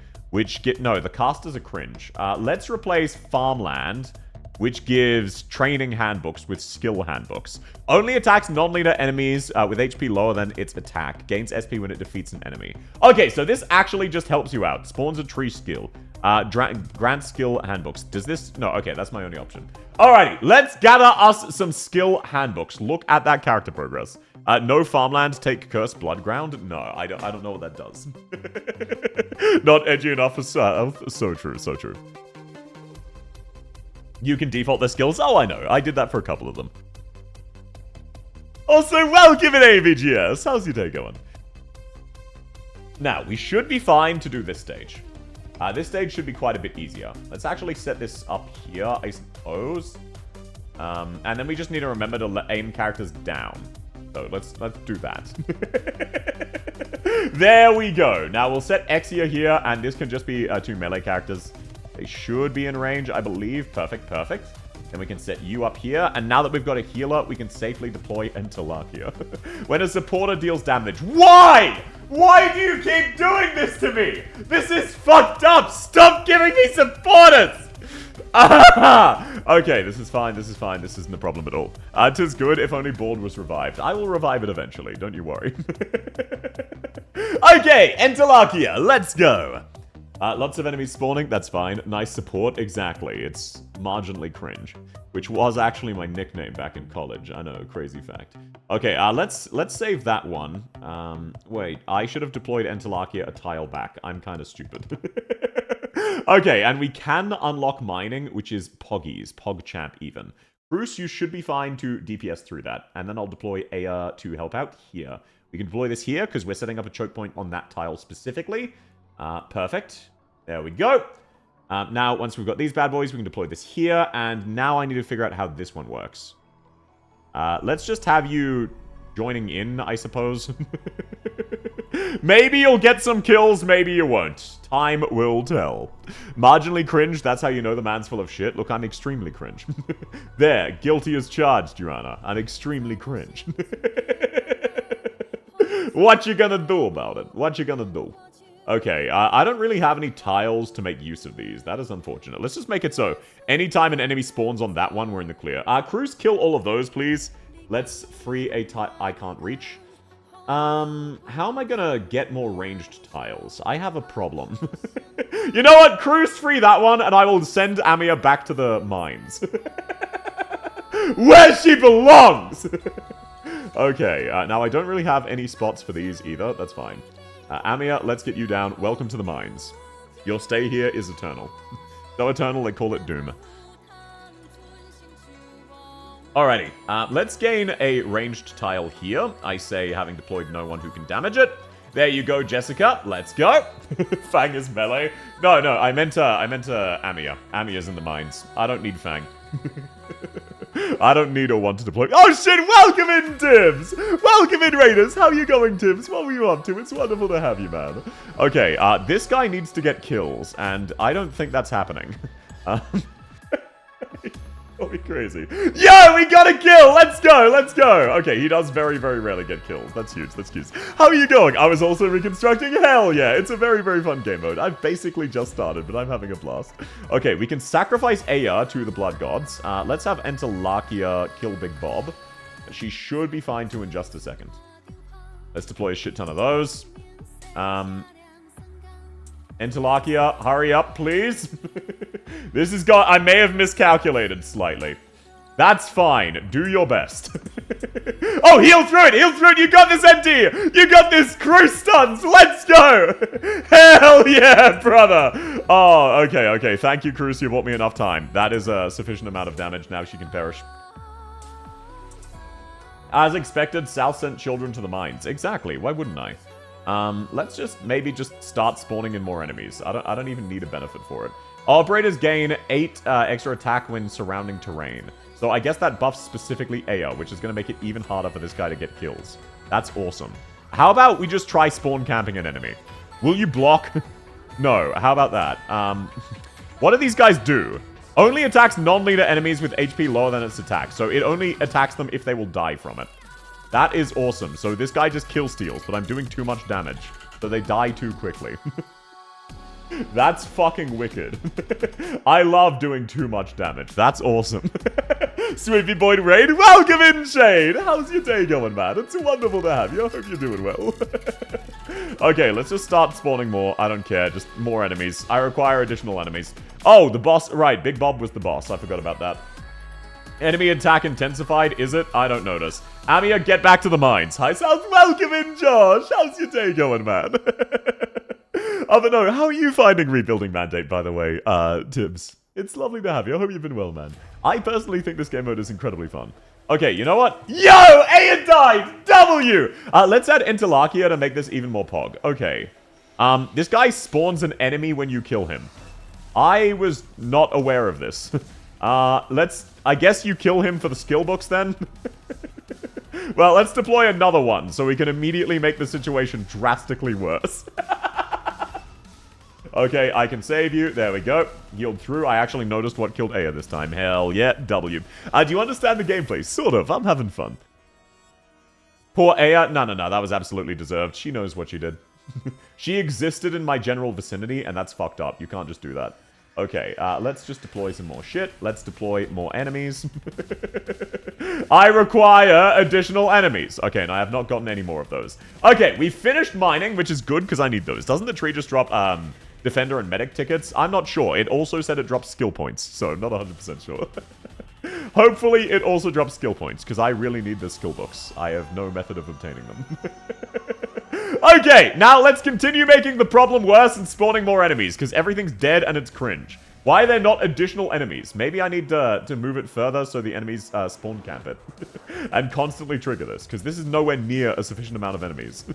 [SPEAKER 1] No, the casters are cringe. Let's replace Farmland, which gives training handbooks with skill handbooks. Only attacks non-leader enemies with HP lower than its attack. Gains SP when it defeats an enemy. Okay, so this actually just helps you out. Spawns a tree skill. Grant skill handbooks. Does this... No, okay, that's my only option. Alrighty, let's gather us some skill handbooks. Look at that character progress. No farmland, take curse bloodground. No, I don't know what that does. Not edgy enough for South. So true, so true. You can default their skills. Oh, I know. I did that for a couple of them. Also, welcome in AVGS. How's your day going? Now, we should be fine to do this stage. This stage should be quite a bit easier. Let's actually set this up here, I suppose. And then we just need to remember to aim characters down. So let's do that. There we go. Now we'll set Exia here, and this can just be 2 melee characters. They should be in range, I believe. Perfect, perfect. Then we can set you up here. And now that we've got a healer, we can safely deploy Enterlacia. When a supporter deals damage. Why? Why do you keep doing this to me? This is fucked up. Stop giving me supporters. Okay, this is fine. This is fine. This isn't a problem at all. 'Tis good if only Bald was revived. I will revive it eventually. Don't you worry. Okay, Enterlacia. Let's go. Lots of enemies spawning, that's fine. Nice support, exactly. It's marginally cringe. Which was actually my nickname back in college. I know, crazy fact. Okay, let's save that one. Wait, I should have deployed Enterlacia a tile back. I'm kind of stupid. Okay, and we can unlock mining, which is Poggies. PogChamp even. Bruce, you should be fine to DPS through that. And then I'll deploy Aya to help out here. We can deploy this here because we're setting up a choke point on that tile specifically. Perfect. There we go. Now, once we've got these bad boys, we can deploy this here. And now I need to figure out how this one works. Let's just have you joining in, I suppose. Maybe you'll get some kills, maybe you won't. Time will tell. Marginally cringe, that's how you know the man's full of shit. Look, I'm extremely cringe. There, guilty as charged, Your Honor. I'm extremely cringe. What you gonna do about it? What you gonna do? Okay, I don't really have any tiles to make use of these. That is unfortunate. Let's just make it so. Anytime an enemy spawns on that one, we're in the clear. Cruz, kill all of those, please. Let's free a tile I can't reach. How am I gonna get more ranged tiles? I have a problem. You know what? Cruz, free that one, and I will send Amiya back to the mines. Where she belongs! Okay, now I don't really have any spots for these either. That's fine. Amiya, let's get you down. Welcome to the mines. Your stay here is eternal. So eternal, they call it doom. Alrighty, let's gain a ranged tile here. I say, having deployed no one who can damage it. There you go, Jessica. Let's go. Fang is melee. No, I meant Amiya. Amiya's in the mines. I don't need Fang. I don't need a one to deploy. Oh shit, welcome in, Tibbs! Welcome in, Raiders! How are you going, Tibbs? What were you up to? It's wonderful to have you, man. Okay, this guy needs to get kills, and I don't think that's happening. That'll be crazy. Yo, we got a kill! Let's go! Let's go! Okay, he does very, very rarely get kills. That's huge. That's huge. How are you going? I was also reconstructing. Hell yeah! It's a very, very fun game mode. I've basically just started, but I'm having a blast. Okay, we can sacrifice Aya to the Blood Gods. Let's have Entalakia kill Big Bob. She should be fine too in just a second. Let's deploy a shit ton of those. Entalakia, hurry up, please. This is I may have miscalculated slightly. That's fine. Do your best. Oh, heal through it! Heal through it! You got this, MT! You got this! Cruise stuns! Let's go! Hell yeah, brother! Oh, okay. Thank you, Cruise. You bought me enough time. That is a sufficient amount of damage. Now she can perish. As expected, South sent children to the mines. Exactly. Why wouldn't I? Let's just maybe start spawning in more enemies. I don't even need a benefit for it. Operators gain 8 extra attack when surrounding terrain. So I guess that buffs specifically Aya, which is going to make it even harder for this guy to get kills. That's awesome. How about we just try spawn camping an enemy? Will you block? No. How about that? What do these guys do? Only attacks non-leader enemies with HP lower than its attack. So it only attacks them if they will die from it. That is awesome. So this guy just kill steals, but I'm doing too much damage. So they die too quickly. That's fucking wicked. I love doing too much damage. That's awesome. Sweepy Boy Raid, welcome in, Shade. How's your day going, man? It's wonderful to have you. I hope you're doing well. Okay, let's just start spawning more. I don't care. Just more enemies. I require additional enemies. Oh, the boss. Right, Big Bob was the boss. I forgot about that. Enemy attack intensified, is it? I don't notice. Amiya, get back to the mines. Hi, South. Welcome in, Josh. How's your day going, man? But no, how are you finding Rebuilding Mandate, by the way, Tibbs? It's lovely to have you. I hope you've been well, man. I personally think this game mode is incredibly fun. Okay, you know what? Yo! Aya died! W! Let's add Entalakia to make this even more pog. Okay. This guy spawns an enemy when you kill him. I was not aware of this. I guess you kill him for the skill books then? Well, let's deploy another one so we can immediately make the situation drastically worse. Okay, I can save you. There we go. Healed through. I actually noticed what killed Aya this time. Hell yeah, W. Do you understand the gameplay? Sort of. I'm having fun. Poor Aya. No. That was absolutely deserved. She knows what she did. She existed in my general vicinity, and that's fucked up. You can't just do that. Okay, let's just deploy some more shit. Let's deploy more enemies. I require additional enemies. Okay, and I have not gotten any more of those. Okay, we finished mining, which is good because I need those. Doesn't the tree just drop Defender and Medic tickets? I'm not sure. It also said it drops skill points, so I'm not 100% sure. Hopefully, it also drops skill points, because I really need the skill books. I have no method of obtaining them. Okay, now let's continue making the problem worse and spawning more enemies, because everything's dead and it's cringe. Why are there not additional enemies? Maybe I need to move it further so the enemies spawn camp it. And constantly trigger this, because this is nowhere near a sufficient amount of enemies.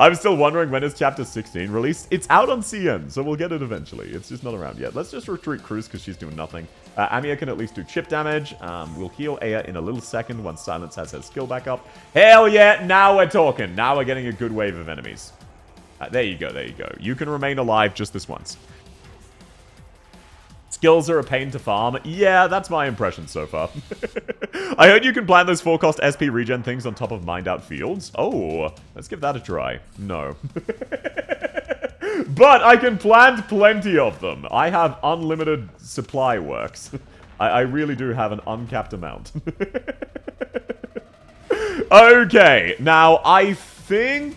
[SPEAKER 1] I'm still wondering when is Chapter 16 released. It's out on CN, so we'll get it eventually. It's just not around yet. Let's just retreat Cruz, because she's doing nothing. Amiya can at least do chip damage. We'll heal Aya in a little second once Silence has her skill back up. Hell yeah, now we're talking. Now we're getting a good wave of enemies. There you go, there you go. You can remain alive just this once. Skills are a pain to farm. Yeah, that's my impression so far. I heard you can plant those 4-cost SP regen things on top of mined out fields. Oh, let's give that a try. No. But I can plant plenty of them. I have unlimited supply works. I really do have an uncapped amount. Okay, now I think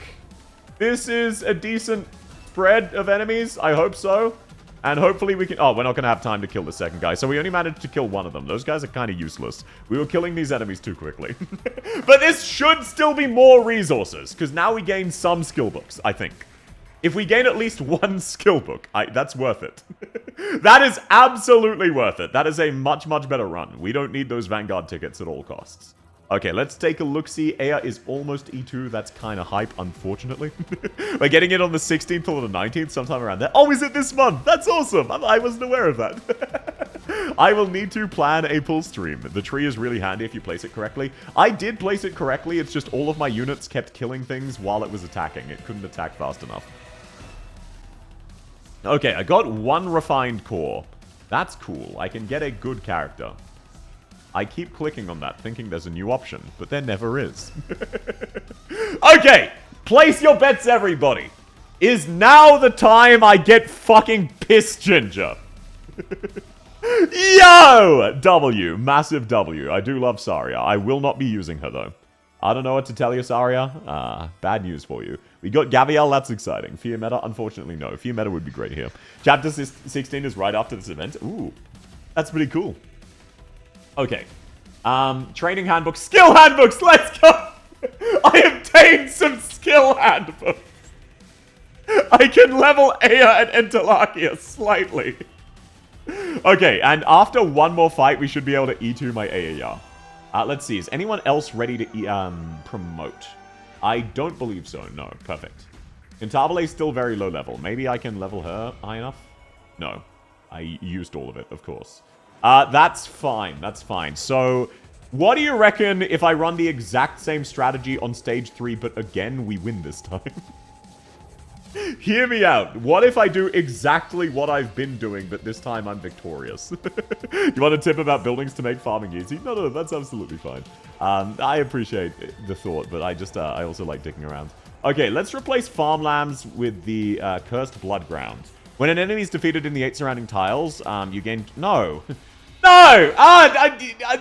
[SPEAKER 1] this is a decent spread of enemies. I hope so. And hopefully we can... Oh, we're not going to have time to kill the second guy. So we only managed to kill one of them. Those guys are kind of useless. We were killing these enemies too quickly. But this should still be more resources. Because now we gain some skill books, I think. If we gain at least one skill book, that's worth it. That is absolutely worth it. That is a much, much better run. We don't need those Vanguard tickets at all costs. Okay, let's take a look-see. Aya is almost E2. That's kind of hype, unfortunately. We're getting it on the 16th or the 19th, sometime around there. Oh, is it this month? That's awesome. I wasn't aware of that. I will need to plan a pull stream. The tree is really handy if you place it correctly. I did place it correctly. It's just all of my units kept killing things while it was attacking. It couldn't attack fast enough. Okay, I got one refined core. That's cool. I can get a good character. I keep clicking on that, thinking there's a new option, but there never is. Okay, place your bets, everybody. Is now the time I get fucking pissed, Ginger? Yo! W. Massive W. I do love Saria. I will not be using her, though. I don't know what to tell you, Saria. Bad news for you. We got Gavial, that's exciting. Fear Meta, unfortunately, no. Fear Meta would be great here. Chapter 16 is right after this event. Ooh, that's pretty cool. Okay. Training handbooks. Skill handbooks! Let's go! I obtained some skill handbooks! I can level Aya and Entalachia slightly. Okay, and after one more fight, we should be able to E2 my Aya. Let's see. Is anyone else ready to promote? I don't believe so. No. Perfect. Intabile is still very low level. Maybe I can level her high enough? No. I used all of it, of course. That's fine. That's fine. So, what do you reckon if I run the exact same strategy on stage 3, but again, we win this time? Hear me out. What if I do exactly what I've been doing, but this time I'm victorious? You want a tip about buildings to make farming easy? No, that's absolutely fine. I appreciate the thought, but I also like digging around. Okay, let's replace farmlands with the Cursed Blood Ground. When an enemy is defeated in the 8 surrounding tiles, you gain... No! No!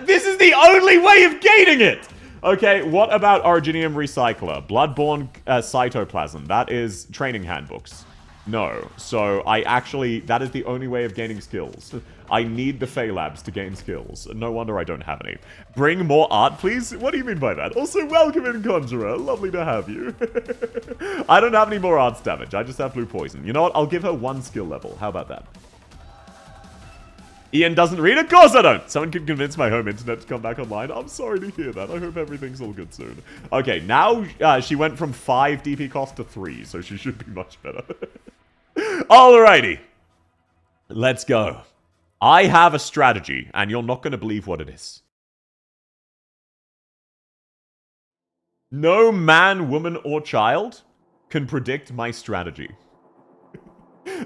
[SPEAKER 1] This is the only way of gaining it! Okay, what about Originium Recycler? Bloodborne Cytoplasm. That is training handbooks. No. So, that is the only way of gaining skills. I need the Phaelabs to gain skills. No wonder I don't have any. Bring more art, please? What do you mean by that? Also, welcome in, Conjurer. Lovely to have you. I don't have any more arts damage. I just have blue poison. You know what? I'll give her 1 skill level. How about that? Ian doesn't read? Of course I don't! Someone can convince my home internet to come back online. I'm sorry to hear that. I hope everything's all good soon. Okay, now she went from 5 DP cost to 3, so she should be much better. Alrighty. Let's go. I have a strategy, and you're not going to believe what it is. No man, woman, or child can predict my strategy.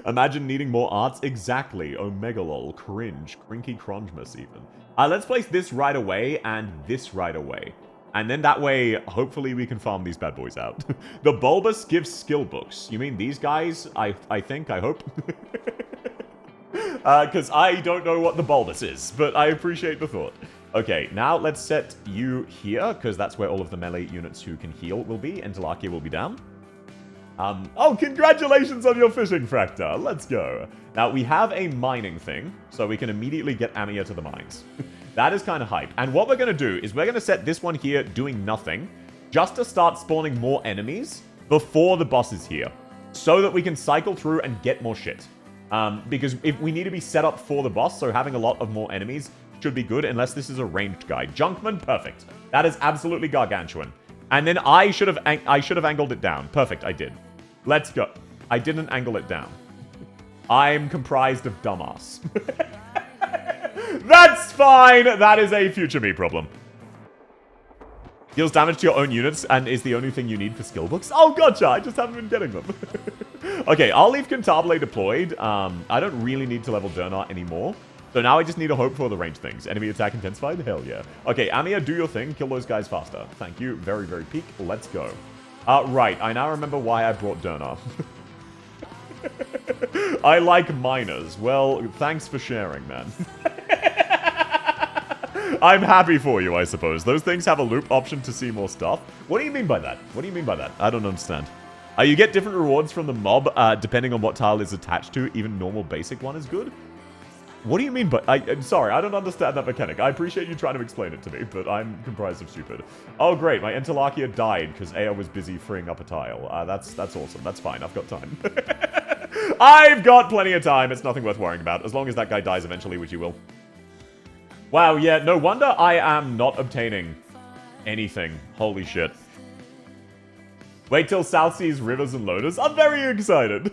[SPEAKER 1] Imagine needing more arts. Exactly. Omegalol, cringe, crinky crongemus even. Let's place this right away and this right away. And then that way, hopefully we can farm these bad boys out. The Bulbous gives skill books. You mean these guys? I hope. Because I don't know what the Bulbous is, but I appreciate the thought. Okay, now let's set you here, because that's where all of the melee units who can heal will be. Entalachia will be down. Oh, congratulations on your fishing, Fracta. Let's go. Now, we have a mining thing, so we can immediately get Amiya to the mines. That is kind of hype. And what we're going to do is we're going to set this one here doing nothing, just to start spawning more enemies before the boss is here, so that we can cycle through and get more shit. Because if we need to be set up for the boss, so having a lot of more enemies should be good, unless this is a ranged guy. Junkman, perfect. That is absolutely gargantuan. And then I should have angled it down. Perfect, I did. Let's go. I didn't angle it down. I'm comprised of dumbass. That's fine! That is a future me problem. Deals damage to your own units and is the only thing you need for skill books. Oh, gotcha! I just haven't been getting them. Okay, I'll leave Cantabile deployed. I don't really need to level Dernart anymore. So now I just need to hope for the range things. Enemy attack intensified? Hell yeah. Okay, Amiya, do your thing. Kill those guys faster. Thank you. Very, very peak. Let's go. Right. I now remember why I brought Dernart. I like miners. Well, thanks for sharing, man. I'm happy for you, I suppose. Those things have a loop option to see more stuff. What do you mean by that? What do you mean by that? I don't understand. You get different rewards from the mob, depending on what tile is attached to. Even normal basic one is good. What do you mean by... I'm sorry, I don't understand that mechanic. I appreciate you trying to explain it to me, but I'm comprised of stupid. Oh, great. My Entalachia died because Aya was busy freeing up a tile. That's awesome. That's fine. I've got time. I've got plenty of time. It's nothing worth worrying about, as long as that guy dies eventually, which he will. Wow, yeah, no wonder I am not obtaining anything. Holy shit. Wait till South sees rivers and loaders. I'm very excited.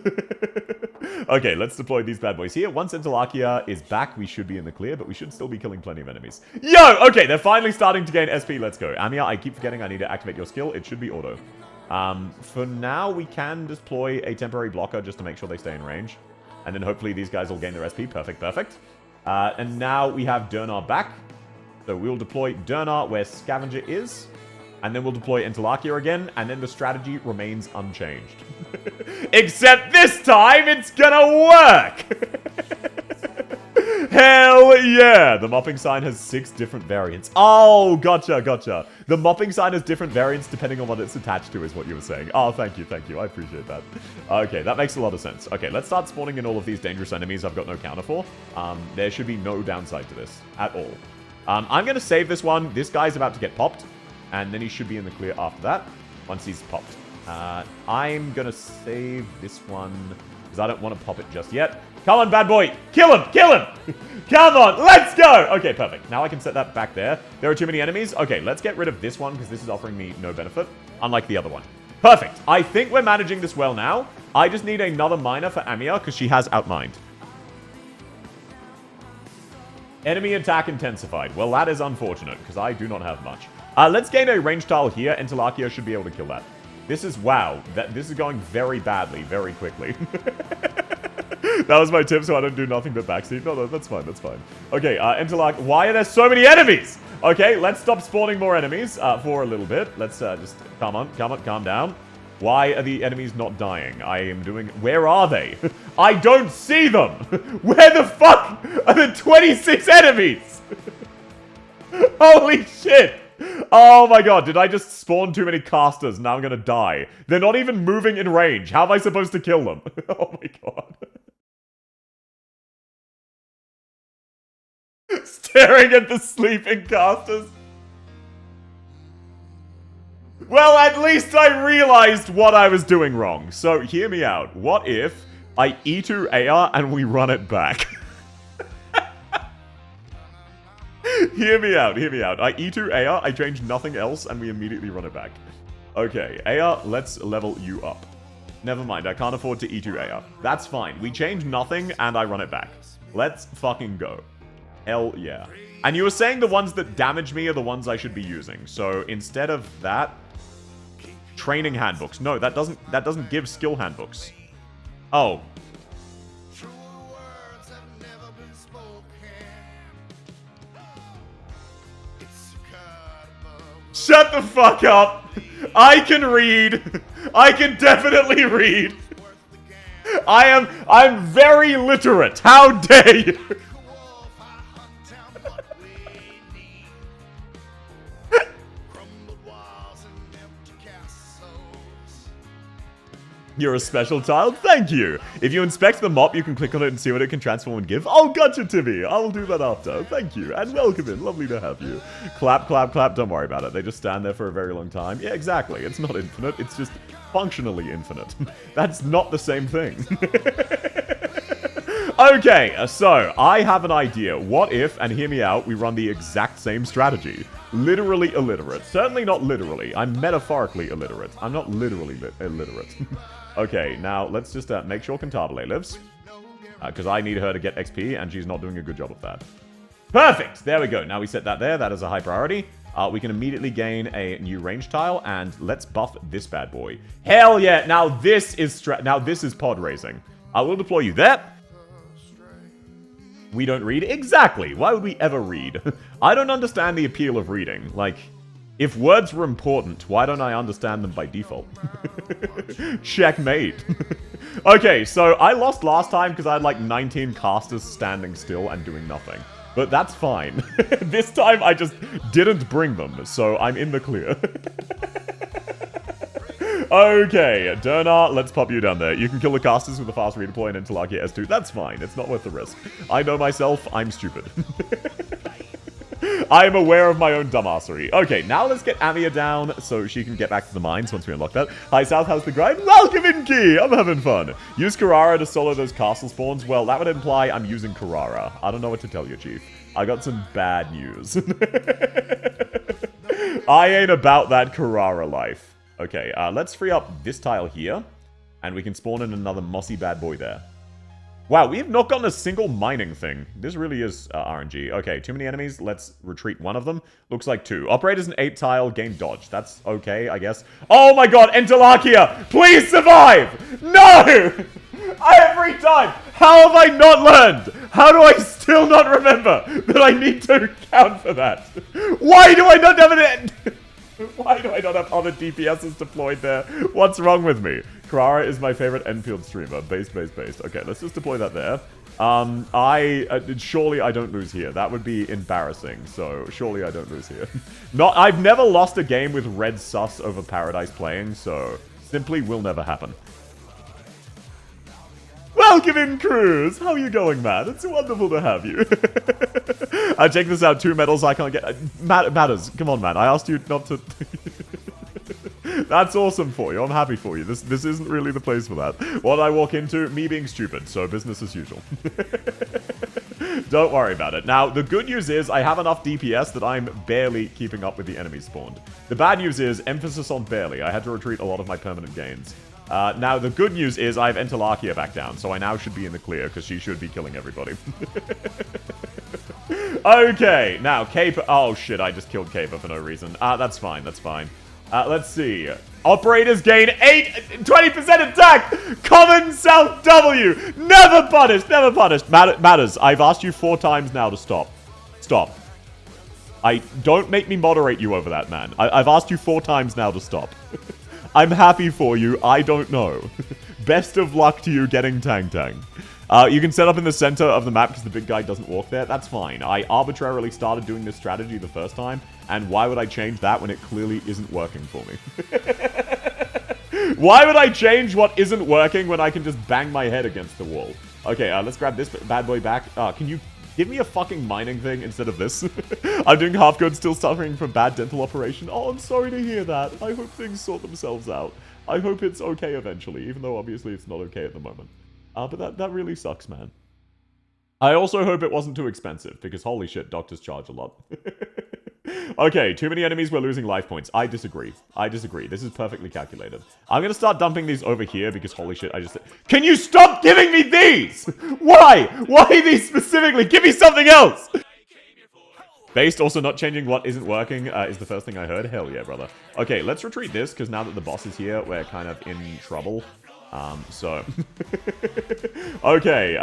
[SPEAKER 1] Okay, let's deploy these bad boys here. Once Entalachia is back, we should be in the clear, but we should still be killing plenty of enemies. Yo! Okay, they're finally starting to gain SP. Let's go. Amiya, I keep forgetting I need to activate your skill. It should be auto. For now, we can deploy a temporary blocker just to make sure they stay in range. And then hopefully these guys will gain their SP. Perfect, perfect. And now we have Dernart back. So we'll deploy Dernart where Scavenger is. And then we'll deploy Entalachia again. And then the strategy remains unchanged. Except this time, it's gonna work! Hell yeah! The mopping sign has 6 different variants. Oh, gotcha, gotcha. The mopping sign has different variants depending on what it's attached to, is what you were saying. Oh, thank you, thank you. I appreciate that. Okay, that makes a lot of sense. Okay, let's start spawning in all of these dangerous enemies I've got no counter for. There should be no downside to this at all. I'm going to save this one. This guy's about to get popped, and then he should be in the clear after that, once he's popped. I'm going to save this one, because I don't want to pop it just yet. Come on, bad boy. Kill him. Kill him. Come on. Let's go. Okay, perfect. Now I can set that back there. There are too many enemies. Okay, let's get rid of this one because this is offering me no benefit, unlike the other one. Perfect. I think we're managing this well now. I just need another miner for Amiya because she has outmined. Enemy attack intensified. Well, that is unfortunate because I do not have much. Let's gain a range tile here. Entalachia should be able to kill that. This is, wow. This is going very badly, very quickly. That was my tip, so I don't do nothing but backseat. No, that's fine, that's fine. Okay, Entalachia. Why are there so many enemies? Okay, let's stop spawning more enemies for a little bit. Let's just, calm down. Why are the enemies not dying? I am doing, where are they? I don't see them. Where the fuck are the 26 enemies? Holy shit. Oh my god, did I just spawn too many casters? Now I'm gonna die. They're not even moving in range. How am I supposed to kill them? Oh my god. Staring at the sleeping casters. Well, at least I realized what I was doing wrong. So, hear me out. What if I E2 AR and we run it back? Hear me out, hear me out. I E2 AR, I change nothing else, and we immediately run it back. Okay, AR, let's level you up. Never mind, I can't afford to E2 AR. That's fine. We change nothing, and I run it back. Let's fucking go. Hell yeah. And you were saying the ones that damage me are the ones I should be using. So instead of that, training handbooks. No, that doesn't give skill handbooks. Oh. Shut the fuck up. I can read. I can definitely read. I'm very literate. How dare you? You're a special child? Thank you! If you inspect the mop, you can click on it and see what it can transform and give. Oh, gotcha, Timmy! I will do that after. Thank you, and welcome in. Lovely to have you. Clap, clap, clap. Don't worry about it. They just stand there for a very long time. Yeah, exactly. It's not infinite. It's just functionally infinite. That's not the same thing. Okay, so I have an idea. What if, and hear me out, we run the exact same strategy? Literally illiterate. Certainly not literally. I'm metaphorically illiterate. I'm not literally illiterate. Okay, now let's just make sure Cantabile lives. Because I need her to get XP, and she's not doing a good job of that. Perfect! There we go. Now we set that there. That is a high priority. We can immediately gain a new range tile, and let's buff this bad boy. Hell yeah! Now this is pod racing. I will deploy you there. We don't read? Exactly! Why would we ever read? I don't understand the appeal of reading. Like, if words were important, why don't I understand them by default? Checkmate. Okay, so I lost last time because I had like 19 casters standing still and doing nothing. But that's fine. This time I just didn't bring them, so I'm in the clear. Okay, Dernar, let's pop you down there. You can kill the casters with a fast redeploy and Interlakia S2. That's fine. It's not worth the risk. I know myself. I'm stupid. I am aware of my own dumbassery. Okay, now let's get Amia down so she can get back to the mines once we unlock that. Hi, South, how's the grind? Welcome in, Key! I'm having fun. Use Carrara to solo those castle spawns. Well, that would imply I'm using Carrara. I don't know what to tell you, Chief. I got some bad news. I ain't about that Carrara life. Okay, let's free up this tile here, and we can spawn in another mossy bad boy there. Wow, we have not gotten a single mining thing. This really is RNG. Okay, too many enemies. Let's retreat one of them. Looks like 2. Operator's an 8 tile, gain dodge. That's okay, I guess. Oh my god, Interlakia! Please survive! No! Every time! How have I not learned? How do I still not remember that I need to account for that? Why do I not have an... Why do I not have other DPSs deployed there? What's wrong with me? Carrara is my favorite Enfield streamer. Based. Okay, let's just deploy that there. Surely I don't lose here. That would be embarrassing, so surely I don't lose here. I've never lost a game with Red Sus over Paradise playing, so simply will never happen. Welcome in, Cruz! How are you going, man? It's wonderful to have you. Check this out. 2 medals I can't get. Matters. Come on, man. I asked you not to... That's awesome for you. I'm happy for you. This isn't really the place for that. What I walk into? Me being stupid. So business as usual. Don't worry about it. Now, the good news is I have enough DPS that I'm barely keeping up with the enemies spawned. The bad news is emphasis on barely. I had to retreat a lot of my permanent gains. Now, the good news is I have Interlakia back down, so I now should be in the clear, because she should be killing everybody. Okay, now, Caper... Oh, shit, I just killed Caper for no reason. That's fine, that's fine. Let's see. Operators gain 20% attack! Common South W! Never punished, never punished. Matters, I've asked you 4 times now to stop. Stop. Don't make me moderate you over that, man. I've asked you 4 times now to stop. I'm happy for you. I don't know. Best of luck to you getting Tang Tang. You can set up in the center of the map because the big guy doesn't walk there. That's fine. I arbitrarily started doing this strategy the first time, and why would I change that when it clearly isn't working for me? Why would I change what isn't working when I can just bang my head against the wall? Okay, let's grab this bad boy back. Can you give me a fucking mining thing instead of this? I'm doing half good, still suffering from bad dental operation. Oh, I'm sorry to hear that. I hope things sort themselves out. I hope it's okay eventually, even though obviously it's not okay at the moment. But that really sucks, man. I also hope it wasn't too expensive, because holy shit, doctors charge a lot. Okay, too many enemies, we're losing life points. I disagree. I disagree. This is perfectly calculated. I'm gonna start dumping these over here, because holy shit, Can you stop giving me these? Why? Why these specifically? Give me something else! Based also not changing what isn't working is the first thing I heard. Hell yeah, brother. Okay, let's retreat this, because now that the boss is here, we're kind of in trouble. Okay,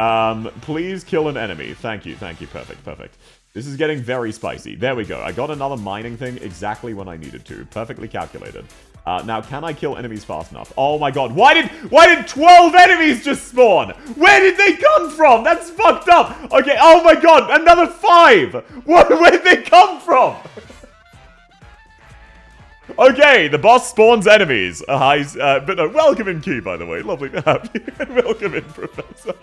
[SPEAKER 1] please kill an enemy. Thank you, perfect. This is getting very spicy. There we go. I got another mining thing exactly when I needed to. Perfectly calculated. Now, can I kill enemies fast enough? Oh my god, why did 12 enemies just spawn? Where did they come from? That's fucked up. Okay, oh my god, another 5. Where did they come from? Okay, the boss spawns enemies. But no, welcome in, Key, by the way. Lovely to have you. Welcome in, Professor.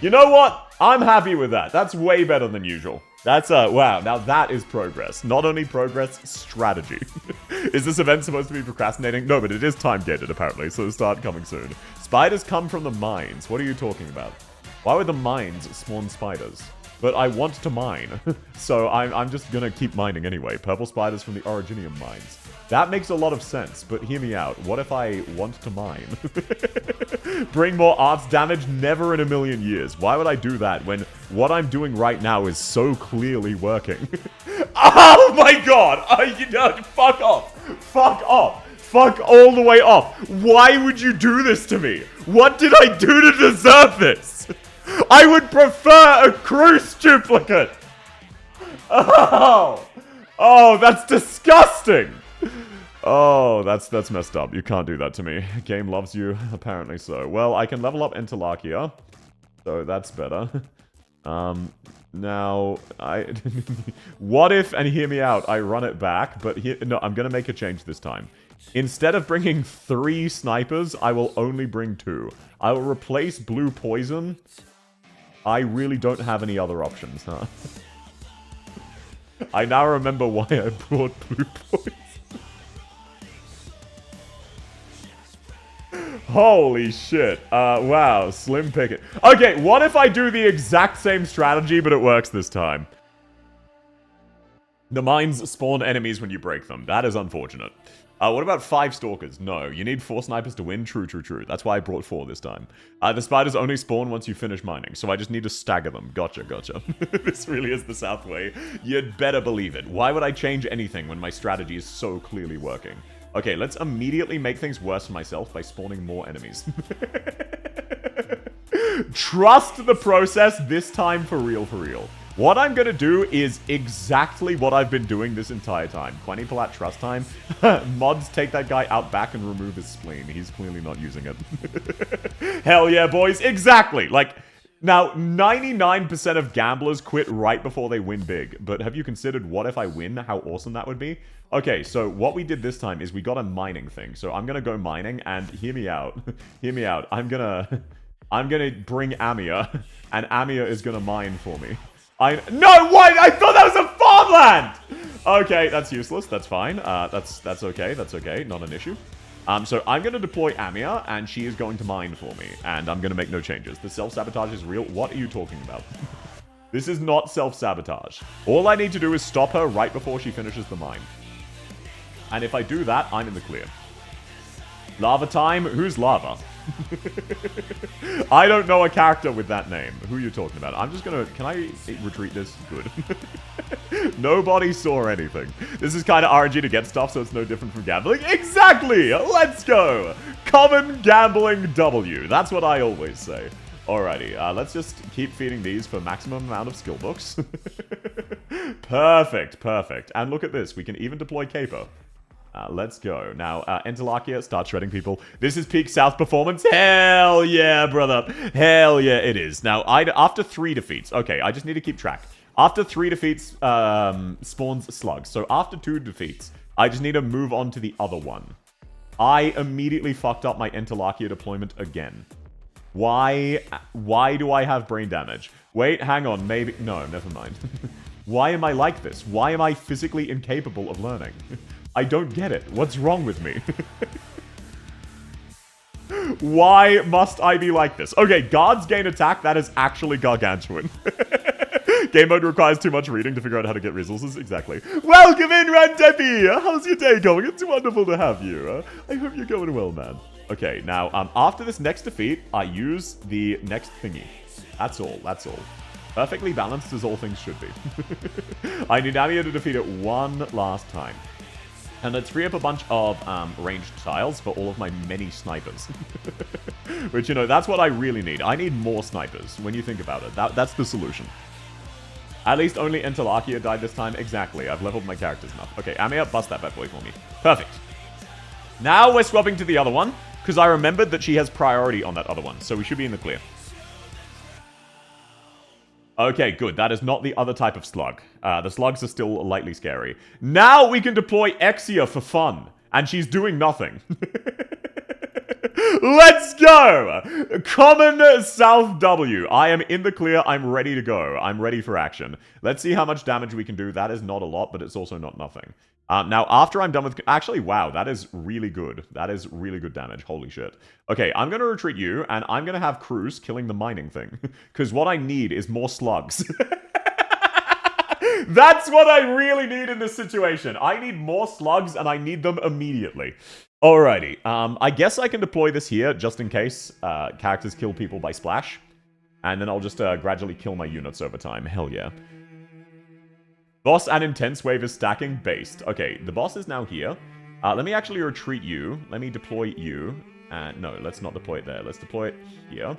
[SPEAKER 1] You know what? I'm happy with that. That's way better than usual. That's, wow, now that is progress. Not only progress, strategy. Is this event supposed to be procrastinating? No, but it is time-gated, apparently, so start coming soon. Spiders come from the mines. What are you talking about? Why would the mines spawn spiders? But I want to mine, so I'm just gonna keep mining anyway. Purple spiders from the Originium mines. That makes a lot of sense, but hear me out. What if I want to mine? Bring more arts damage? Never in a million years. Why would I do that when what I'm doing right now is so clearly working? Oh my god! Fuck off! Fuck off! Fuck all the way off! Why would you do this to me? What did I do to deserve this? I would prefer a Cruise duplicate! Oh! Oh, that's disgusting! Oh, that's messed up. You can't do that to me. Game loves you. Apparently so. Well, I can level up Entelakia. So that's better. Now, what if, and hear me out, I run it back, but no, I'm gonna make a change this time. Instead of bringing 3 snipers, I will only bring 2. I will replace Blue Poison. I really don't have any other options, huh? I now remember why I brought Blue Poison. Holy shit. Wow, slim picket. Okay, what if I do the exact same strategy, but it works this time? The mines spawn enemies when you break them. That is unfortunate. What about 5 stalkers? No, you need 4 snipers to win. True, true, true. That's why I brought 4 this time. The spiders only spawn once you finish mining, so I just need to stagger them. Gotcha, gotcha. This really is the South way. You'd better believe it. Why would I change anything when my strategy is so clearly working? Okay, let's immediately make things worse for myself by spawning more enemies. Trust the process this time for real, for real. What I'm gonna do is exactly what I've been doing this entire time. Quani Palat trust time. Mods, take that guy out back and remove his spleen. He's clearly not using it. Hell yeah, boys. Exactly. Like, now, 99% of gamblers quit right before they win big. But have you considered what if I win? How awesome that would be? Okay, so what we did this time is we got a mining thing. So I'm gonna go mining, and hear me out. Hear me out. I'm gonna bring Amia, and Amia is gonna mine for me. No, what? I thought that was a farmland! Okay, that's useless. That's fine. That's okay. That's okay. Not an issue. So I'm going to deploy Amia, and she is going to mine for me. And I'm going to make no changes. The self-sabotage is real. What are you talking about? This is not self-sabotage. All I need to do is stop her right before she finishes the mine. And if I do that, I'm in the clear. Lava time? Who's Lava? I don't know a character with that name. Who are you talking about? I'm just gonna... Can I retreat this? Good. Nobody saw anything. This is kind of RNG to get stuff, so it's no different from gambling. Exactly! Let's go! Common gambling W. That's what I always say. Alrighty, let's just keep feeding these for maximum amount of skill books. Perfect, perfect. And look at this. We can even deploy Capo. Let's go. Now, Entelakia, start shredding people. This is peak South performance. Hell yeah, brother. Hell yeah, it is. Now, after 3 defeats... Okay, I just need to keep track. After 3 defeats, spawns slugs. So after 2 defeats, I just need to move on to the other one. I immediately fucked up my Entelakia deployment again. Why do I have brain damage? Wait, hang on, maybe... No, never mind. Why am I like this? Why am I physically incapable of learning? I don't get it. What's wrong with me? Why must I be like this? Okay, guards gain attack. That is actually gargantuan. Game mode requires too much reading to figure out how to get resources. Exactly. Welcome in, Randepi! How's your day going? It's wonderful to have you. I hope you're going well, man. Okay, now, after this next defeat, I use the next thingy. That's all. That's all. Perfectly balanced as all things should be. I need Amia to defeat it one last time. And let's free up a bunch of ranged tiles for all of my many snipers. Which, you know, that's what I really need. I need more snipers, when you think about it. That's the solution. At least only Entelakia died this time. Exactly. I've leveled my characters enough. Okay, Amia, bust that bad boy for me. Perfect. Now we're swapping to the other one, because I remembered that she has priority on that other one. So we should be in the clear. Okay, good. That is not the other type of slug. The slugs are still lightly scary. Now we can deploy Exia for fun. And she's doing nothing. Let's go! Common South W. I am in the clear. I'm ready to go. I'm ready for action. Let's see how much damage we can do. That is not a lot, but it's also not nothing. Now, after I'm done with... Actually, wow, that is really good. That is really good damage. Holy shit. Okay, I'm going to retreat you, and I'm going to have Cruz killing the mining thing. Because what I need is more slugs. That's what I really need in this situation. I need more slugs, and I need them immediately. Alrighty. I guess I can deploy this here, just in case characters kill people by splash. And then I'll just gradually kill my units over time. Hell yeah. Boss and Intense Wave is stacking based. Okay, the boss is now here. Let me actually retreat you. Let me deploy you. No, let's not deploy it there. Let's deploy it here.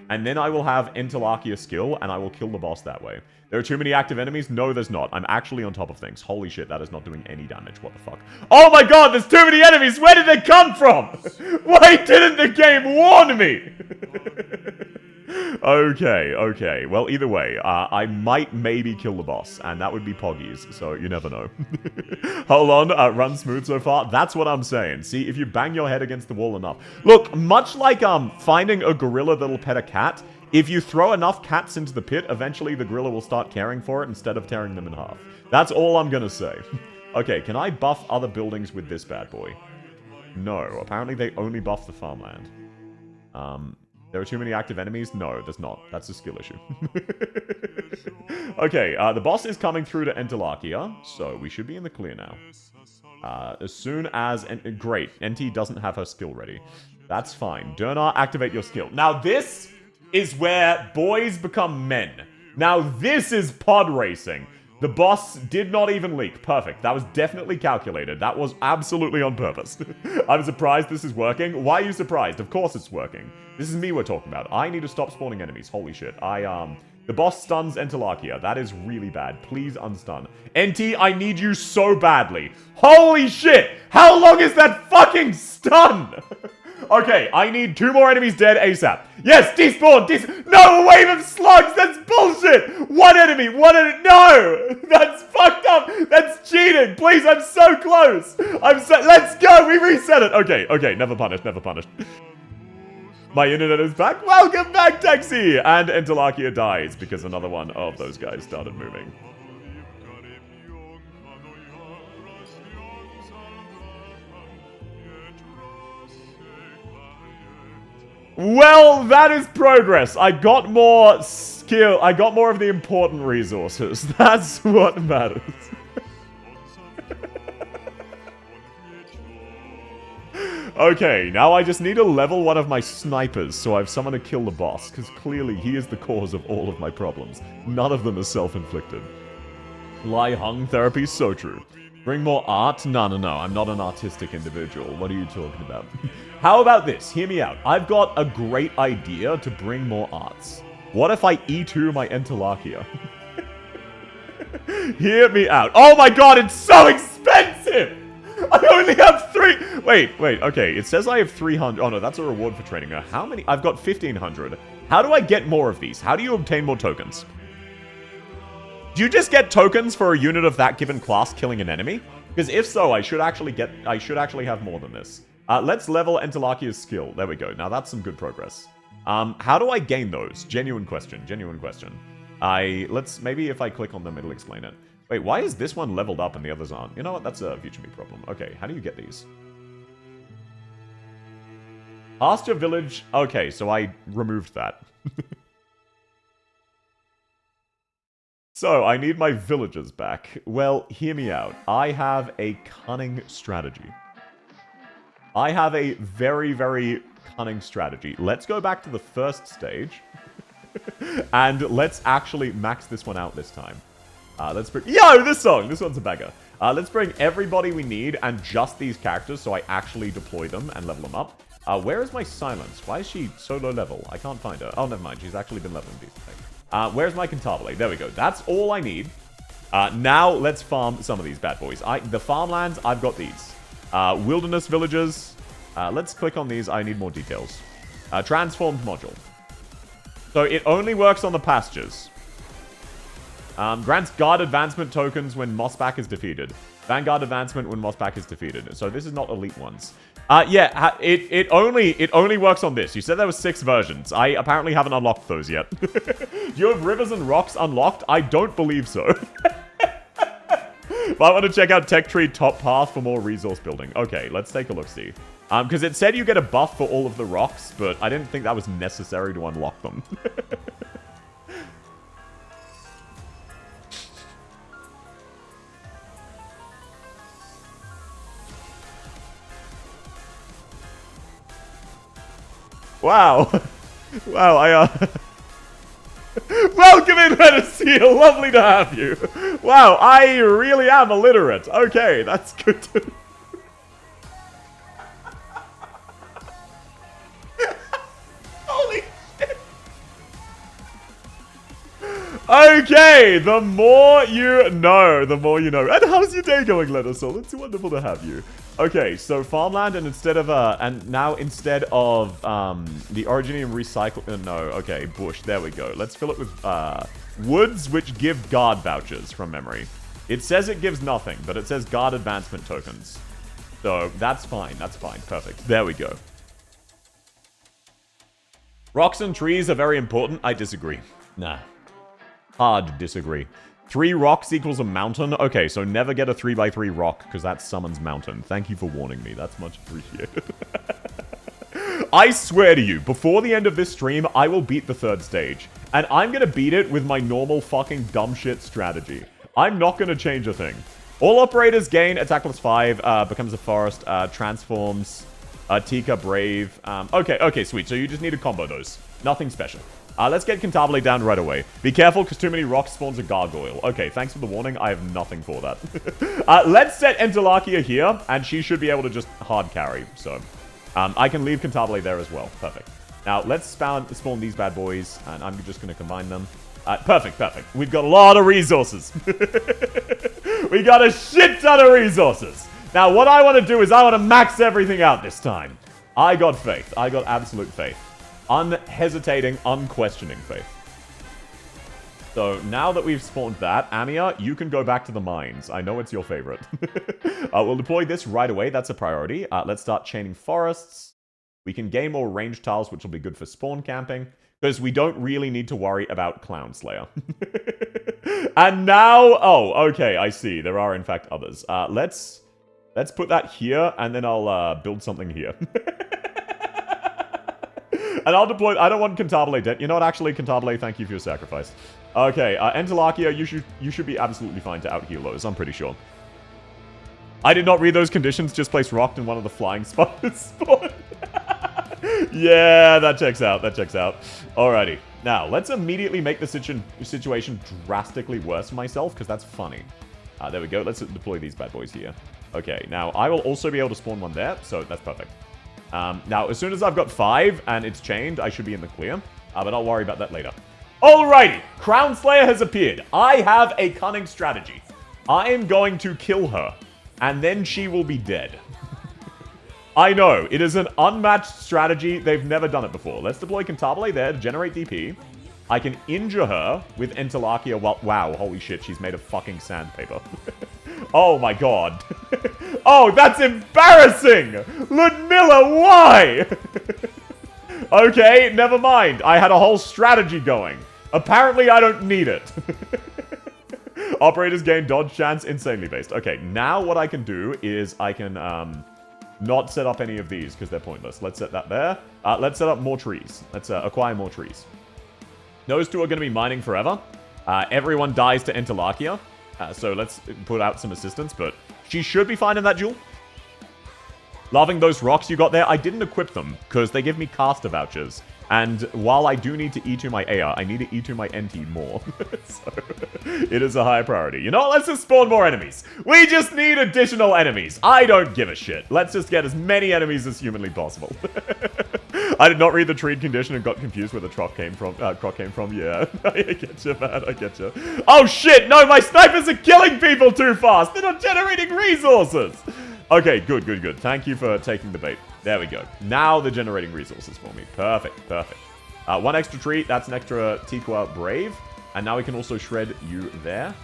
[SPEAKER 1] And then I will have Interlacia skill, and I will kill the boss that way. There are too many active enemies? No, there's not. I'm actually on top of things. Holy shit, that is not doing any damage. What the fuck? Oh my god, there's too many enemies! Where did they come from? Why didn't the game warn me? Okay. Well, either way, I might maybe kill the boss, and that would be Poggies, so you never know. Hold on, run smooth so far. That's what I'm saying. See, if you bang your head against the wall enough. Look, much like finding a gorilla that'll pet a cat, if you throw enough cats into the pit, eventually the gorilla will start caring for it instead of tearing them in half. That's all I'm gonna say. Okay, can I buff other buildings with this bad boy? No, apparently they only buff the farmland. There are too many active enemies? No, there's not. That's a skill issue. Okay, the boss is coming through to Interlacia, so we should be in the clear now. As soon as... Great, NT doesn't have her skill ready. That's fine. Dernar, activate your skill. Now this is where boys become men. Now this is pod racing. The boss did not even leak. Perfect. That was definitely calculated. That was absolutely on purpose. I'm surprised this is working. Why are you surprised? Of course it's working. This is me we're talking about. I need to stop spawning enemies. Holy shit. The boss stuns Interlacia. That is really bad. Please unstun. NT, I need you so badly. Holy shit! How long is that fucking stun? Okay, I need 2 more enemies dead ASAP. Yes, despawn! No, a wave of slugs! That's bullshit! One enemy! No! That's fucked up! That's cheating! Please, I'm so close! Let's go! We reset it! Okay, never punished. My internet is back. Welcome back, Taxi! And Interlacia dies because another one of those guys started moving. Well, that is progress. I got more skill. I got more of the important resources. That's what matters. Okay, now I just need to level one of my snipers so I have someone to kill the boss, because clearly he is the cause of all of my problems. None of them are self-inflicted. Lie hung therapy, so true. Bring more art? No. I'm not an artistic individual. What are you talking about? How about this? Hear me out. I've got a great idea to bring more arts. What if I E2 my Interlacia? Hear me out. Oh my god, it's so expensive! I only have 3... Wait, okay. It says I have 300. Oh no, that's a reward for training. How many? I've got 1,500. How do I get more of these? How do you obtain more tokens? Do you just get tokens for a unit of that given class killing an enemy? Because if so, I should actually have more than this. Let's level Interlacia's skill. There we go. Now that's some good progress. How do I gain those? Genuine question. Maybe if I click on them, it'll explain it. Wait, why is this one leveled up and the others aren't? You know what? That's a future me problem. Okay, how do you get these? Pasture Village. Okay, so I removed that. So, I need my villagers back. Well, hear me out. I have a cunning strategy. I have a very, very cunning strategy. Let's go back to the first stage. And let's actually max this one out this time. Let's bring... Yo, this song! This one's a bagger. Let's bring everybody we need and just these characters so I actually deploy them and level them up. Where is my Silence? Why is she so low level? I can't find her. Oh, never mind. She's actually been leveling decently. Where's my Cantabile? There we go. That's all I need. Now, let's farm some of these bad boys. The farmlands, I've got these. Wilderness villages. Let's click on these. I need more details. Transformed module. So, it only works on the pastures. Grants guard advancement tokens when Mossback is defeated. Vanguard advancement when Mossback is defeated. So this is not elite ones. Yeah, it only works on this. You said there were 6 versions. I apparently haven't unlocked those yet. Do you have rivers and rocks unlocked? I don't believe so. But I want to check out Tech Tree Top Path for more resource building. Okay, let's take a look-see. Because it said you get a buff for all of the rocks, but I didn't think that was necessary to unlock them. Wow. Wow, Welcome in, Renaseal! Lovely to have you! Wow, I really am illiterate. Okay, that's good to... Holy shit! Okay, the more you know, the more you know. And how's your day going, Renaseal? It's wonderful to have you. Okay, so farmland, and instead of the Originium recycle, no, okay, bush, there we go. Let's fill it with, woods, which give guard vouchers from memory. It says it gives nothing, but it says guard advancement tokens. So, that's fine, perfect. There we go. Rocks and trees are very important. I disagree. Nah. Hard disagree. 3 rocks equals a mountain? Okay, so never get a 3x3 rock, because that summons mountain. Thank you for warning me. That's much appreciated. I swear to you, before the end of this stream, I will beat the 3rd stage. And I'm gonna beat it with my normal fucking dumb shit strategy. I'm not gonna change a thing. All operators gain attack plus 5, becomes a forest, transforms, Tika, brave. Okay, sweet. So you just need to combo those. Nothing special. Let's get Cantabile down right away. Be careful, because too many rocks spawns a gargoyle. Okay, thanks for the warning. I have nothing for that. Let's set Entalachia here, and she should be able to just hard carry. So, I can leave Cantabile there as well. Perfect. Now, let's spawn these bad boys, and I'm just going to combine them. Perfect. We've got a lot of resources. We got a shit ton of resources. Now, what I want to do is I want to max everything out this time. I got faith. I got absolute faith. Unhesitating, unquestioning faith. So, now that we've spawned that, Amia, you can go back to the mines. I know it's your favorite. We'll deploy this right away. That's a priority. Let's start chaining forests. We can gain more range tiles, which will be good for spawn camping. Because we don't really need to worry about Clown Slayer. And now... Oh, okay, I see. There are, in fact, others. Let's put that here, and then I'll build something here. And I'll deploy... I don't want Cantabile dead. You know what? Actually, Cantabile, thank you for your sacrifice. Okay, Entalachia, you should be absolutely fine to out-heal those. I'm pretty sure. I did not read those conditions. Just place rocked in one of the flying spots. Yeah, that checks out. Alrighty. Now, let's immediately make the situation drastically worse for myself, because that's funny. There we go. Let's deploy these bad boys here. Okay, now, I will also be able to spawn one there, so that's perfect. Now, as soon as I've got 5 and it's chained, I should be in the clear. But I'll worry about that later. Alrighty, Crown Slayer has appeared. I have a cunning strategy. I am going to kill her, and then she will be dead. I know, it is an unmatched strategy. They've never done it before. Let's deploy Cantabile there to generate DP. I can injure her with Entalachia. Wow, holy shit, she's made of fucking sandpaper. Oh my god. Oh, that's embarrassing! Ludmilla, why? Okay, never mind. I had a whole strategy going. Apparently, I don't need it. Operators gain dodge chance, insanely based. Okay, now what I can do is I can not set up any of these because they're pointless. Let's set that there. Let's set up more trees. Let's acquire more trees. Those two are going to be mining forever. Everyone dies to Entalachia. So let's put out some assistance, but she should be fine in that duel. Loving those rocks you got there. I didn't equip them because they give me caster vouchers. And while I do need to E2 my AR, I need to E2 my NT more. So, it is a high priority. You know what? Let's just spawn more enemies. We just need additional enemies. I don't give a shit. Let's just get as many enemies as humanly possible. I did not read the trade condition and got confused where the croc came from. Yeah, I get you, man. I get you. Oh, shit. No, my snipers are killing people too fast. They're not generating resources. Okay, good. Thank you for taking the bait. There we go. Now they're generating resources for me. Perfect. One extra tree. That's an extra Tikwa Brave. And now we can also shred you there.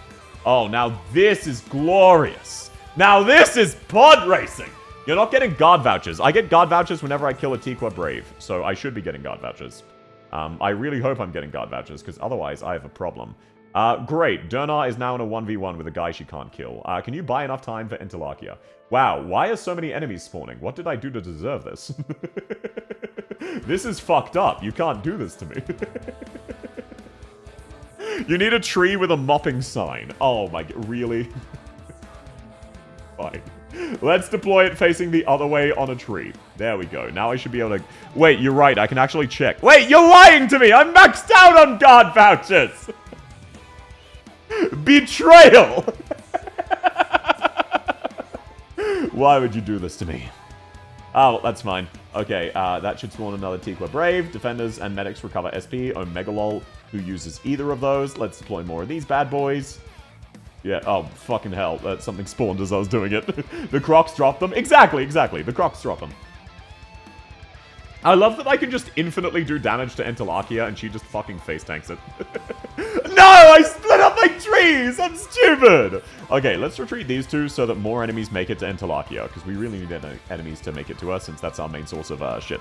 [SPEAKER 1] Oh, now this is glorious. Now this is pod racing. You're not getting guard vouchers. I get guard vouchers whenever I kill a Tiqua Brave. So I should be getting guard vouchers. I really hope I'm getting guard vouchers, because otherwise I have a problem. Great. Durnar is now in a 1v1 with a guy she can't kill. Can you buy enough time for Interlacia? Wow, why are so many enemies spawning? What did I do to deserve this? This is fucked up. You can't do this to me. You need a tree with a mopping sign. Oh my god, really? Fine. Let's deploy it facing the other way on a tree. There we go. Now I should be able to... Wait, you're right. I can actually check. Wait, you're lying to me! I'm maxed out on guard vouchers! Betrayal! Why would you do this to me? Oh, that's fine. Okay, that should spawn another Tiqua Brave. Defenders and medics recover SP. Omegalol, who uses either of those. Let's deploy more of these bad boys. Yeah, oh, fucking hell. Something spawned as I was doing it. The Crocs dropped them. Exactly. The Crocs drop them. I love that I can just infinitely do damage to Interlacia and she just fucking face tanks it. No! I split up my trees! I'm stupid! Okay, let's retreat these two so that more enemies make it to Interlacia, because we really need enemies to make it to us, since that's our main source of, shit.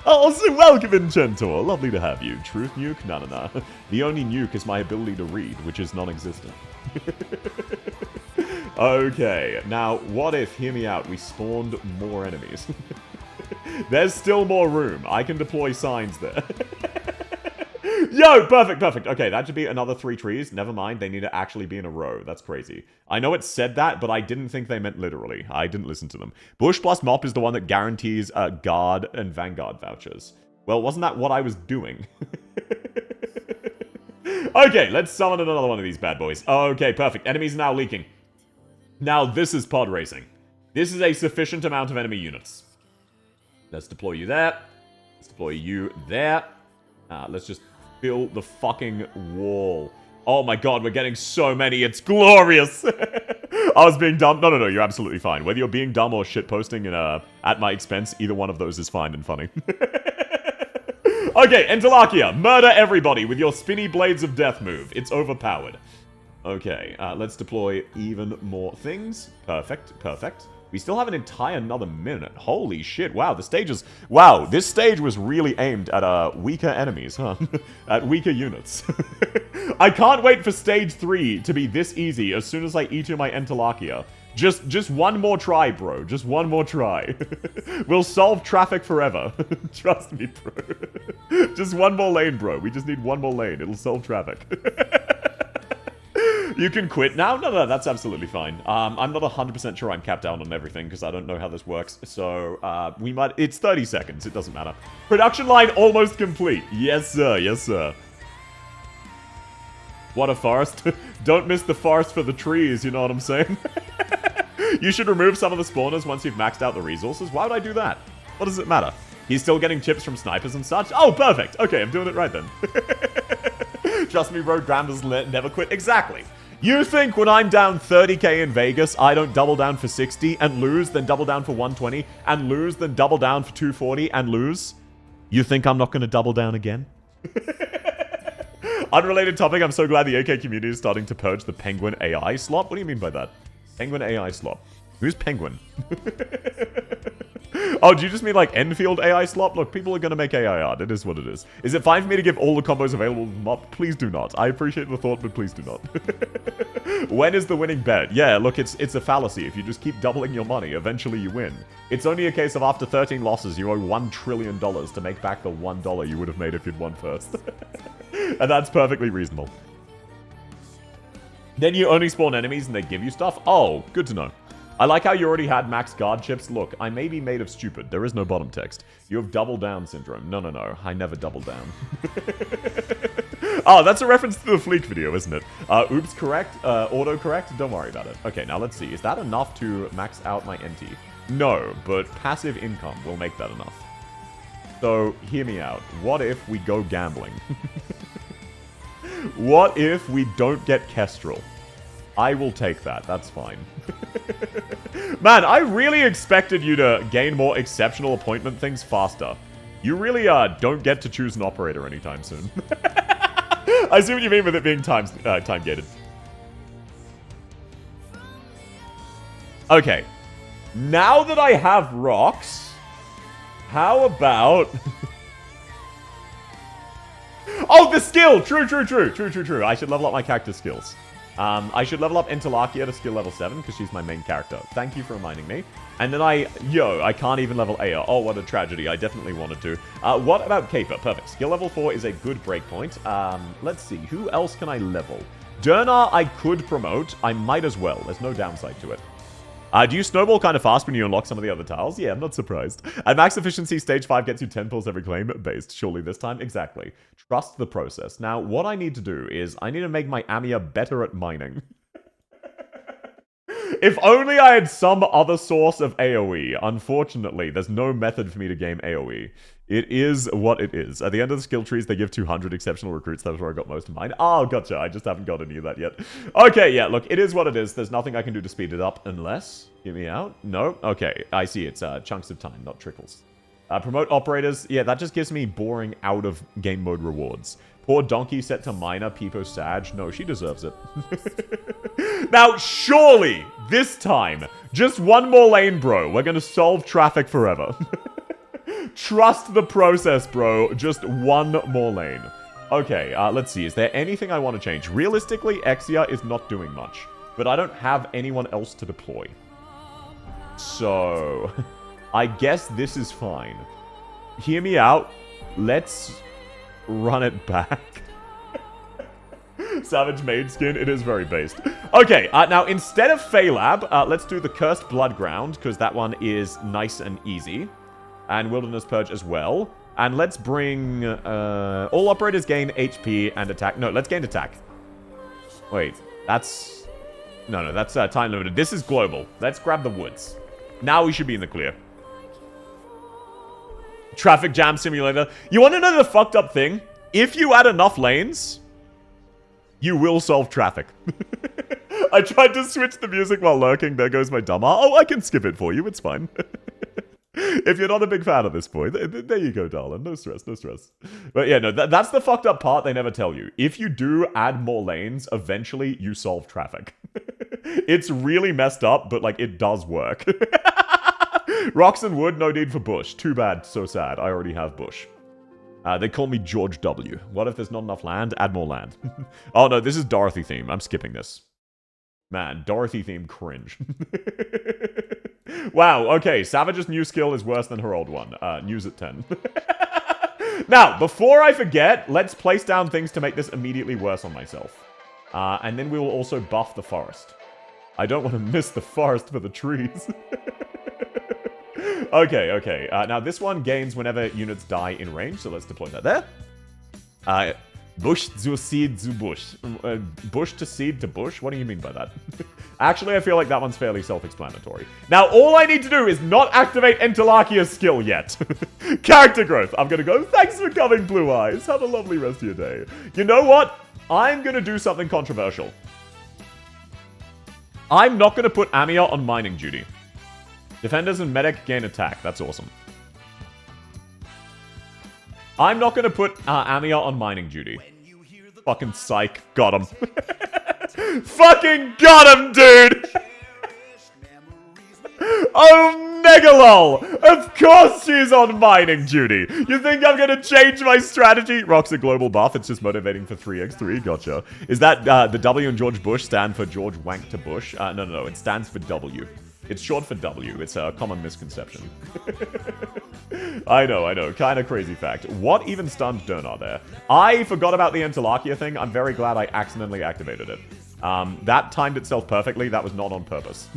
[SPEAKER 1] Oh, so welcome in, Centaur. Lovely to have you. Truth nuke? No. The only nuke is my ability to read, which is non-existent. Okay, now, what if, hear me out, we spawned more enemies? There's still more room. I can deploy signs there. Yo, perfect. Okay, that should be another 3 trees. Never mind, they need to actually be in a row. That's crazy. I know it said that, but I didn't think they meant literally. I didn't listen to them. Bush plus Mop is the one that guarantees guard and vanguard vouchers. Well, wasn't that what I was doing? Okay, let's summon another one of these bad boys. Okay, perfect. Enemies are now leaking. Now, this is pod racing. This is a sufficient amount of enemy units. Let's deploy you there. Let's deploy you there. Let's just fill the fucking wall. Oh my god, we're getting so many. It's glorious. I was being dumb. No, you're absolutely fine. Whether you're being dumb or shitposting at my expense, either one of those is fine and funny. Okay, Interlacia, murder everybody with your spinny blades of death move. It's overpowered. Okay, let's deploy even more things. Perfect. We still have an entire another minute. Holy shit, wow, the stage is... Wow, this stage was really aimed at weaker enemies, huh? At weaker units. I can't wait for stage 3 to be this easy as soon as I eat my Interlacia. Just one more try, bro. Just one more try. We'll solve traffic forever. Trust me, bro. Just one more lane, bro. We just need one more lane. It'll solve traffic. You can quit now? No, that's absolutely fine. I'm not 100% sure I'm capped out on everything, because I don't know how this works. So, we might... It's 30 seconds. It doesn't matter. Production line almost complete. Yes, sir. What a forest. Don't miss the forest for the trees, you know what I'm saying? You should remove some of the spawners once you've maxed out the resources. Why would I do that? What does it matter? He's still getting tips from snipers and such? Oh, perfect. Okay, I'm doing it right then. Trust me, bro, Grandma's never quit. Exactly. You think when I'm down 30k in Vegas, I don't double down for 60 and lose, then double down for 120 and lose, then double down for 240 and lose? You think I'm not going to double down again? Unrelated topic, I'm so glad the AK community is starting to purge the Penguin AI slop. What do you mean by that? Penguin AI slop. Who's Penguin? Oh, do you just mean like Enfield AI slop? Look, people are going to make AI art. It is what it is. Is it fine for me to give all the combos available to Mop? Please do not. I appreciate the thought, but please do not. When is the winning bet? Yeah, look, it's a fallacy. If you just keep doubling your money, eventually you win. It's only a case of after 13 losses, you owe $1 trillion to make back the $1 you would have made if you'd won first. And that's perfectly reasonable. Then you only spawn enemies and they give you stuff? Oh, good to know. I like how you already had max guard chips. Look, I may be made of stupid. There is no bottom text. You have double down syndrome. No. I never double down. Oh, that's a reference to the Fleek video, isn't it? Oops, correct. Auto-correct. Don't worry about it. Okay, now let's see. Is that enough to max out my NT? No, but passive income will make that enough. So, hear me out. What if we go gambling? What if we don't get Kestrel? I will take that. That's fine. Man, I really expected you to gain more exceptional appointment things faster. You really don't get to choose an operator anytime soon. I see what you mean with it being time gated. Okay. Now that I have rocks, how about... Oh, the skill! True. I should level up my character skills. I should level up Interlacia to skill level 7, because she's my main character. Thank you for reminding me. And then I can't even level Aya. Oh, what a tragedy. I definitely wanted to. What about Caper? Perfect. Skill level 4 is a good breakpoint. Let's see. Who else can I level? Dernar I could promote. I might as well. There's no downside to it. Do you snowball kind of fast when you unlock some of the other tiles? Yeah, I'm not surprised. At max efficiency, stage 5 gets you 10 pulls every claim based. Surely this time? Exactly. Trust the process. Now, what I need to do is I need to make my Amiya better at mining. If only I had some other source of AoE. Unfortunately, there's no method for me to game AoE. It is what it is. At the end of the skill trees, they give 200 exceptional recruits. That's where I got most of mine. Oh, gotcha. I just haven't got any of that yet. Okay, yeah, look, it is what it is. There's nothing I can do to speed it up unless... Get me out? No? Okay, I see. It's chunks of time, not trickles. Promote operators. Yeah, that just gives me boring out-of-game mode rewards. Poor donkey set to minor, Peepo Sag. No, she deserves it. Now, surely, this time, just one more lane, bro. We're gonna solve traffic forever. Trust the process, bro. Just one more lane. Okay, let's see. Is there anything I want to change? Realistically, Exia is not doing much. But I don't have anyone else to deploy. So, I guess this is fine. Hear me out. Let's run it back. Savage Maid skin, it is very based. Okay, now instead of Phalab, let's do the Cursed Blood Ground, because that one is nice and easy. And Wilderness Purge as well. And let's bring... all operators gain HP and attack. No, let's gain attack. Wait, that's... No, that's time limited. This is global. Let's grab the woods. Now we should be in the clear. Traffic Jam Simulator. You want to know the fucked up thing? If you add enough lanes, you will solve traffic. I tried to switch the music while lurking. There goes my dumb. Oh, I can skip it for you. It's fine. If you're not a big fan at this point, there you go, darling. No stress, no stress. But yeah, no, that's the fucked up part they never tell you. If you do add more lanes, eventually you solve traffic. It's really messed up, but like it does work. Rocks and wood, no need for bush. Too bad, so sad. I already have bush. They call me George W. What if there's not enough land? Add more land. Oh no, this is Dorothy theme. I'm skipping this. Man, Dorothy theme cringe. Wow, okay, Savage's new skill is worse than her old one. News at 10. Now, before I forget, let's place down things to make this immediately worse on myself. And then we will also buff the forest. I don't want to miss the forest for the trees. Okay. Now, this one gains whenever units die in range, so let's deploy that there. Bush to seed to bush. Bush to seed to bush? What do you mean by that? Actually, I feel like that one's fairly self-explanatory. Now, all I need to do is not activate Interlacia's skill yet. Character growth. I'm gonna go, thanks for coming, Blue Eyes. Have a lovely rest of your day. You know what? I'm gonna do something controversial. I'm not gonna put Amiya on mining duty. Defenders and medic gain attack. That's awesome. I'm not gonna put Amiya on mining duty. Fucking psych. Got him. Fucking got him, dude! Oh, Megalol! Of course she's on mining duty! You think I'm gonna change my strategy? Rock's a global buff, it's just motivating for 3x3, gotcha. Is that, the W in George Bush stand for George Wank to Bush? No, it stands for W. It's short for W. It's a common misconception. I know. Kind of crazy fact. What even stunned Dernar there? I forgot about the Interlacia thing. I'm very glad I accidentally activated it. That timed itself perfectly. That was not on purpose.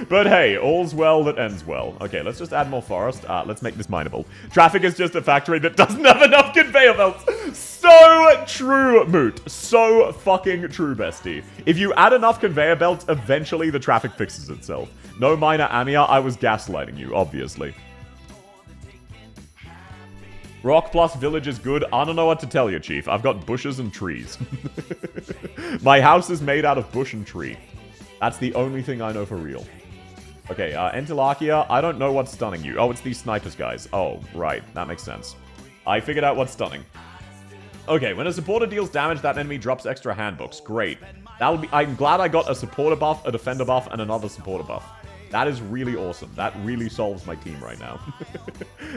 [SPEAKER 1] But hey, all's well that ends well. Okay, let's just add more forest. Let's make this mineable. Traffic is just a factory that doesn't have enough conveyor belts. So true, Moot. So fucking true, bestie. If you add enough conveyor belts, eventually the traffic fixes itself. No minor Amiya, I was gaslighting you, obviously. Rock plus village is good. I don't know what to tell you, Chief. I've got bushes and trees. My house is made out of bush and tree. That's the only thing I know for real. Okay, Interlacia, I don't know what's stunning you. Oh, it's these snipers, guys. Oh, right. That makes sense. I figured out what's stunning. Okay, when a supporter deals damage, that enemy drops extra handbooks. Great. That'll be. I'm glad I got a supporter buff, a defender buff, and another supporter buff. That is really awesome. That really solves my team right now.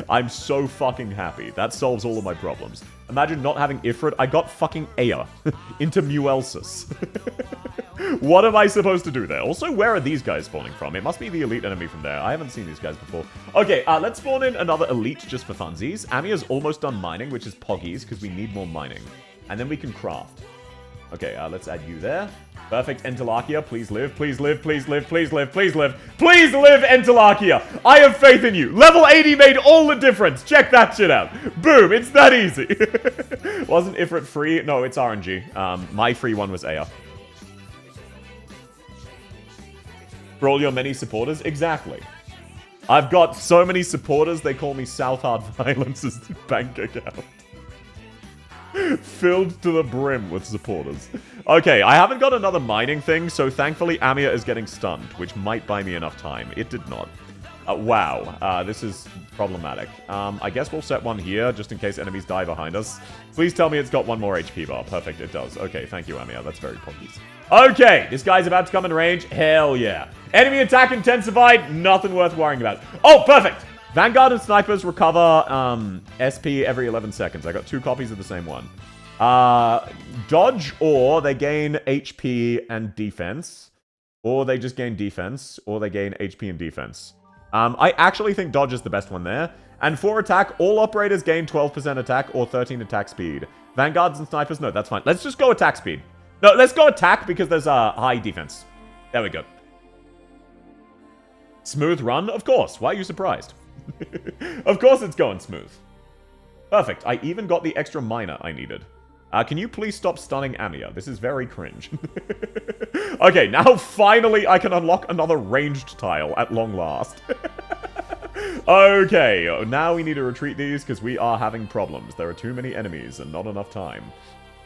[SPEAKER 1] I'm so fucking happy. That solves all of my problems. Imagine not having Ifrit. I got fucking Aya into Muelsis. What am I supposed to do there? Also, where are these guys spawning from? It must be the elite enemy from there. I haven't seen these guys before. Okay, let's spawn in another elite just for funsies. Amiya's almost done mining, which is Poggies, because we need more mining. And then we can craft. Okay, let's add you there. Perfect, Entalakia, please live, please live, please live, please live, please live. Please live, Entalakia! I have faith in you. Level 80 made all the difference. Check that shit out. Boom, it's that easy. Wasn't Ifrit free? No, it's RNG. My free one was Aya. For all your many supporters? Exactly. I've got so many supporters, they call me South Hard Violence's bank account. Filled to the brim with supporters. Okay, I haven't got another mining thing, so thankfully Amiya is getting stunned, which might buy me enough time. It did not. Wow, this is problematic. I guess we'll set one here, just in case enemies die behind us. Please tell me it's got one more HP bar. Perfect, it does. Okay, thank you, Amiya. That's very poggies. Okay, this guy's about to come in range. Hell yeah. Enemy attack intensified. Nothing worth worrying about. Oh, perfect! Vanguard and Snipers recover SP every 11 seconds. I got 2 copies of the same one. Dodge, or they gain HP and defense. Or they just gain defense. Or they gain HP and defense. I actually think Dodge is the best one there. And for attack, all operators gain 12% attack or 13 attack speed. Vanguards and Snipers, no, that's fine. Let's just go attack speed. No, let's go attack because there's a high defense. There we go. Smooth run? Of course. Why are you surprised? Of course it's going smooth. Perfect. I even got the extra miner I needed. Can you please stop stunning Amiya? This is very cringe. Okay, now finally I can unlock another ranged tile at long last. Okay, now we need to retreat these because we are having problems. There are too many enemies and not enough time.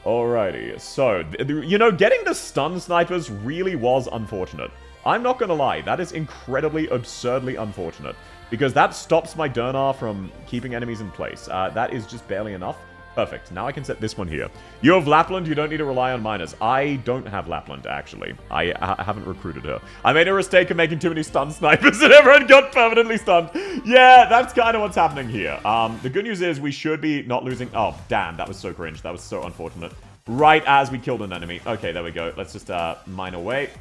[SPEAKER 1] Alrighty, so, you know, getting the stun snipers really was unfortunate. I'm not gonna lie, that is incredibly, absurdly unfortunate. Because that stops my Durnar from keeping enemies in place. That is just barely enough. Perfect. Now I can set this one here. You have Lapland, you don't need to rely on miners. I don't have Lapland, actually. I haven't recruited her. I made a mistake of making too many stun snipers and everyone got permanently stunned. Yeah, that's kind of what's happening here. The good news is we should be not losing... Oh, damn, that was so cringe. That was so unfortunate. Right as we killed an enemy. Okay, there we go. Let's just mine away.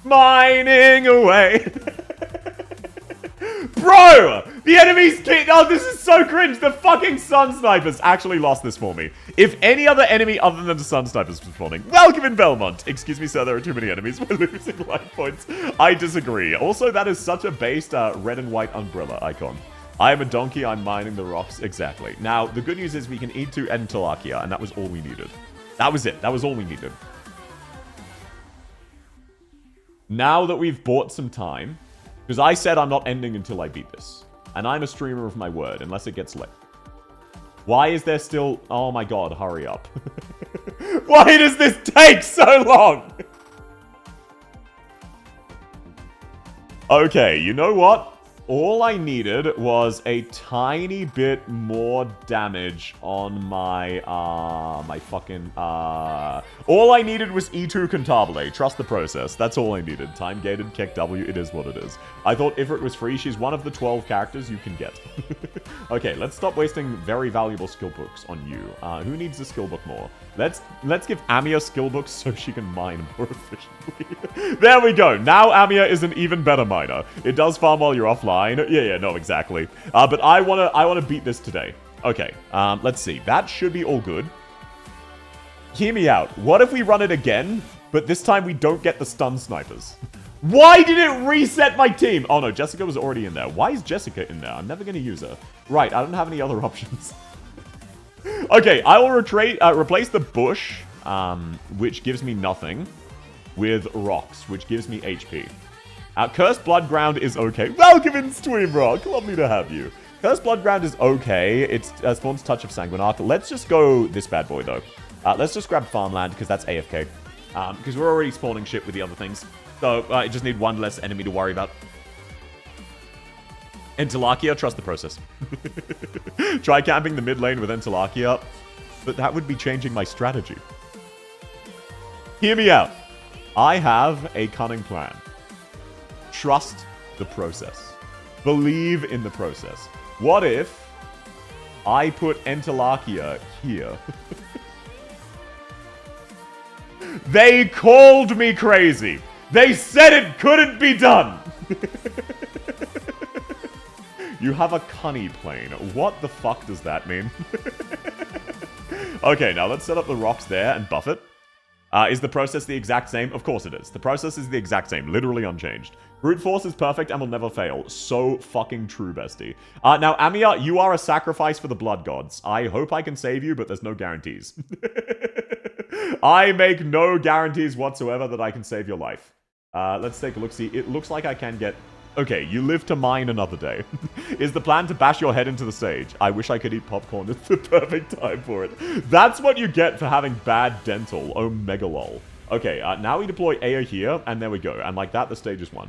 [SPEAKER 1] Mining away! Bro! The enemy's kid. Oh, this is so cringe. The fucking Sun Snipers actually lost this for me. If any other enemy other than the Sun Snipers was spawning. Welcome in Belmont. Excuse me, sir. There are too many enemies. We're losing life points. I disagree. Also, that is such a based red and white umbrella icon. I am a donkey. I'm mining the rocks. Exactly. Now, the good news is we can eat to Entalakia, and that was all we needed. That was it. That was all we needed. Now that we've bought some time... Because I said I'm not ending until I beat this. And I'm a streamer of my word, unless it gets lit. Why is there still... Oh my god, hurry up. Why does this take so long? Okay, you know what? All I needed was a tiny bit more damage on my, all I needed was E2 Cantabile. Trust the process. That's all I needed. Time gated, kick W, it is what it is. I thought Ifrit was free. She's one of the 12 characters you can get. Okay, let's stop wasting very valuable skill books on you. Who needs a skill book more? Let's give Amiya skill books so she can mine more efficiently. There we go. Now Amiya is an even better miner. It does farm while you're offline. Yeah, no, exactly. But I wanna beat this today. Okay, let's see. That should be all good. Hear me out. What if we run it again, but this time we don't get the stun snipers? Why did it reset my team? Oh no, Jessica was already in there. Why is Jessica in there? I'm never gonna use her. Right, I don't have any other options. Okay, I will replace the bush, which gives me nothing, with rocks, which gives me HP. Cursed Bloodground is okay. Welcome in, Streamrock. Lovely to have you. Cursed Bloodground is okay. It spawns Touch of Sanguinarch. Let's just go this bad boy, though. Let's just grab Farmland, because that's AFK. Because we're already spawning shit with the other things. So, I just need one less enemy to worry about. Entalakia, trust the process. Try camping the mid lane with Entalakia. But that would be changing my strategy. Hear me out. I have a cunning plan. Trust the process. Believe in the process. What if I put Entalachia here? They called me crazy. They said it couldn't be done. You have a cunny plane. What the fuck does that mean? Okay, now let's set up the rocks there and buff it. Is the process the exact same? Of course it is. The process is the exact same, literally unchanged. Brute force is perfect and will never fail. So fucking true, bestie. Now, Amiya, you are a sacrifice for the blood gods. I hope I can save you, but there's no guarantees. I make no guarantees whatsoever that I can save your life. Let's take a look. See, it looks like I can get... Okay, you live to mine another day. Is the plan to bash your head into the stage? I wish I could eat popcorn. It's the perfect time for it. That's what you get for having bad dental. Oh, megalol. Okay, now we deploy Aya here, and there we go. And like that, the stage is won.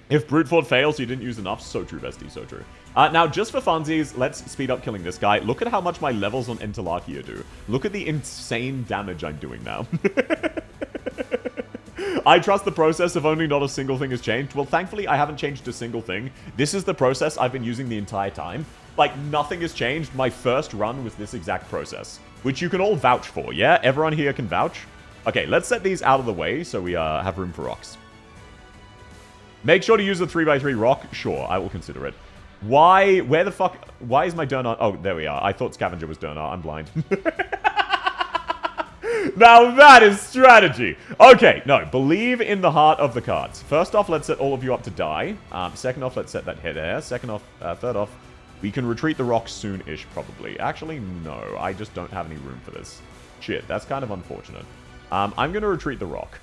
[SPEAKER 1] If Brute Fort fails, you didn't use enough. So true, bestie, so true. Now, just for funsies, let's speed up killing this guy. Look at how much my levels on Entalachia do. Look at the insane damage I'm doing now. I trust the process if only not a single thing has changed. Well, thankfully, I haven't changed a single thing. This is the process I've been using the entire time. Like, nothing has changed. My first run was this exact process, which you can all vouch for, yeah? Everyone here can vouch? Okay, let's set these out of the way so we have room for rocks. Make sure to use the 3x3 rock. Sure, I will consider it. Why? Where the fuck? Why is my Durnar? Oh, there we are. I thought Scavenger was Durnar. I'm blind. Now that is strategy. Okay, no, believe in the heart of the cards. First off, let's set all of you up to die. Second off, let's set that head air. Second off, third off, we can retreat the rocks soon-ish, probably. Actually, no, I just don't have any room for this. Shit, that's kind of unfortunate. I'm gonna retreat the rock.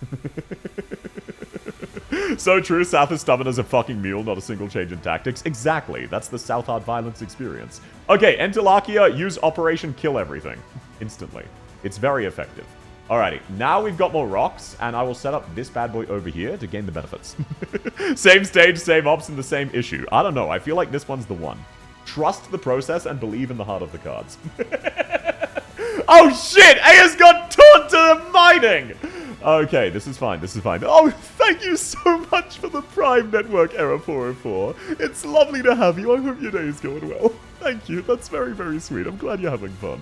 [SPEAKER 1] So true, South is stubborn as a fucking mule, not a single change in tactics. Exactly, that's the South Hard Violence experience. Okay, Entalachia, use Operation Kill Everything. Instantly. It's very effective. Alrighty, now we've got more rocks, and I will set up this bad boy over here to gain the benefits. Same stage, same ops, and the same issue. I don't know, I feel like this one's the one. Trust the process and believe in the heart of the cards. Oh shit! Aya's got taught to the mining! Okay, this is fine, this is fine. Oh, thank you so much for the Prime Network Error 404. It's lovely to have you. I hope your day is going well. Thank you, that's very, very sweet. I'm glad you're having fun.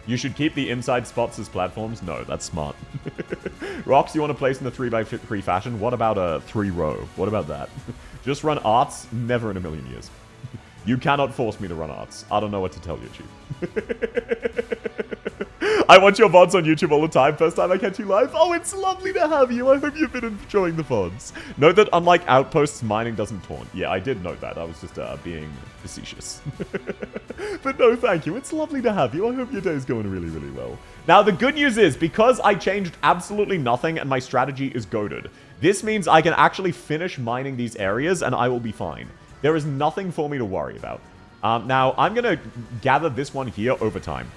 [SPEAKER 1] You should keep the inside spots as platforms? No, that's smart. Rocks you want to place in the 3x3 fashion? What about a 3-row? What about that? Just run arts? Never in a million years. You cannot force me to run arts. I don't know what to tell you, Chief. I watch your VODs on YouTube all the time. First time I catch you live. Oh, it's lovely to have you. I hope you've been enjoying the VODs. Note that unlike Outposts, mining doesn't taunt. Yeah, I did note that. I was just being facetious. But no, thank you. It's lovely to have you. I hope your day is going really, really well. Now, the good news is, because I changed absolutely nothing and my strategy is goated, this means I can actually finish mining these areas and I will be fine. There is nothing for me to worry about. Now, I'm going to gather this one here over time.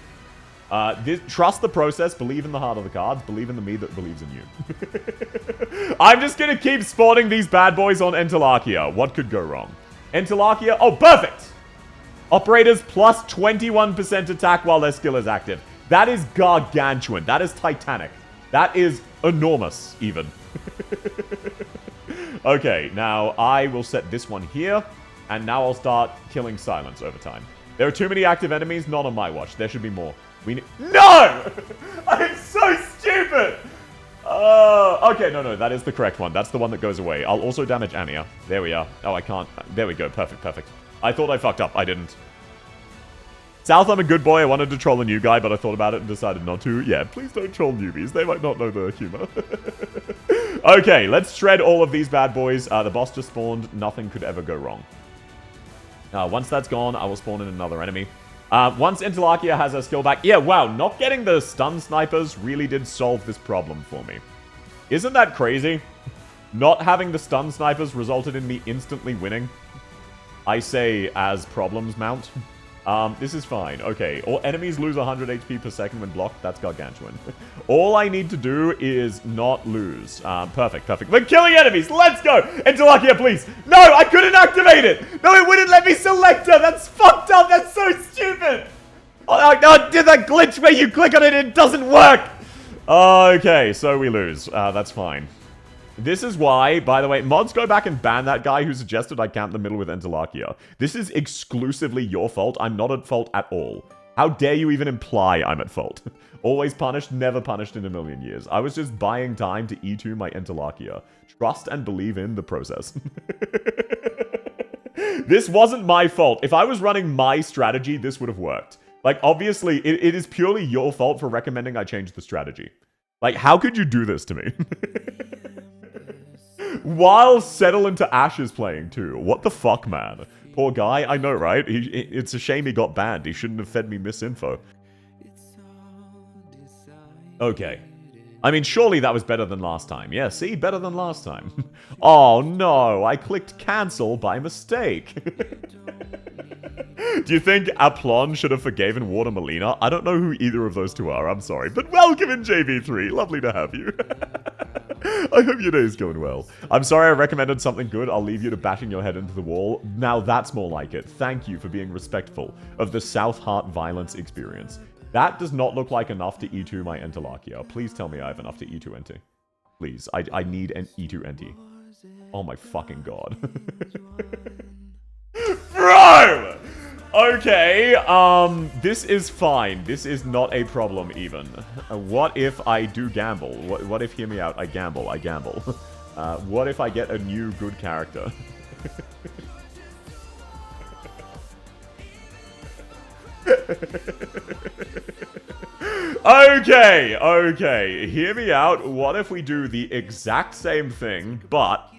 [SPEAKER 1] Trust the process, believe in the heart of the cards, believe in the me that believes in you. I'm just going to keep spawning these bad boys on Entalachia. What could go wrong? Entalachia, oh, perfect! Operators plus 21% attack while their skill is active. That is gargantuan. That is titanic. That is enormous, even. Okay, now I will set this one here, and now I'll start killing silence over time. There are too many active enemies, not on my watch. There should be more. No! I'm so stupid! Okay, no, that is the correct one. That's the one that goes away. I'll also damage Anya. There we are. Oh, I can't. There we go. Perfect, perfect. I thought I fucked up. I didn't. South, I'm a good boy. I wanted to troll a new guy, but I thought about it and decided not to. Yeah, please don't troll newbies. They might not know the humor. Okay, let's shred all of these bad boys. The boss just spawned. Nothing could ever go wrong. Once that's gone, I will spawn in another enemy. Once Entalachia has her skill back... Yeah, wow, not getting the stun snipers really did solve this problem for me. Isn't that crazy? Not having the stun snipers resulted in me instantly winning. I say as problems mount. This is fine. Okay, all enemies lose 100 HP per second when blocked. That's gargantuan. All I need to do is not lose. Perfect, perfect. We're killing enemies. Let's go. Entalachia, please. No, I couldn't activate it. No, it wouldn't let me select her. That's fucked up. That's so stupid. Oh, no, did that glitch where you click on it and it doesn't work? Okay, so we lose. That's fine. This is why, by the way, mods go back and ban that guy who suggested I camp the middle with Enterlacia. This is exclusively your fault. I'm not at fault at all. How dare you even imply I'm at fault? Always punished, never punished in a million years. I was just buying time to E2 my Enterlacia. Trust and believe in the process. This wasn't my fault. If I was running my strategy, this would have worked. Like, obviously, it is purely your fault for recommending I change the strategy. Like, how could you do this to me? While Settle into Ash is playing, too. What the fuck, man? Poor guy. I know, right? It's a shame he got banned. He shouldn't have fed me misinfo. Okay. I mean, surely that was better than last time. Yeah, see? Better than last time. Oh, no. I clicked cancel by mistake. Do you think Aplon should have forgiven Water Molina? I don't know who either of those two are. I'm sorry. But welcome in, JV3. Lovely to have you. I hope your day is going well. I'm sorry I recommended something good. I'll leave you to bashing your head into the wall. Now that's more like it. Thank you for being respectful of the South Heart violence experience. That does not look like enough to E2 my Enterlacia. Please tell me I have enough to E2 Enti. Please, I need an E2 Enti. Oh my fucking god. Bro! Okay, this is fine. This is not a problem, even. What if I do gamble? What if, hear me out, I gamble. What if I get a new good character? Okay, hear me out. What if we do the exact same thing, but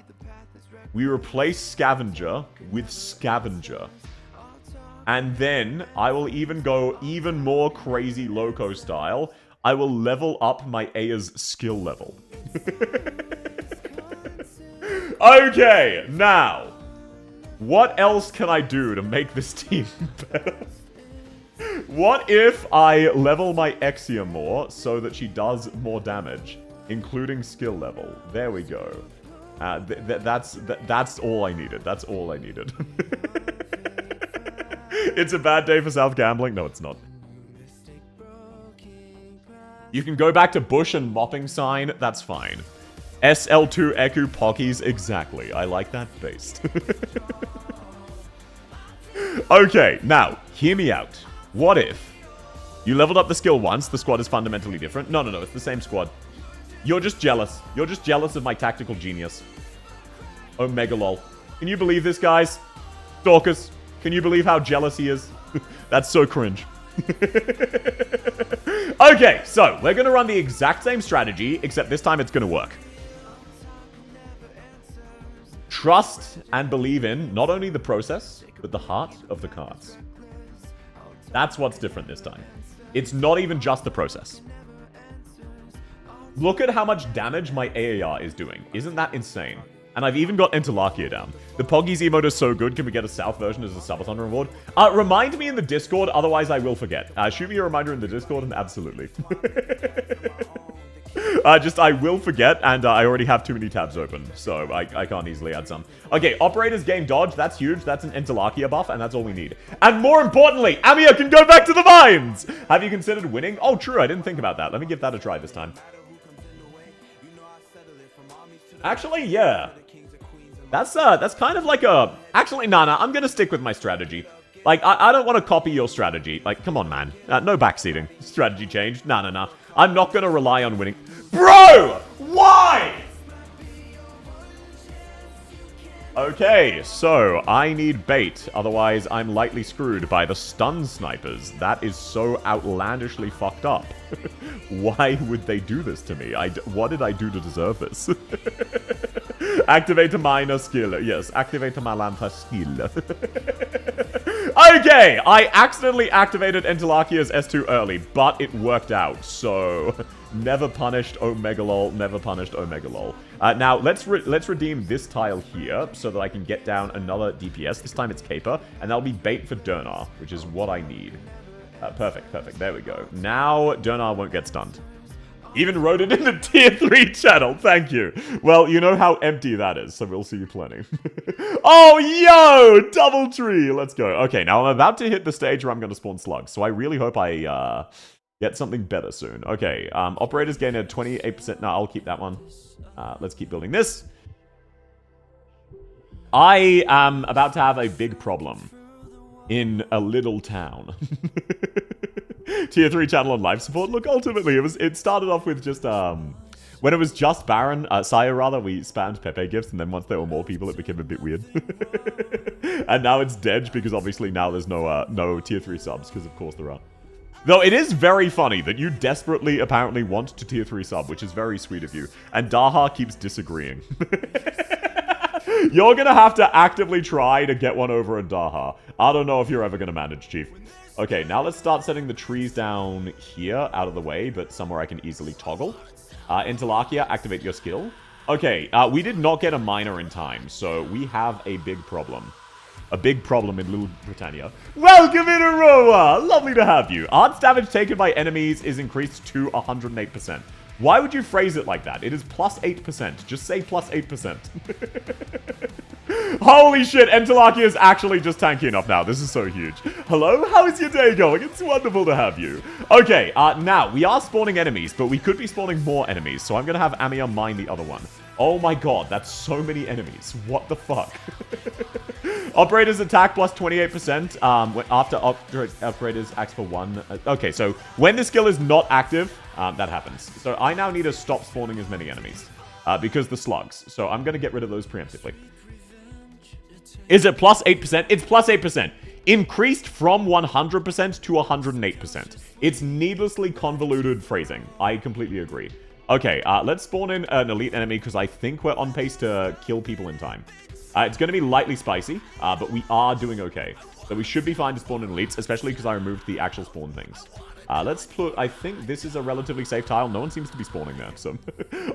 [SPEAKER 1] we replace Scavenger with Scavenger? And then I will even go even more crazy Loco style. I will level up my Aya's skill level. Okay, now, what else can I do to make this team better? What if I level my Exia more so that she does more damage, including skill level? There we go. That's all I needed. That's all I needed. It's a bad day for South gambling. No, it's not. You can go back to Bush and Mopping Sign. That's fine. SL2 Eku Pockies. Exactly. I like that based. Okay, now, hear me out. What if you leveled up the skill once, the squad is fundamentally different? No, it's the same squad. You're just jealous. You're just jealous of my tactical genius. Omega lol. Can you believe this, guys? Stalkers. Can you believe how jealous he is? That's so cringe. Okay, so we're going to run the exact same strategy, except this time it's going to work. Trust and believe in not only the process, but the heart of the cards. That's what's different this time. It's not even just the process. Look at how much damage my AAR is doing. Isn't that insane? And I've even got Enterlacia down. The Poggies emote is so good. Can we get a South version as a subathon reward? Remind me in the Discord, otherwise I will forget. Shoot me a reminder in the Discord, and absolutely. I will forget, and I already have too many tabs open, so I can't easily add some. Okay, Operators Game Dodge, that's huge. That's an Enterlacia buff, and that's all we need. And more importantly, Amiya can go back to the vines! Have you considered winning? Oh, true, I didn't think about that. Let me give that a try this time. Actually, yeah. That's kind of like a... Actually, nah, I'm gonna stick with my strategy. Like, I don't want to copy your strategy. Like, come on, man. No backseating. Strategy change. Nah. I'm not gonna rely on winning. Bro! Why? Okay, so I need bait. Otherwise, I'm lightly screwed by the stun snipers. That is so outlandishly fucked up. Why would they do this to me? What did I do to deserve this? Activate a minor skill. Yes, activate a Malantha skill. Okay, I accidentally activated Enterlacia's S2 early, but it worked out, so... Never punished Omegalol, never punished Omegalol. Now, let's redeem this tile here, so that I can get down another DPS. This time it's Caper, and that'll be bait for Durnar, which is what I need. Perfect. There we go. Now, Durnar won't get stunned. Even wrote it in the tier 3 channel. Thank you. Well, you know how empty that is, so we'll see you plenty. Oh, yo! Double tree. Let's go. Okay, now I'm about to hit the stage where I'm going to spawn slugs, so I really hope I get something better soon. Okay, operators gain a 28%. No, I'll keep that one. Let's keep building this. I am about to have a big problem in a little town. Tier 3 channel on life support. Look, ultimately, it started off with just, when it was just Baron, Sire rather, we spammed Pepe gifts, and then once there were more people, it became a bit weird. And now it's Dej, because obviously now there's no tier 3 subs, because of course there are. Though it is very funny that you desperately apparently want to tier 3 sub, which is very sweet of you, and Daha keeps disagreeing. You're gonna have to actively try to get one over at Daha. I don't know if you're ever gonna manage, Chief. Okay, now let's start setting the trees down here, out of the way, but somewhere I can easily toggle. Interlacia, activate your skill. Okay, we did not get a miner in time, so we have a big problem. A big problem in Little Britannia. Welcome in, Aroa! Lovely to have you. Arts damage taken by enemies is increased to 108%. Why would you phrase it like that? It is plus 8%. Just say plus 8%. Holy shit, Interlacia is actually just tanky enough now. This is so huge. Hello, how is your day going? It's wonderful to have you. Okay, now, we are spawning enemies, but we could be spawning more enemies, so I'm gonna have Amiya mine the other one. Oh my god, that's so many enemies. What the fuck? Operators attack plus 28%. After operators acts for 1. Okay, so when the skill is not active, that happens. So I now need to stop spawning as many enemies. Because the slugs. So I'm going to get rid of those preemptively. Is it plus 8%? It's plus 8%. Increased from 100% to 108%. It's needlessly convoluted phrasing. I completely agree. Okay, let's spawn in an elite enemy because I think we're on pace to kill people in time. It's going to be lightly spicy, but we are doing okay. So we should be fine to spawn in elites, especially because I removed the actual spawn things. Let's put... I think this is a relatively safe tile. No one seems to be spawning there, so...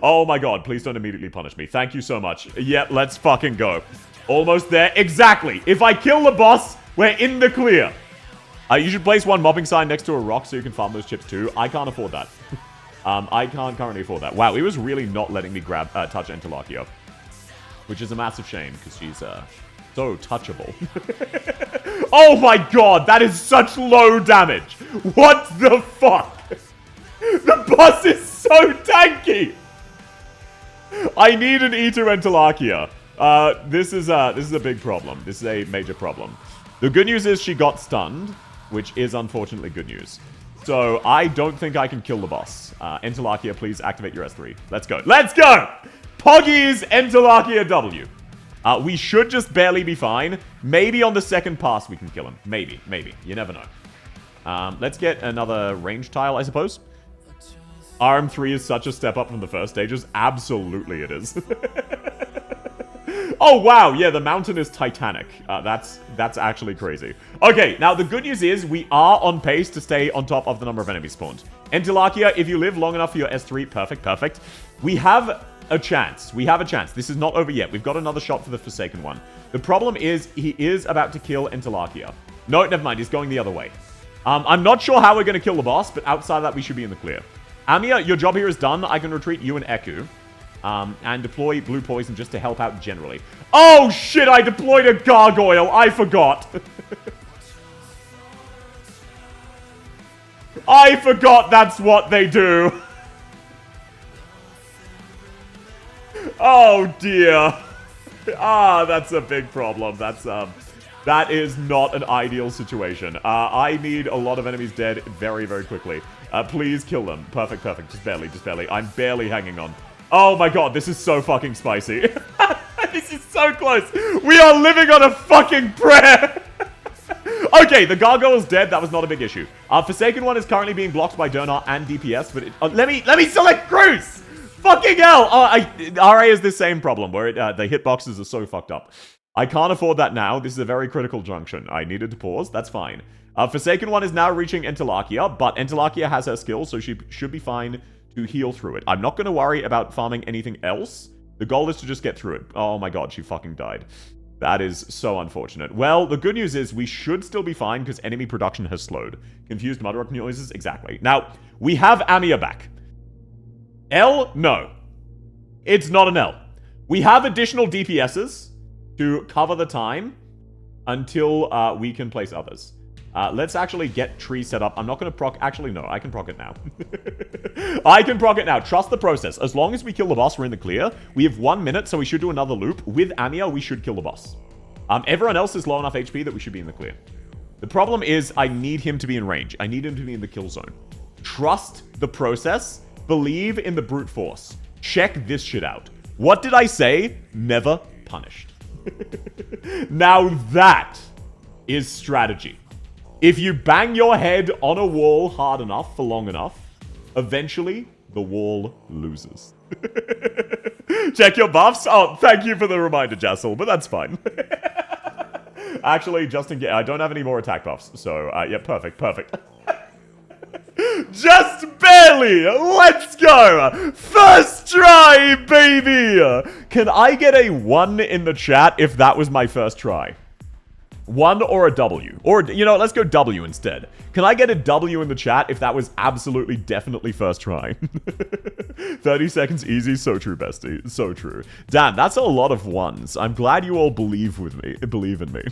[SPEAKER 1] Oh my god, please don't immediately punish me. Thank you so much. Yep, let's fucking go. Almost there. Exactly. If I kill the boss, we're in the clear. You should place one mobbing sign next to a rock so you can farm those chips too. I can't afford that. I can't currently afford that. Wow, he was really not letting me touch Interlacia. Which is a massive shame, because she's, so touchable. Oh my god, that is such low damage! What the fuck? The boss is so tanky! I need an E to Interlacia. This is a big problem. This is a major problem. The good news is she got stunned, which is unfortunately good news. So, I don't think I can kill the boss. Interlacia, please activate your S3. Let's go. Let's go! Poggies Interlacia W. We should just barely be fine. Maybe on the second pass we can kill him. Maybe, maybe. You never know. Let's get another range tile, I suppose. RM3 is such a step up from the first stages. Absolutely it is. Oh, wow. Yeah, the mountain is titanic. That's actually crazy. Okay, now the good news is we are on pace to stay on top of the number of enemies spawned. Interlacia, if you live long enough for your S3, perfect, perfect. We have a chance. We have a chance. This is not over yet. We've got another shot for the Forsaken one. The problem is he is about to kill Interlacia. No, never mind. He's going the other way. I'm not sure how we're going to kill the boss, but outside of that, we should be in the clear. Amiya, your job here is done. I can retreat you and Eku. And deploy blue poison just to help out generally. Oh, shit! I deployed a gargoyle! I forgot! I forgot that's what they do! Oh, dear. That's a big problem. That is not an ideal situation. I need a lot of enemies dead very, very quickly. Please kill them. Perfect, perfect. Just barely, just barely. I'm barely hanging on. Oh my god, this is so fucking spicy. This is so close. We are living on a fucking prayer. Okay, the gargoyle's dead. That was not a big issue. Forsaken one is currently being blocked by Donar and DPS, but let me select Cruz. Fucking hell. RA is the same problem where the hitboxes are so fucked up. I can't afford that now. This is a very critical junction. I needed to pause. That's fine. Forsaken one is now reaching Interlacia, but Interlacia has her skill, so she should be fine to heal through it. I'm not going to worry about farming anything else. The goal is to just get through it. Oh my god, she fucking died. That is so unfortunate. Well, the good news is we should still be fine because enemy production has slowed. Confused Mudrock noises? Exactly. Now, we have Amiya back. L? No. It's not an L. We have additional DPSs to cover the time until we can place others. Let's actually get tree set up. I'm not going to proc... Actually, no. I can proc it now. I can proc it now. Trust the process. As long as we kill the boss, we're in the clear. We have 1 minute, so we should do another loop. With Amiya, we should kill the boss. Everyone else is low enough HP that we should be in the clear. The problem is I need him to be in range. I need him to be in the kill zone. Trust the process. Believe in the brute force. Check this shit out. What did I say? Never punished. Now that is strategy. If you bang your head on a wall hard enough for long enough, eventually the wall loses. Check your buffs. Oh, thank you for the reminder, Jassel, but that's fine. Actually, just in case, I don't have any more attack buffs, so yeah, perfect. Just barely! Let's go! First try, baby! Can I get a 1 in the chat if that was my first try? 1 or a W. Or, you know, let's go W instead. Can I get a W in the chat if that was absolutely, definitely first try? 30 seconds easy. So true, bestie. So true. Damn, that's a lot of ones. I'm glad you all believe in me.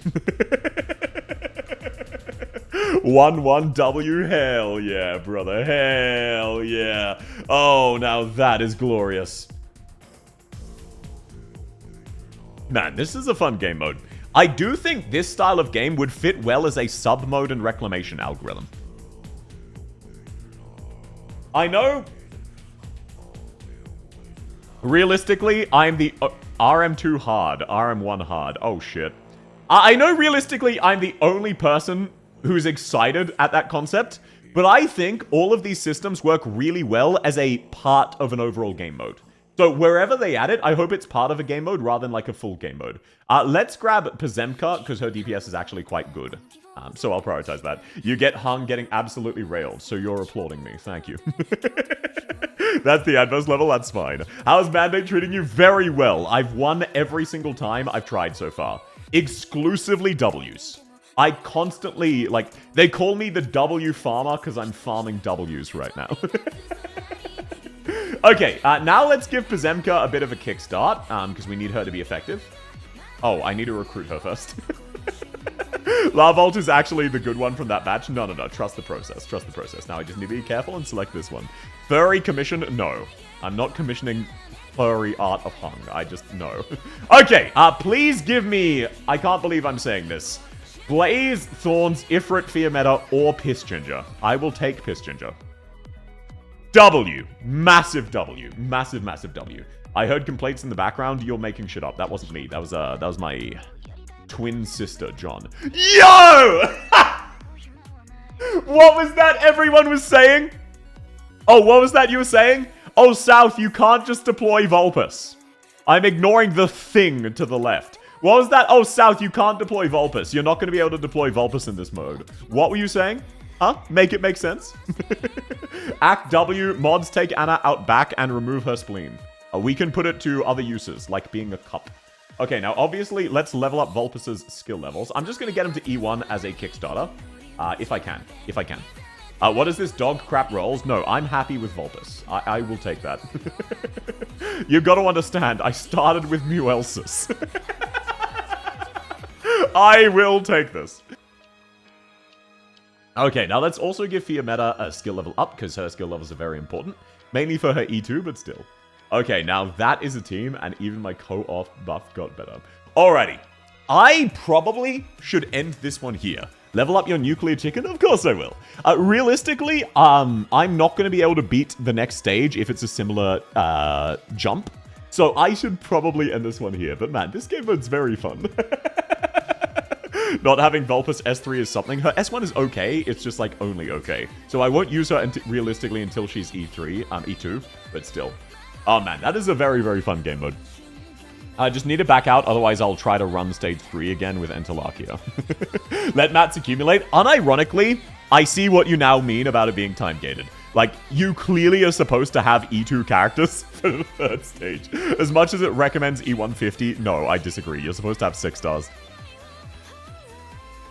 [SPEAKER 1] 1-1 W. Hell yeah, brother. Hell yeah. Oh, now that is glorious. Man, this is a fun game mode. I do think this style of game would fit well as a sub-mode and reclamation algorithm. I know... Realistically, I'm the... RM2 hard. RM1 hard. Oh, shit. I know realistically I'm the only person who's excited at that concept, but I think all of these systems work really well as a part of an overall game mode. So wherever they add it, I hope it's part of a game mode rather than like a full game mode. Let's grab Pazemka, because her DPS is actually quite good. So I'll prioritize that. You get hung getting absolutely railed, so you're applauding me. Thank you. That's the adverse level, that's fine. How's Mandate treating you? Very well. I've won every single time I've tried so far. Exclusively W's. I constantly, like, they call me the W farmer because I'm farming W's right now. Okay, now let's give Pazemka a bit of a kickstart, because we need her to be effective. Oh, I need to recruit her first. La Volt is actually the good one from that batch. No. Trust the process. Trust the process. Now I just need to be careful and select this one. Furry commission? No. I'm not commissioning furry art of hung. I just, no. Okay, please give me... I can't believe I'm saying this. Blaze, Thorns, Ifrit, Fiametta, or Piss Ginger. I will take Piss Ginger. W. Massive W. Massive W. I heard complaints in the background. You're making shit up. That wasn't me. That was my twin sister, John. Yo! What was that everyone was saying? Oh, what was that you were saying? Oh, South, you can't just deploy Vulpus. I'm ignoring the thing to the left. What was that? Oh, South, you can't deploy Vulpus. You're not going to be able to deploy Vulpus in this mode. What were you saying? Huh? Make it make sense? Act W, mods take Anna out back and remove her spleen. We can put it to other uses, like being a cup. Okay, now obviously, let's level up Vulpus's skill levels. I'm just going to get him to E1 as a Kickstarter. If I can. What is this dog crap rolls? No, I'm happy with Vulpus. I will take that. You've got to understand, I started with Muelsis. I will take this. Okay, now let's also give Fiametta a skill level up, because her skill levels are very important. Mainly for her E2, but still. Okay, now that is a team, and even my co-op buff got better. Alrighty. I probably should end this one here. Level up your nuclear chicken? Of course I will. Realistically, I'm not going to be able to beat the next stage if it's a similar jump. So I should probably end this one here. But man, this game mode's very fun. Not having Vulpus S3 is something. Her S1 is okay, it's just like only okay. So I won't use her realistically until she's E2, but still. Oh man, that is a very, very fun game mode. I just need to back out, otherwise I'll try to run stage 3 again with Entelarchia. Let mats accumulate. Unironically, I see what you now mean about it being time-gated. Like, you clearly are supposed to have E2 characters for the third stage. As much as it recommends E150, no, I disagree. You're supposed to have 6 stars.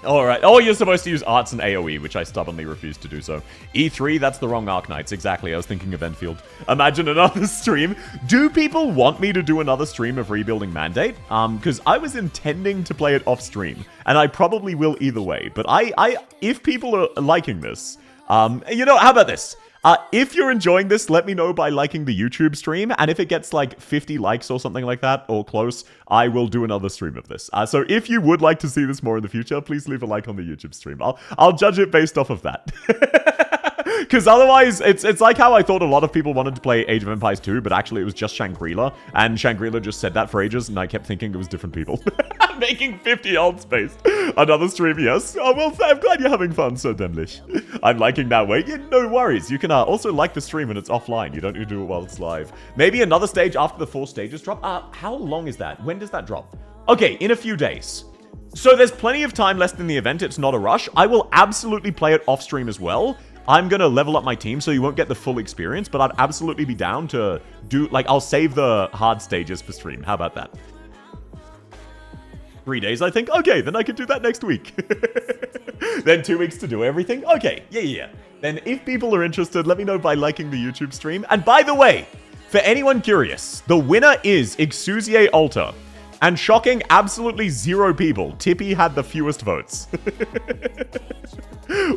[SPEAKER 1] Alright. Oh, you're supposed to use arts and AoE, which I stubbornly refuse to do so. E3, that's the wrong Arknights. Exactly, I was thinking of Enfield. Imagine another stream. Do people want me to do another stream of Rebuilding Mandate? Because I was intending to play it off stream, and I probably will either way. But if people are liking this, you know, how about this? If you're enjoying this, let me know by liking the YouTube stream, and if it gets like 50 likes or something like that, or close, I will do another stream of this. So if you would like to see this more in the future, please leave a like on the YouTube stream. I'll judge it based off of that. Because otherwise, it's like how I thought a lot of people wanted to play Age of Empires 2, but actually it was just Shangri-La, and Shangri-La just said that for ages, and I kept thinking it was different people. Making 50 old space. Another stream, yes. Oh, well, I'm glad you're having fun, so Dämlich. I'm liking that way. Yeah, no worries. You can also like the stream when it's offline. You don't need to do it while it's live. Maybe another stage after the 4 stages drop. How long is that? When does that drop? Okay, in a few days. So there's plenty of time left in the event. It's not a rush. I will absolutely play it off stream as well. I'm going to level up my team so you won't get the full experience, but I'd absolutely be down to do, like, I'll save the hard stages for stream. How about that? 3 days, I think? Okay, then I can do that next week. Then 2 weeks to do everything? Okay, yeah. Then if people are interested, let me know by liking the YouTube stream. And by the way, for anyone curious, the winner is Exusier Alter. And shocking, absolutely 0 people. Tippy had the fewest votes.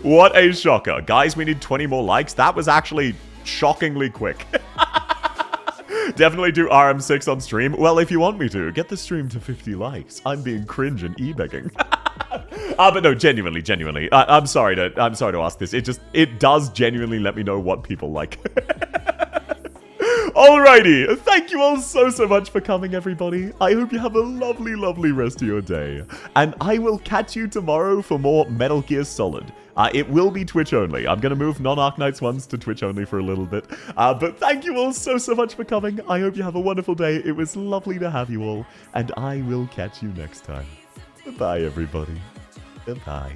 [SPEAKER 1] What a shocker. Guys, we need 20 more likes. That was actually shockingly quick. Definitely do RM6 on stream. Well, if you want me to, get the stream to 50 likes. I'm being cringe and e-begging. But no, genuinely. I'm sorry to ask this. It does genuinely let me know what people like. Alrighty, thank you all so much for coming, everybody. I hope you have a lovely rest of your day. And I will catch you tomorrow for more Metal Gear Solid. It will be Twitch only. I'm going to move non-Arknights ones to Twitch only for a little bit. But thank you all so much for coming. I hope you have a wonderful day. It was lovely to have you all. And I will catch you next time. Bye, everybody. Bye.